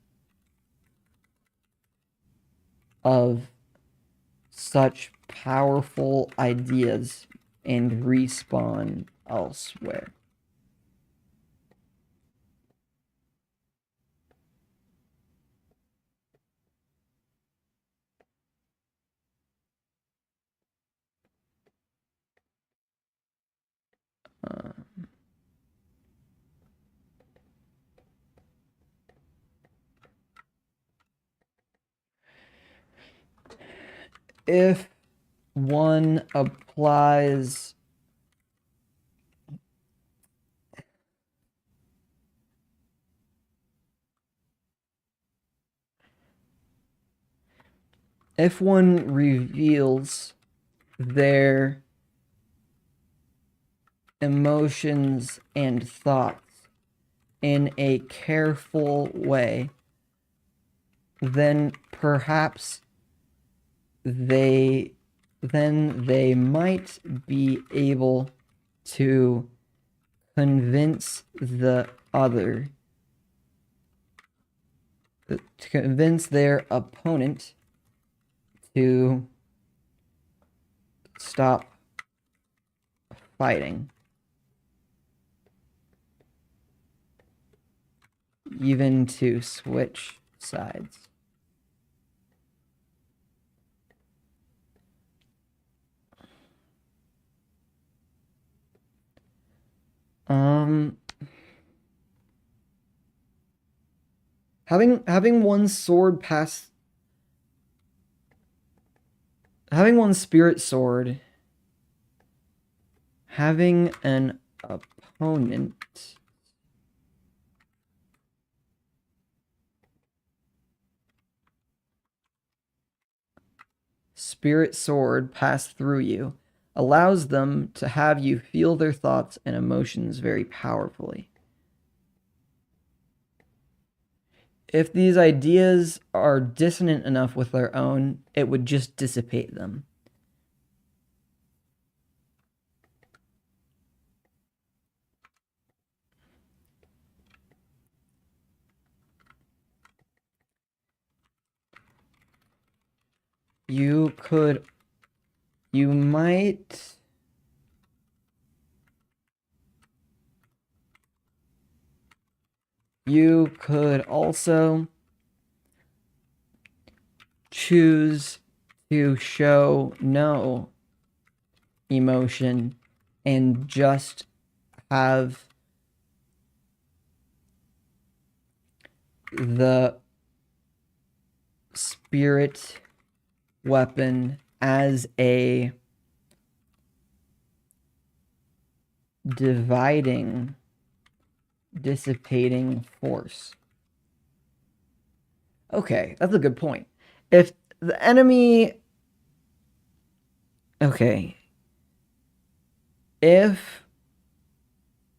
of such powerful ideas and respawn elsewhere. If one applies if one reveals their emotions and thoughts in a careful way, then perhaps they might be able to convince the other, to convince their opponent to stop fighting, even to switch sides. Having one sword pass having one spirit sword, having an opponent spirit sword pass through you allows them to have you feel their thoughts and emotions very powerfully. If these ideas are dissonant enough with their own, it would just dissipate them. You might you could also choose to show no emotion and just have the spirit weapon as a dissipating force. Okay, that's a good point. If the enemy... Okay. If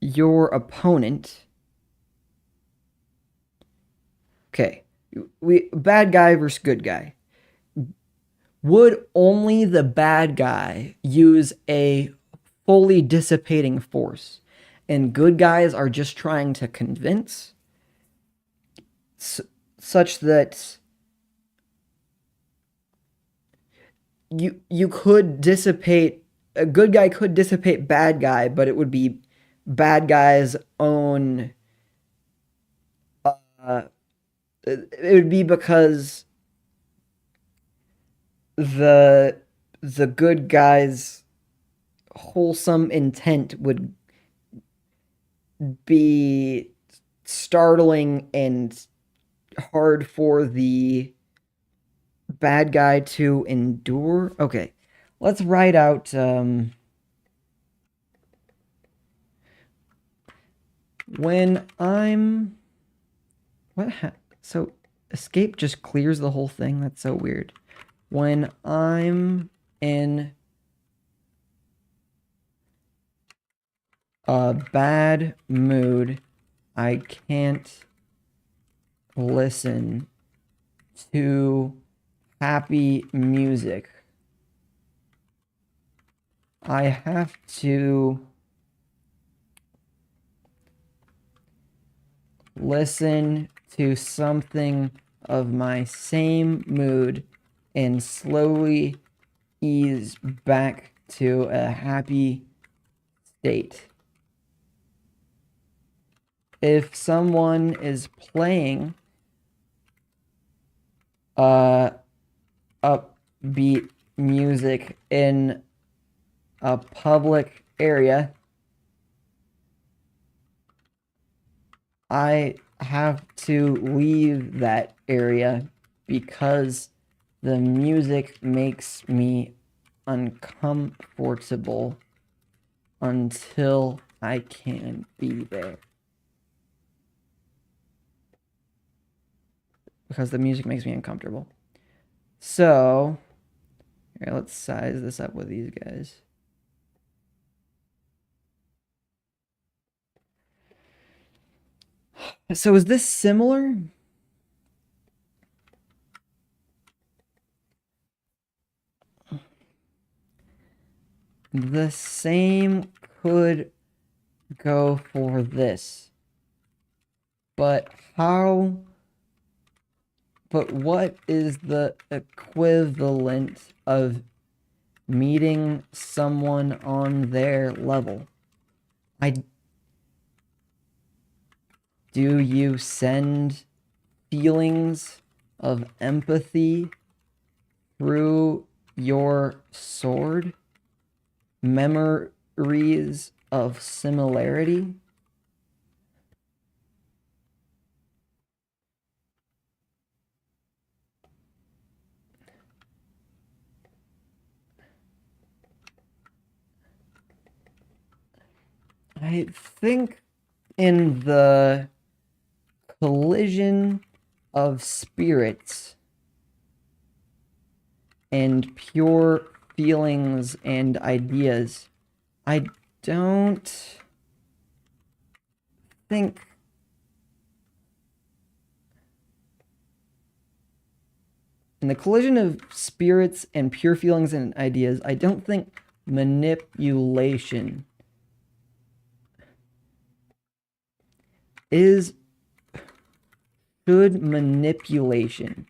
your opponent... Okay. Bad guy versus good guy. Would only the bad guy use a fully dissipating force, and good guys are just trying to convince, such that you could dissipate, a good guy could dissipate bad guy, but it would be bad guy's own, it would be because the good guy's wholesome intent would be startling and hard for the bad guy to endure. Okay, let's write out when I'm so escape just clears the whole thing. That's so weird. When I'm in a bad mood, I can't listen to happy music. I have to listen to something of my same mood and slowly ease back to a happy state. If someone is playing upbeat music in a public area, I have to leave that area because the music makes me uncomfortable until I can be there. Because the music makes me uncomfortable. So, here, let's size this up with these guys. So is this similar? The same could go for this. But how... But what is the equivalent of meeting someone on their level? Do you send feelings of empathy through your sword? Memories of similarity? I think in the collision of spirits and pure feelings and ideas, I don't think in the collision of spirits and pure feelings and ideas, I don't think manipulation is should manipulation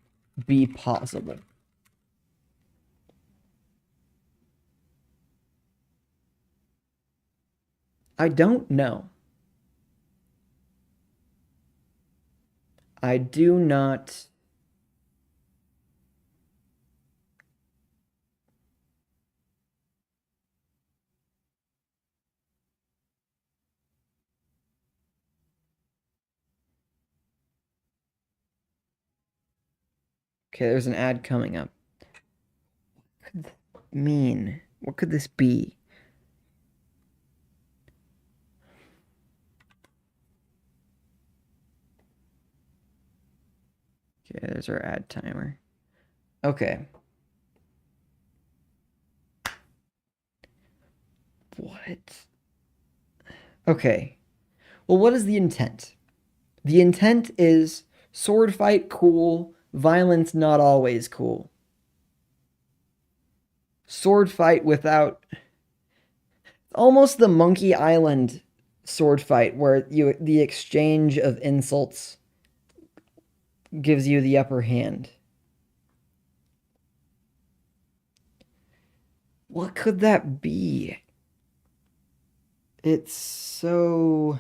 be possible? I don't know. I do not. Okay, there's an ad coming up. What could that mean? What could this be? Okay, there's our ad timer. Okay. What? Okay. Well, what is the intent? The intent is sword fight cool, violence not always cool. Sword fight without almost the Monkey Island sword fight where the exchange of insults gives you the upper hand. What could that be? It's so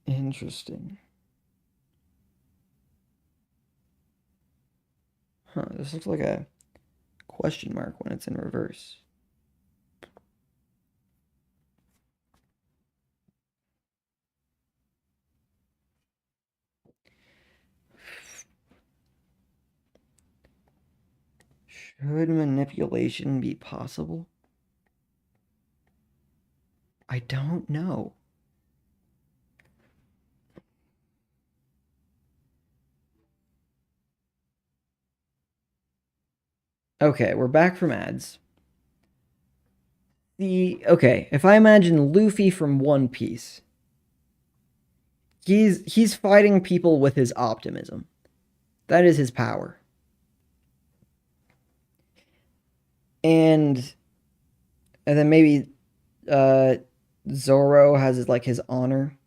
interesting. Huh, this looks like a question mark when it's in reverse. Should manipulation be possible? I don't know. Okay, we're back from ads. Okay, if I imagine Luffy from One Piece, he's fighting people with his optimism. That is his power. And then maybe uh Zoro has his honor.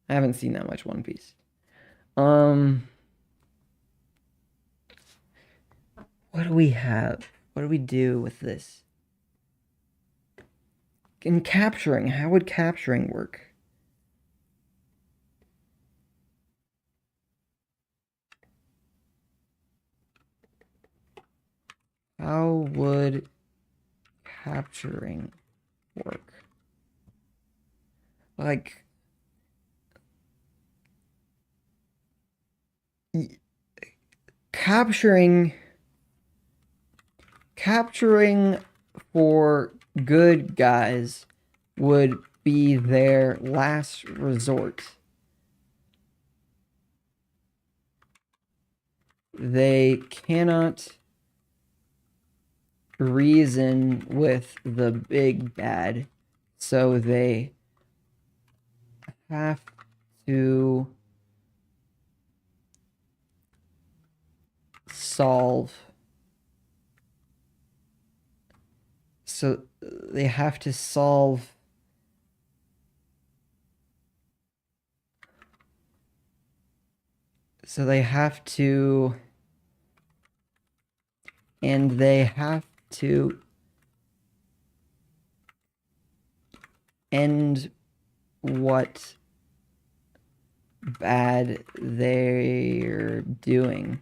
I haven't seen that much One Piece. Um what do we have? What do we do with this? In capturing, how would capturing work? How would capturing work? Like capturing capturing for good guys would be their last resort. They cannot reason with the big bad, so they have to solve. So they have to solve. So they have to. And they have to end what bad they're doing.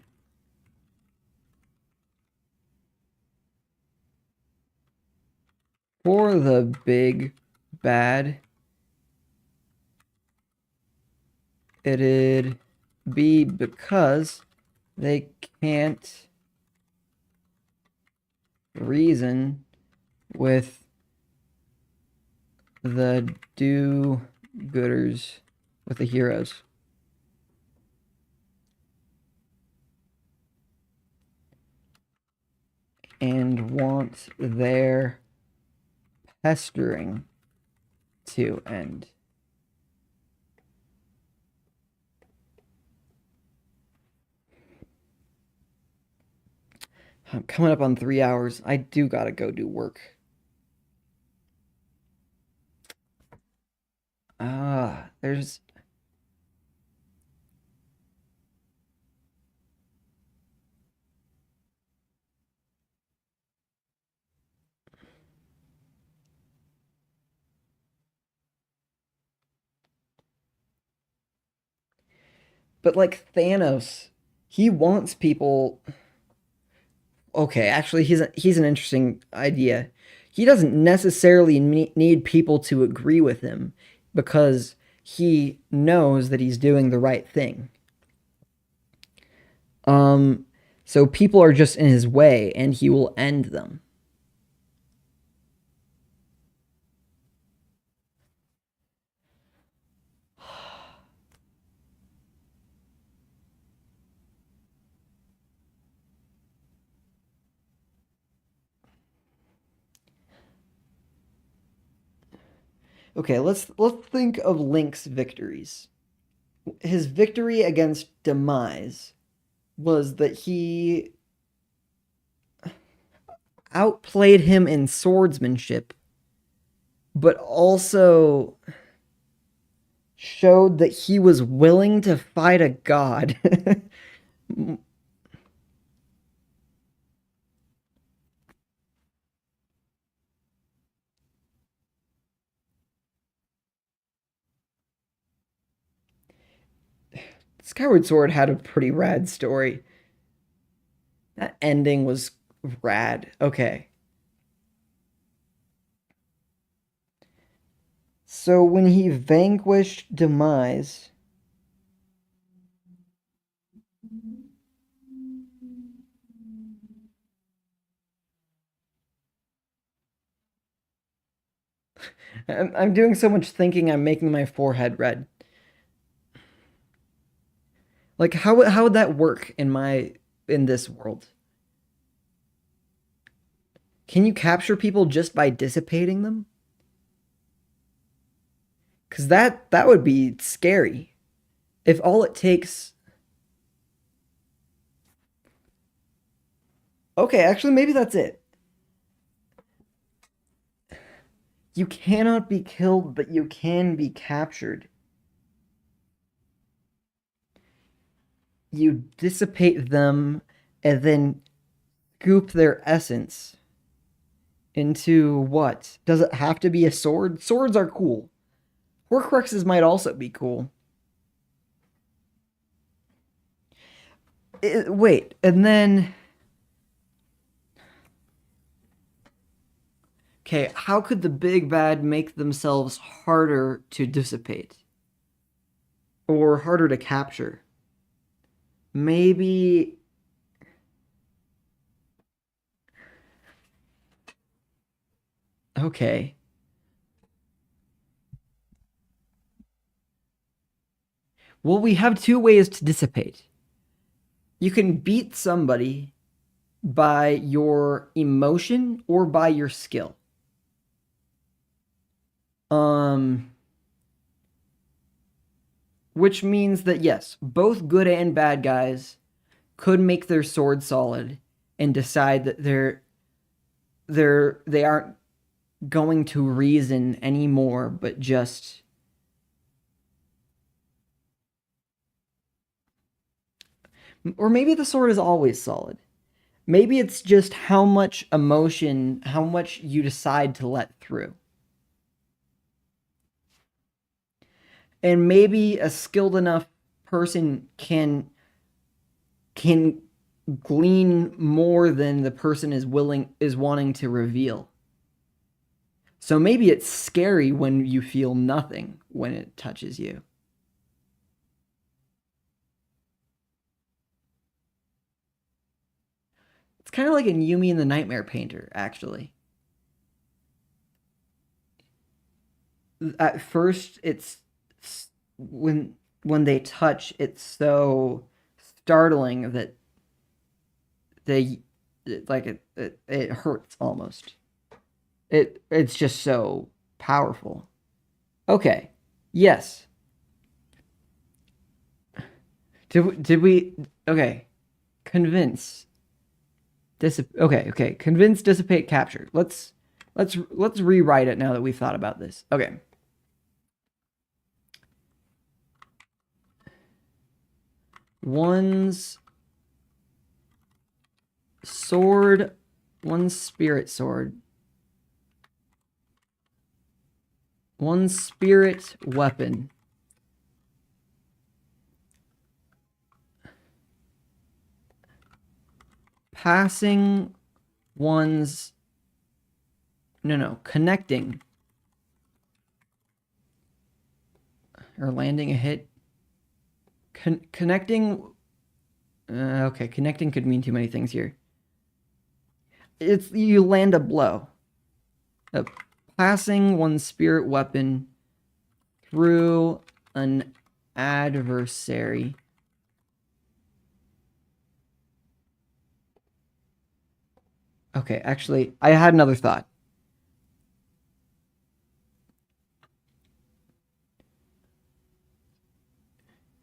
For the big bad, it'd be because they can't reason with the do-gooders, with the heroes. And want their pestering to end. I'm coming up on 3 hours. I do gotta go do work. There's. But like Thanos, he wants people. Okay, actually, he's an interesting idea. He doesn't necessarily need people to agree with him because he knows that he's doing the right thing. Um, so people are just in his way, and he will end them. Okay, let's think of Link's victories. His victory against Demise was that he outplayed him in swordsmanship, but also showed that he was willing to fight a god. Skyward Sword had a pretty rad story. That ending was rad. Okay. So when he vanquished Demise, I'm doing so much thinking I'm making my forehead red. Like how would that work in this world? Can you capture people just by dissipating them? Cuz that would be scary. If all it takes. Okay, actually maybe that's it. You cannot be killed, but you can be captured. You dissipate them and then scoop their essence into what? Does it have to be a sword? Swords are cool. Horcruxes might also be cool. Wait, and then. Okay, how could the big bad make themselves harder to dissipate? Or harder to capture? Maybe. Okay. Well, we have two ways to dissipate. You can beat somebody by your emotion or by your skill. Um, which means that yes, both good and bad guys could make their sword solid and decide that they aren't going to reason anymore, but just. Or maybe the sword is always solid. Maybe it's just how much emotion, how much you decide to let through. And maybe a skilled enough person can glean more than the person is wanting to reveal. So maybe it's scary when you feel nothing when it touches you. It's kind of like in Yumi and the Nightmare Painter, actually. At first, it's when they touch, it's so startling that they like it hurts almost. It's just so powerful. Okay. Yes. Did we okay. Convince. Okay. Convince, dissipate, capture. Let's rewrite it now that we've thought about this. Okay. One's sword, one spirit sword. One spirit weapon. Passing one's connecting or landing a hit. Connecting. Okay, connecting could mean too many things here. It's you land a blow. Passing one's spirit weapon through an adversary. Okay, actually, I had another thought.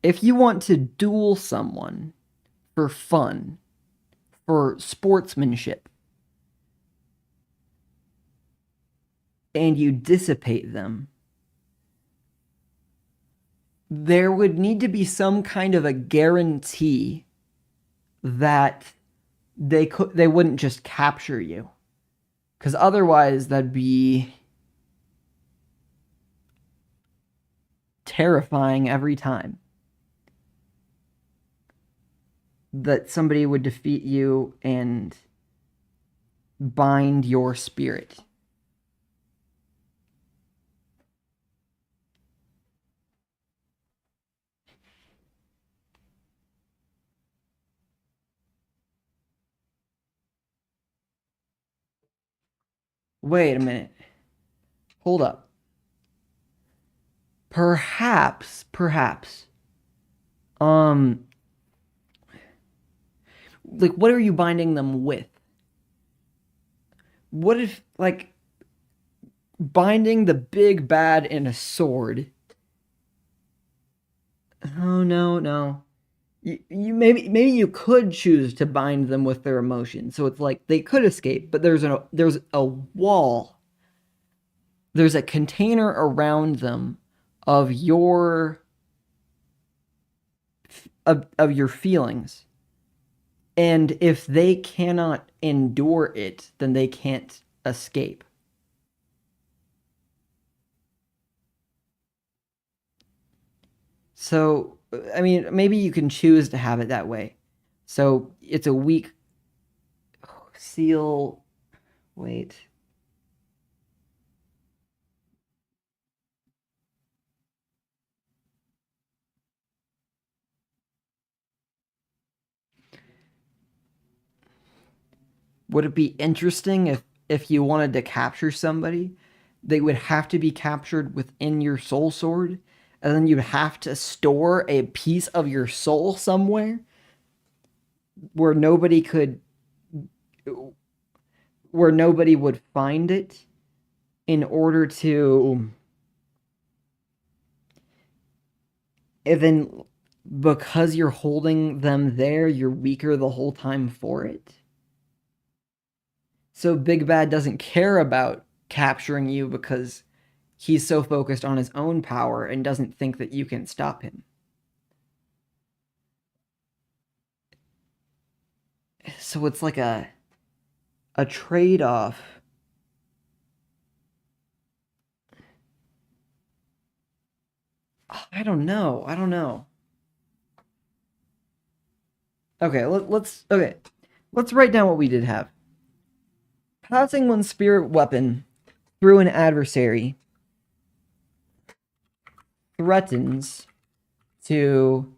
If you want to duel someone for fun, for sportsmanship, and you dissipate them, there would need to be some kind of a guarantee that they wouldn't just capture you, because otherwise that'd be terrifying every time that somebody would defeat you and bind your spirit. Wait a minute. Hold up. Perhaps. Like, what are you binding them with? What if, like, binding the big bad in a sword? Oh, no. You maybe you could choose to bind them with their emotions, so it's like they could escape, but there's a wall, there's a container around them of your of your feelings, and if they cannot endure it, then they can't escape. So I mean, maybe you can choose to have it that way. So it's a weak seal. Wait. Would it be interesting if you wanted to capture somebody, they would have to be captured within your soul sword, and then you'd have to store a piece of your soul somewhere where nobody could where nobody would find it in order to, and then because you're holding them there, you're weaker the whole time for it. So Big Bad doesn't care about capturing you because he's so focused on his own power and doesn't think that you can stop him. So it's like a trade-off. I don't know. Okay, let's write down what we did have. Passing one spirit weapon through an adversary threatens to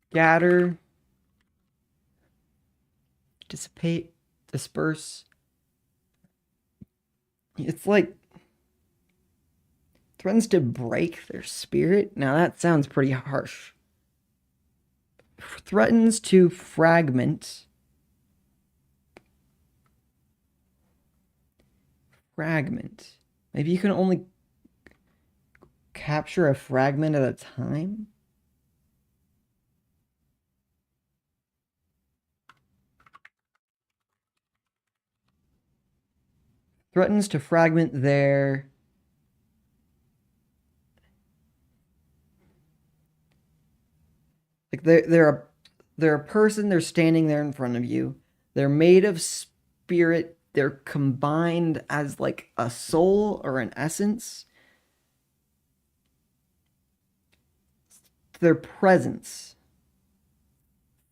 scatter, dissipate, disperse. It's like threatens to break their spirit. Now that sounds pretty harsh. Threatens to fragment. Fragment. Maybe you can only capture a fragment at a time? Threatens to fragment their like they're a person, they're standing there in front of you. They're made of spirit. They're combined as like a soul or an essence. Their presence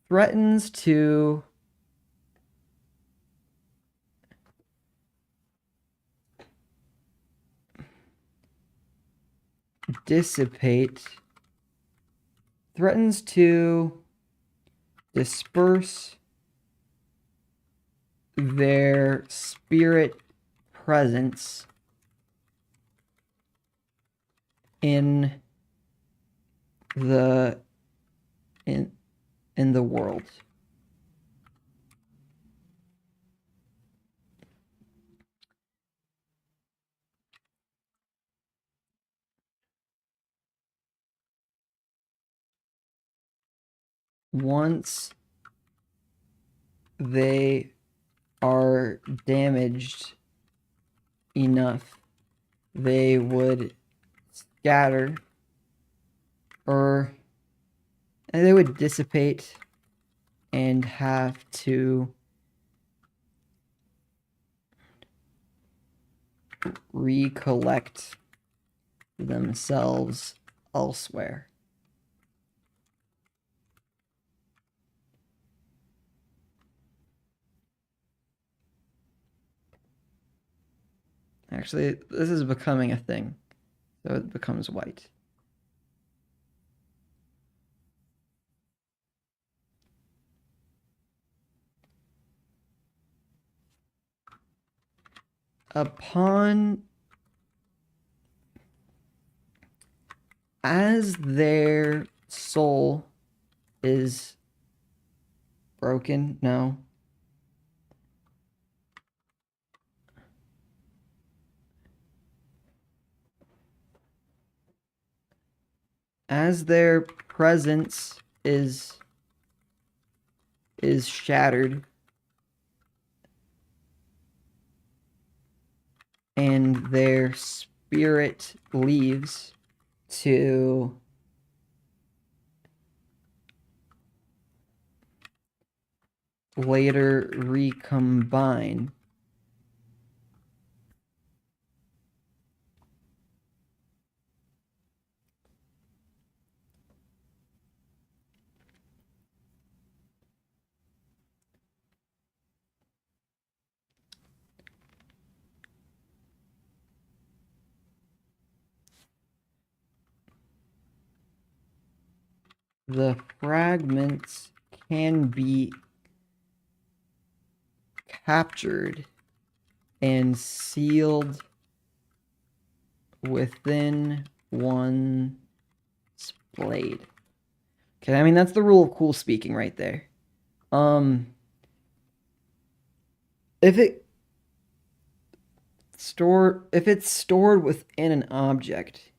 threatens to dissipate, threatens to disperse their spirit presence in the in the world. Once they are damaged enough, they would scatter or they would dissipate and have to recollect themselves elsewhere. Actually, this is becoming a thing, so it becomes white. Upon as their soul is broken, no. As their presence is shattered and their spirit leaves to later recombine. The fragments can be captured and sealed within one's blade. Okay, I mean that's the rule of cool speaking right there. If it's stored within an object.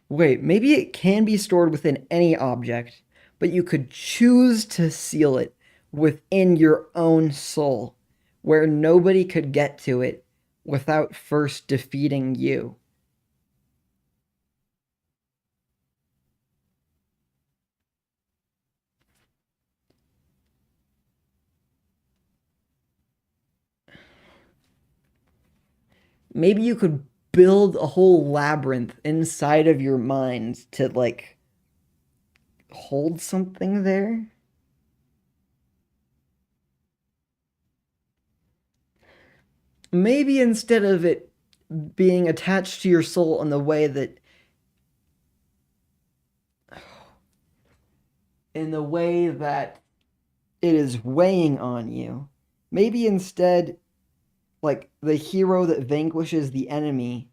Wait, maybe it can be stored within any object, but you could choose to seal it within your own soul, where nobody could get to it without first defeating you. Maybe you could build a whole labyrinth inside of your mind to like hold something there. Maybe instead of it being attached to your soul in the way that it is weighing on you, maybe instead like the hero that vanquishes the enemy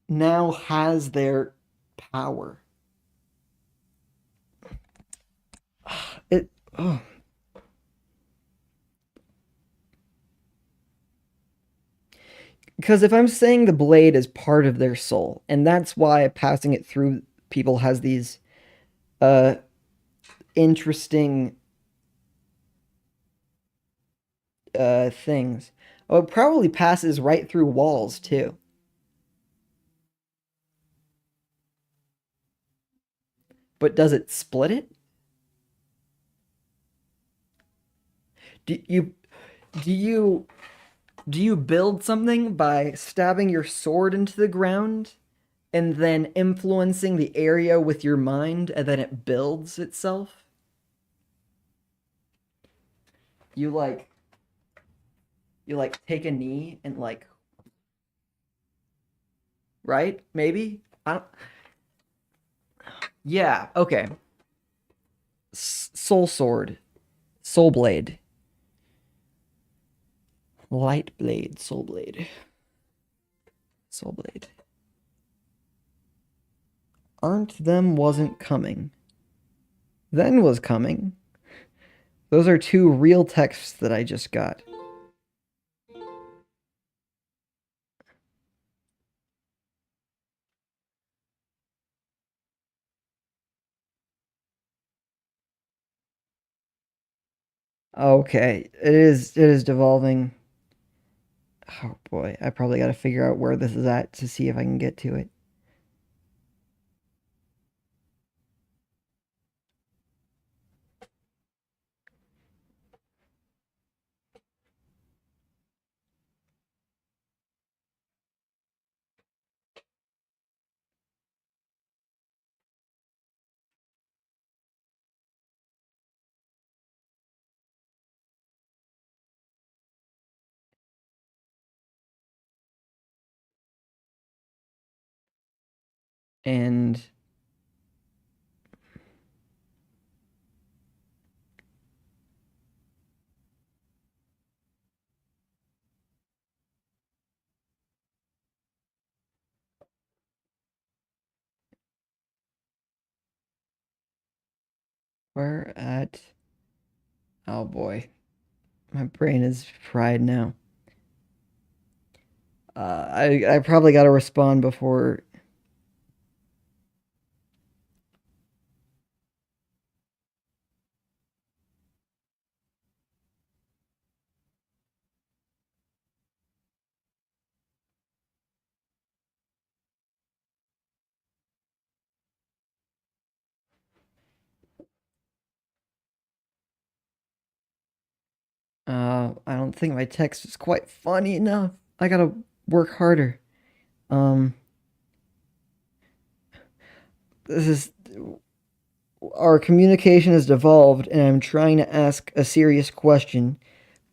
now has their power. It oh. Because if I'm saying the blade is part of their soul, and that's why passing it through people has these uh interesting things. Oh, it probably passes right through walls too. But does it split it? Do you do you do you build something by stabbing your sword into the ground and then influencing the area with your mind and then it builds itself? You like you like take a knee and like right? Maybe? I don't Yeah, okay. Soul sword, soul blade, light blade, soul blade, soul blade. Aren't them wasn't coming. Then was coming. Those are two real texts that I just got. Okay, it is devolving. Oh boy, I probably got to figure out where this is at to see if I can get to it. And where at? Oh boy, my brain is fried now. I probably got to respond before. I don't think my text is quite funny enough. I gotta work harder. Um, this is our communication has devolved, and I'm trying to ask a serious question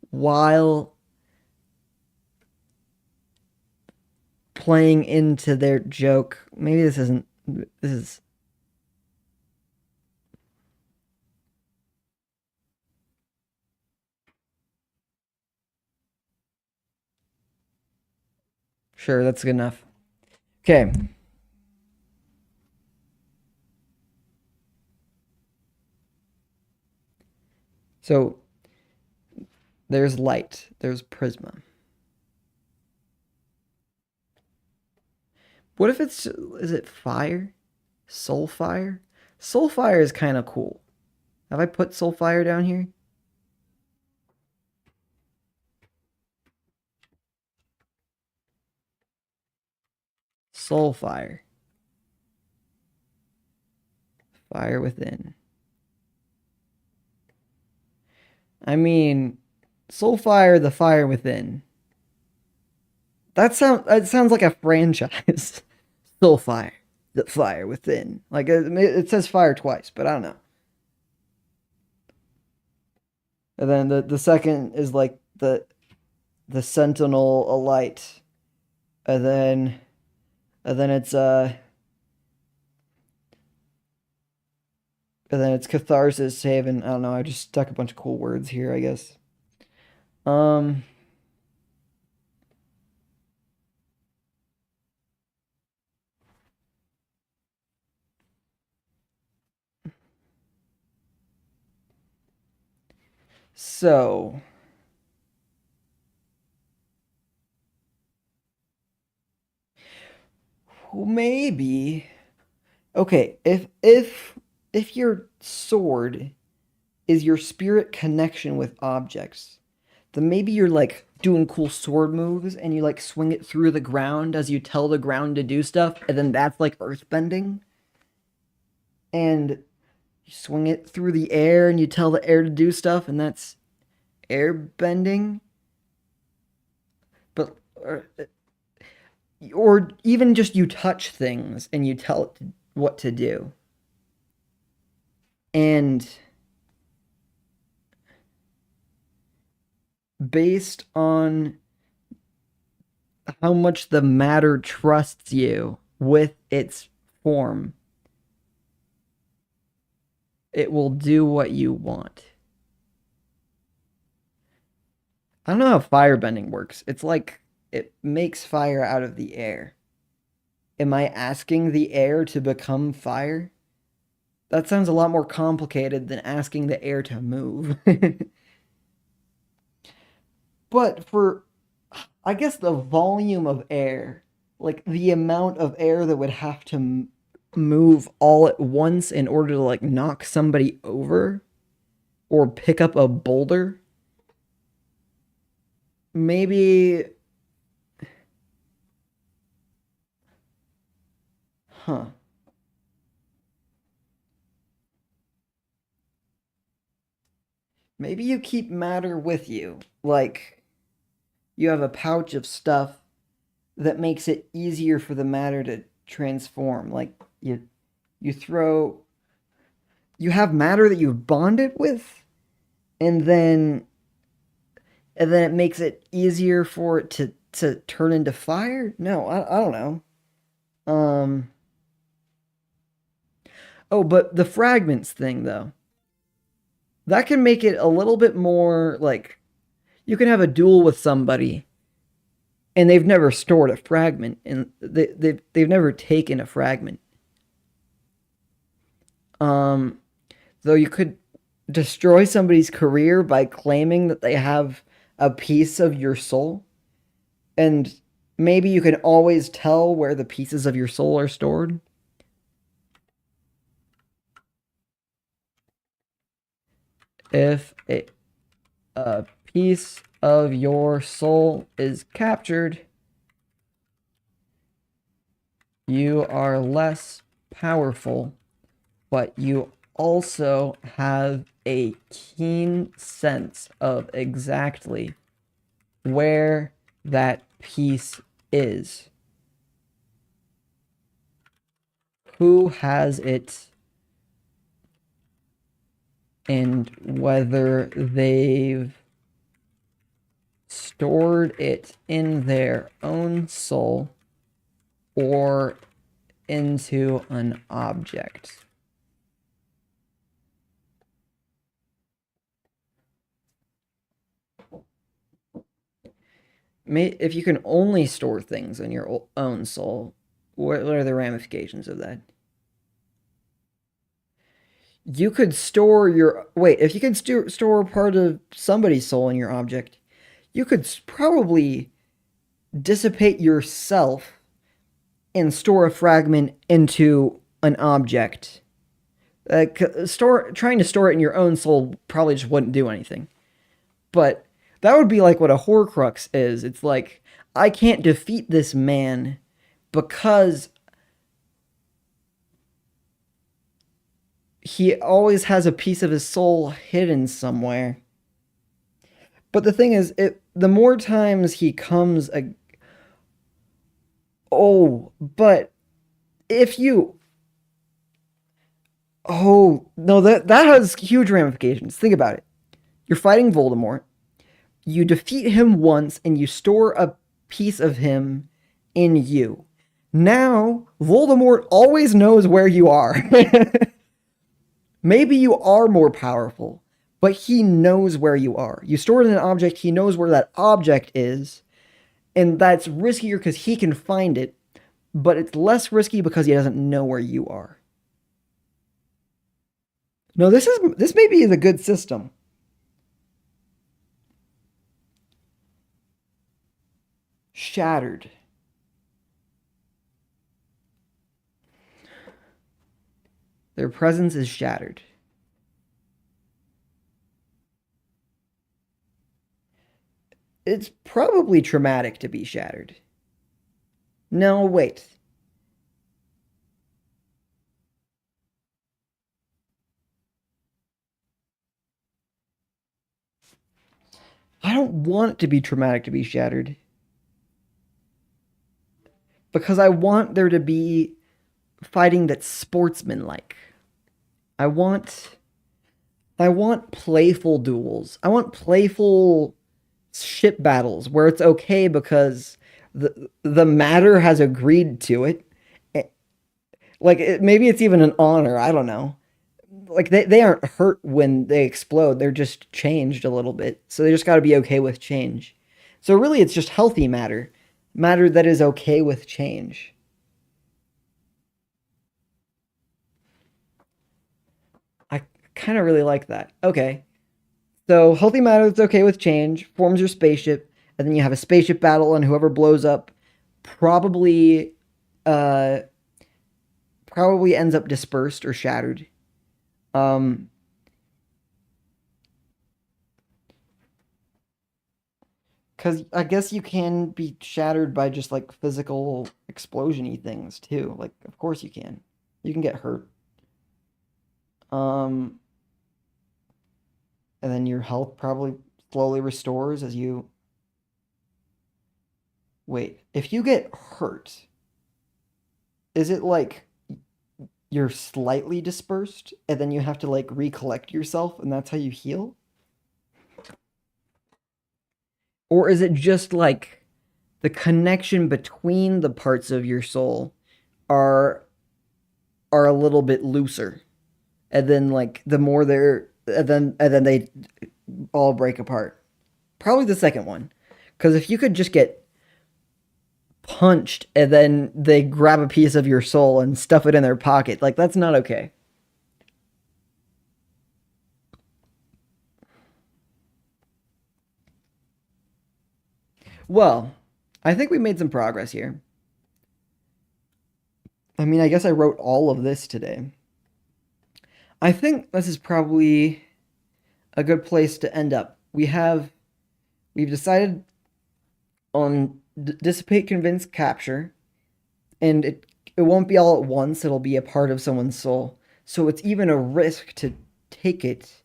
while playing into their joke. Maybe this isn't. This is. Sure, that's good enough. Okay. So there's light, there's prisma. What if is it fire? Soul fire? Soul fire is kind of cool. Have I put soul fire down here? Soul fire. Fire within. I mean, soul fire, the fire within. That sounds like a franchise. Still fire, the fire within. Like it says fire twice, but I don't know. And then the second is like the sentinel alight, and then it's catharsis haven. I don't know. I just stuck a bunch of cool words here, I guess. Um. So maybe okay. If your sword is your spirit connection with objects, then maybe you're like doing cool sword moves and you like swing it through the ground as you tell the ground to do stuff, and then that's like earthbending. And you swing it through the air and you tell the air to do stuff, and that's air bending. But or even just you touch things and you tell it what to do. And based on how much the matter trusts you with its form, it will do what you want. I don't know how firebending works. It's like it makes fire out of the air. Am I asking the air to become fire? That sounds a lot more complicated than asking the air to move. But for, I guess, the volume of air, like the amount of air that would have to move all at once in order to like knock somebody over or pick up a boulder, maybe, huh? Maybe you keep matter with you. Like you have a pouch of stuff that makes it easier for the matter to transform. Like you throw you have matter that you've bonded with, and then it makes it easier for it to turn into fire. No, I don't know. Um. Oh, but the fragments thing though, that can make it a little bit more like you can have a duel with somebody and they've never stored a fragment and they've never taken a fragment. Um, though you could destroy somebody's career by claiming that they have a piece of your soul, and maybe you can always tell where the pieces of your soul are stored. If a piece of your soul is captured, you are less powerful, but you also have a keen sense of exactly where that piece is, who has it, and whether they've stored it in their own soul or into an object. If you can only store things in your own soul, what are the ramifications of that? You could store your wait. If you could store part of somebody's soul in your object, you could probably dissipate yourself and store a fragment into an object. Trying to store it in your own soul probably just wouldn't do anything. But that would be like what a Horcrux is. It's like I can't defeat this man because he always has a piece of his soul hidden somewhere. But the thing is, the more times he comes Oh, but if you oh no, that has huge ramifications. Think about it. You're fighting Voldemort. You defeat him once and you store a piece of him in you. Now, Voldemort always knows where you are. Maybe you are more powerful, but he knows where you are. You store it in an object, he knows where that object is, and that's riskier because he can find it, but it's less risky because he doesn't know where you are. No, this may be the good system. Shattered. Their presence is shattered. It's probably traumatic to be shattered. No, wait. I don't want it to be traumatic to be shattered because I want there to be fighting that's sportsmanlike. I want I want playful duels. I want playful ship battles where it's okay because the matter has agreed to it. Eh, Like maybe it's even an honor. I don't know. Like they aren't hurt when they explode. They're just changed a little bit. So they just got to be okay with change. So really, it's just healthy matter, matter that is okay with change. I kind of really like that. Okay, so healthy matter that's okay with change forms your spaceship, and then you have a spaceship battle, and whoever blows up probably uh probably ends up dispersed or shattered. Um, because I guess you can be shattered by just like physical explosiony things too. Like, of course you can. You can get hurt. Um, and then your health probably slowly restores as you wait. If you get hurt, is it like you're slightly dispersed and then you have to like recollect yourself and that's how you heal? Or is it just like the connection between the parts of your soul are are a little bit looser? And then like the more they're and then they all break apart. Probably the second one. Cuz if you could just get punched and then they grab a piece of your soul and stuff it in their pocket, like that's not okay. Well, I think we made some progress here. I mean, I guess I wrote all of this today. I think this is probably a good place to end up. We've decided on dissipate, convince, capture, and it won't be all at once. It'll be a part of someone's soul. So it's even a risk to take it.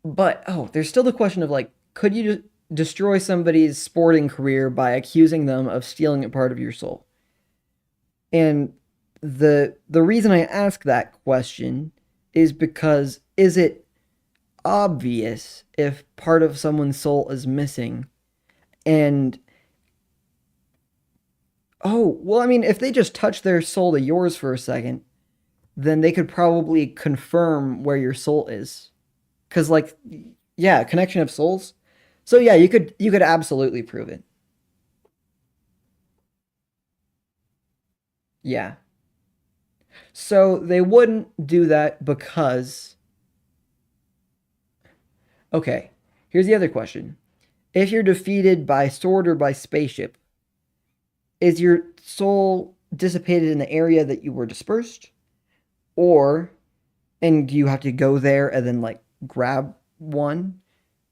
But oh, there's still the question of like, could you destroy somebody's sporting career by accusing them of stealing a part of your soul? And the reason I ask that question is because is it obvious if part of someone's soul is missing? And oh, well, I mean, if they just touch their soul to yours for a second, then they could probably confirm where your soul is. Cause like, yeah, connection of souls. So yeah, you could absolutely prove it. Yeah. So they wouldn't do that because okay, here's the other question. If you're defeated by sword or by spaceship, is your soul dissipated in the area that you were dispersed? Or and do you have to go there and then like grab one?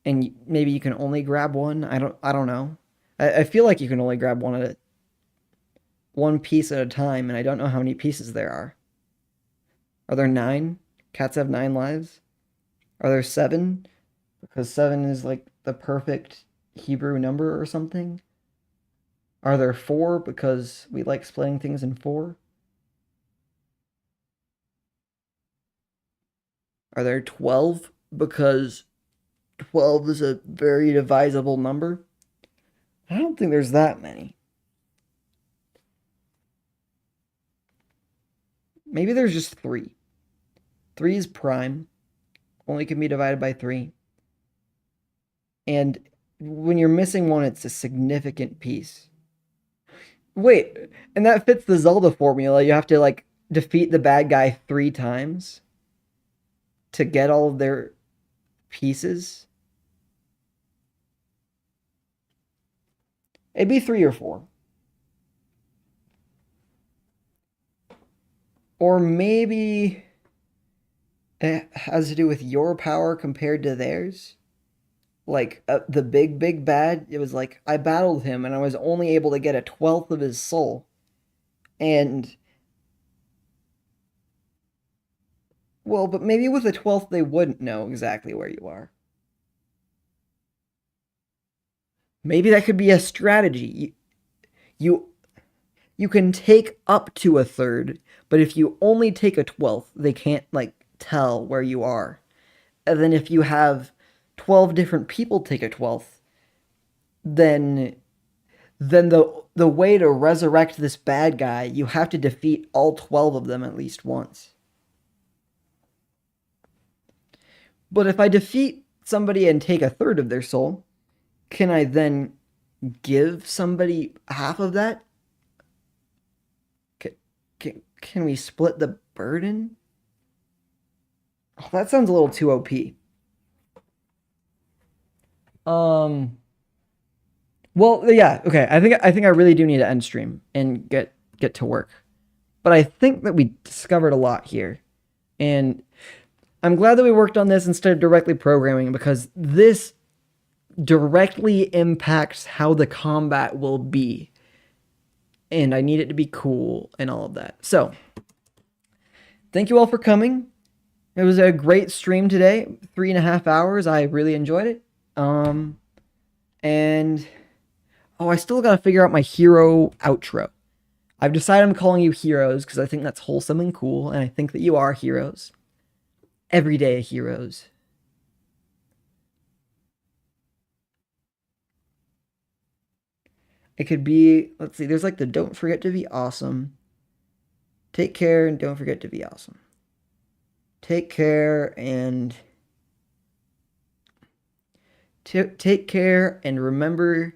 And maybe you can only grab one. I don't know. I feel like you can only grab one piece at a time, and I don't know how many pieces there are. Are there nine? Cats have nine lives. Are there seven? Because seven is like the perfect Hebrew number or something. Are there 4 because we like splitting things in 4? Are there 12 because 12 is a very divisible number? I don't think there's that many. Maybe there's just 3. 3 is prime, only can be divided by 3. And when you're missing one, it's a significant piece. Wait, and that fits the Zelda formula. You have to like defeat the bad guy 3 times to get all of their pieces. It'd be 3 or 4. Or maybe it has to do with your power compared to theirs. Like the big bad, it was like I battled him and I was only able to get a 12th of his soul. And well, but maybe with a 12th they wouldn't know exactly where you are. Maybe that could be a strategy. You you can take up to a third, but if you only take a 12th, they can't like tell where you are. And then if you have 12 different people take a 12th, then the way to resurrect this bad guy, you have to defeat all 12 of them at least once. But if I defeat somebody and take a third of their soul, can I then give somebody half of that? Can we split the burden? Oh, that sounds a little too OP. Um. Well, yeah. Okay. I think I really do need to end stream and get to work. But I think that we discovered a lot here, and I'm glad that we worked on this instead of directly programming because this directly impacts how the combat will be. And I need it to be cool and all of that. So, thank you all for coming. It was a great stream today. 3.5 hours. I really enjoyed it. And oh, I still gotta figure out my hero outro. I've decided I'm calling you heroes because I think that's wholesome and cool, and I think that you are heroes. Everyday heroes. It could be, let's see, there's like the don't forget to be awesome. Take care and don't forget to be awesome. Take care and take care and remember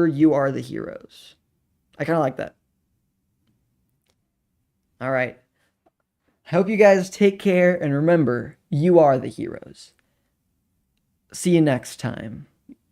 you are the heroes. I kind of like that. All right. I hope you guys take care and remember you are the heroes. See you next time.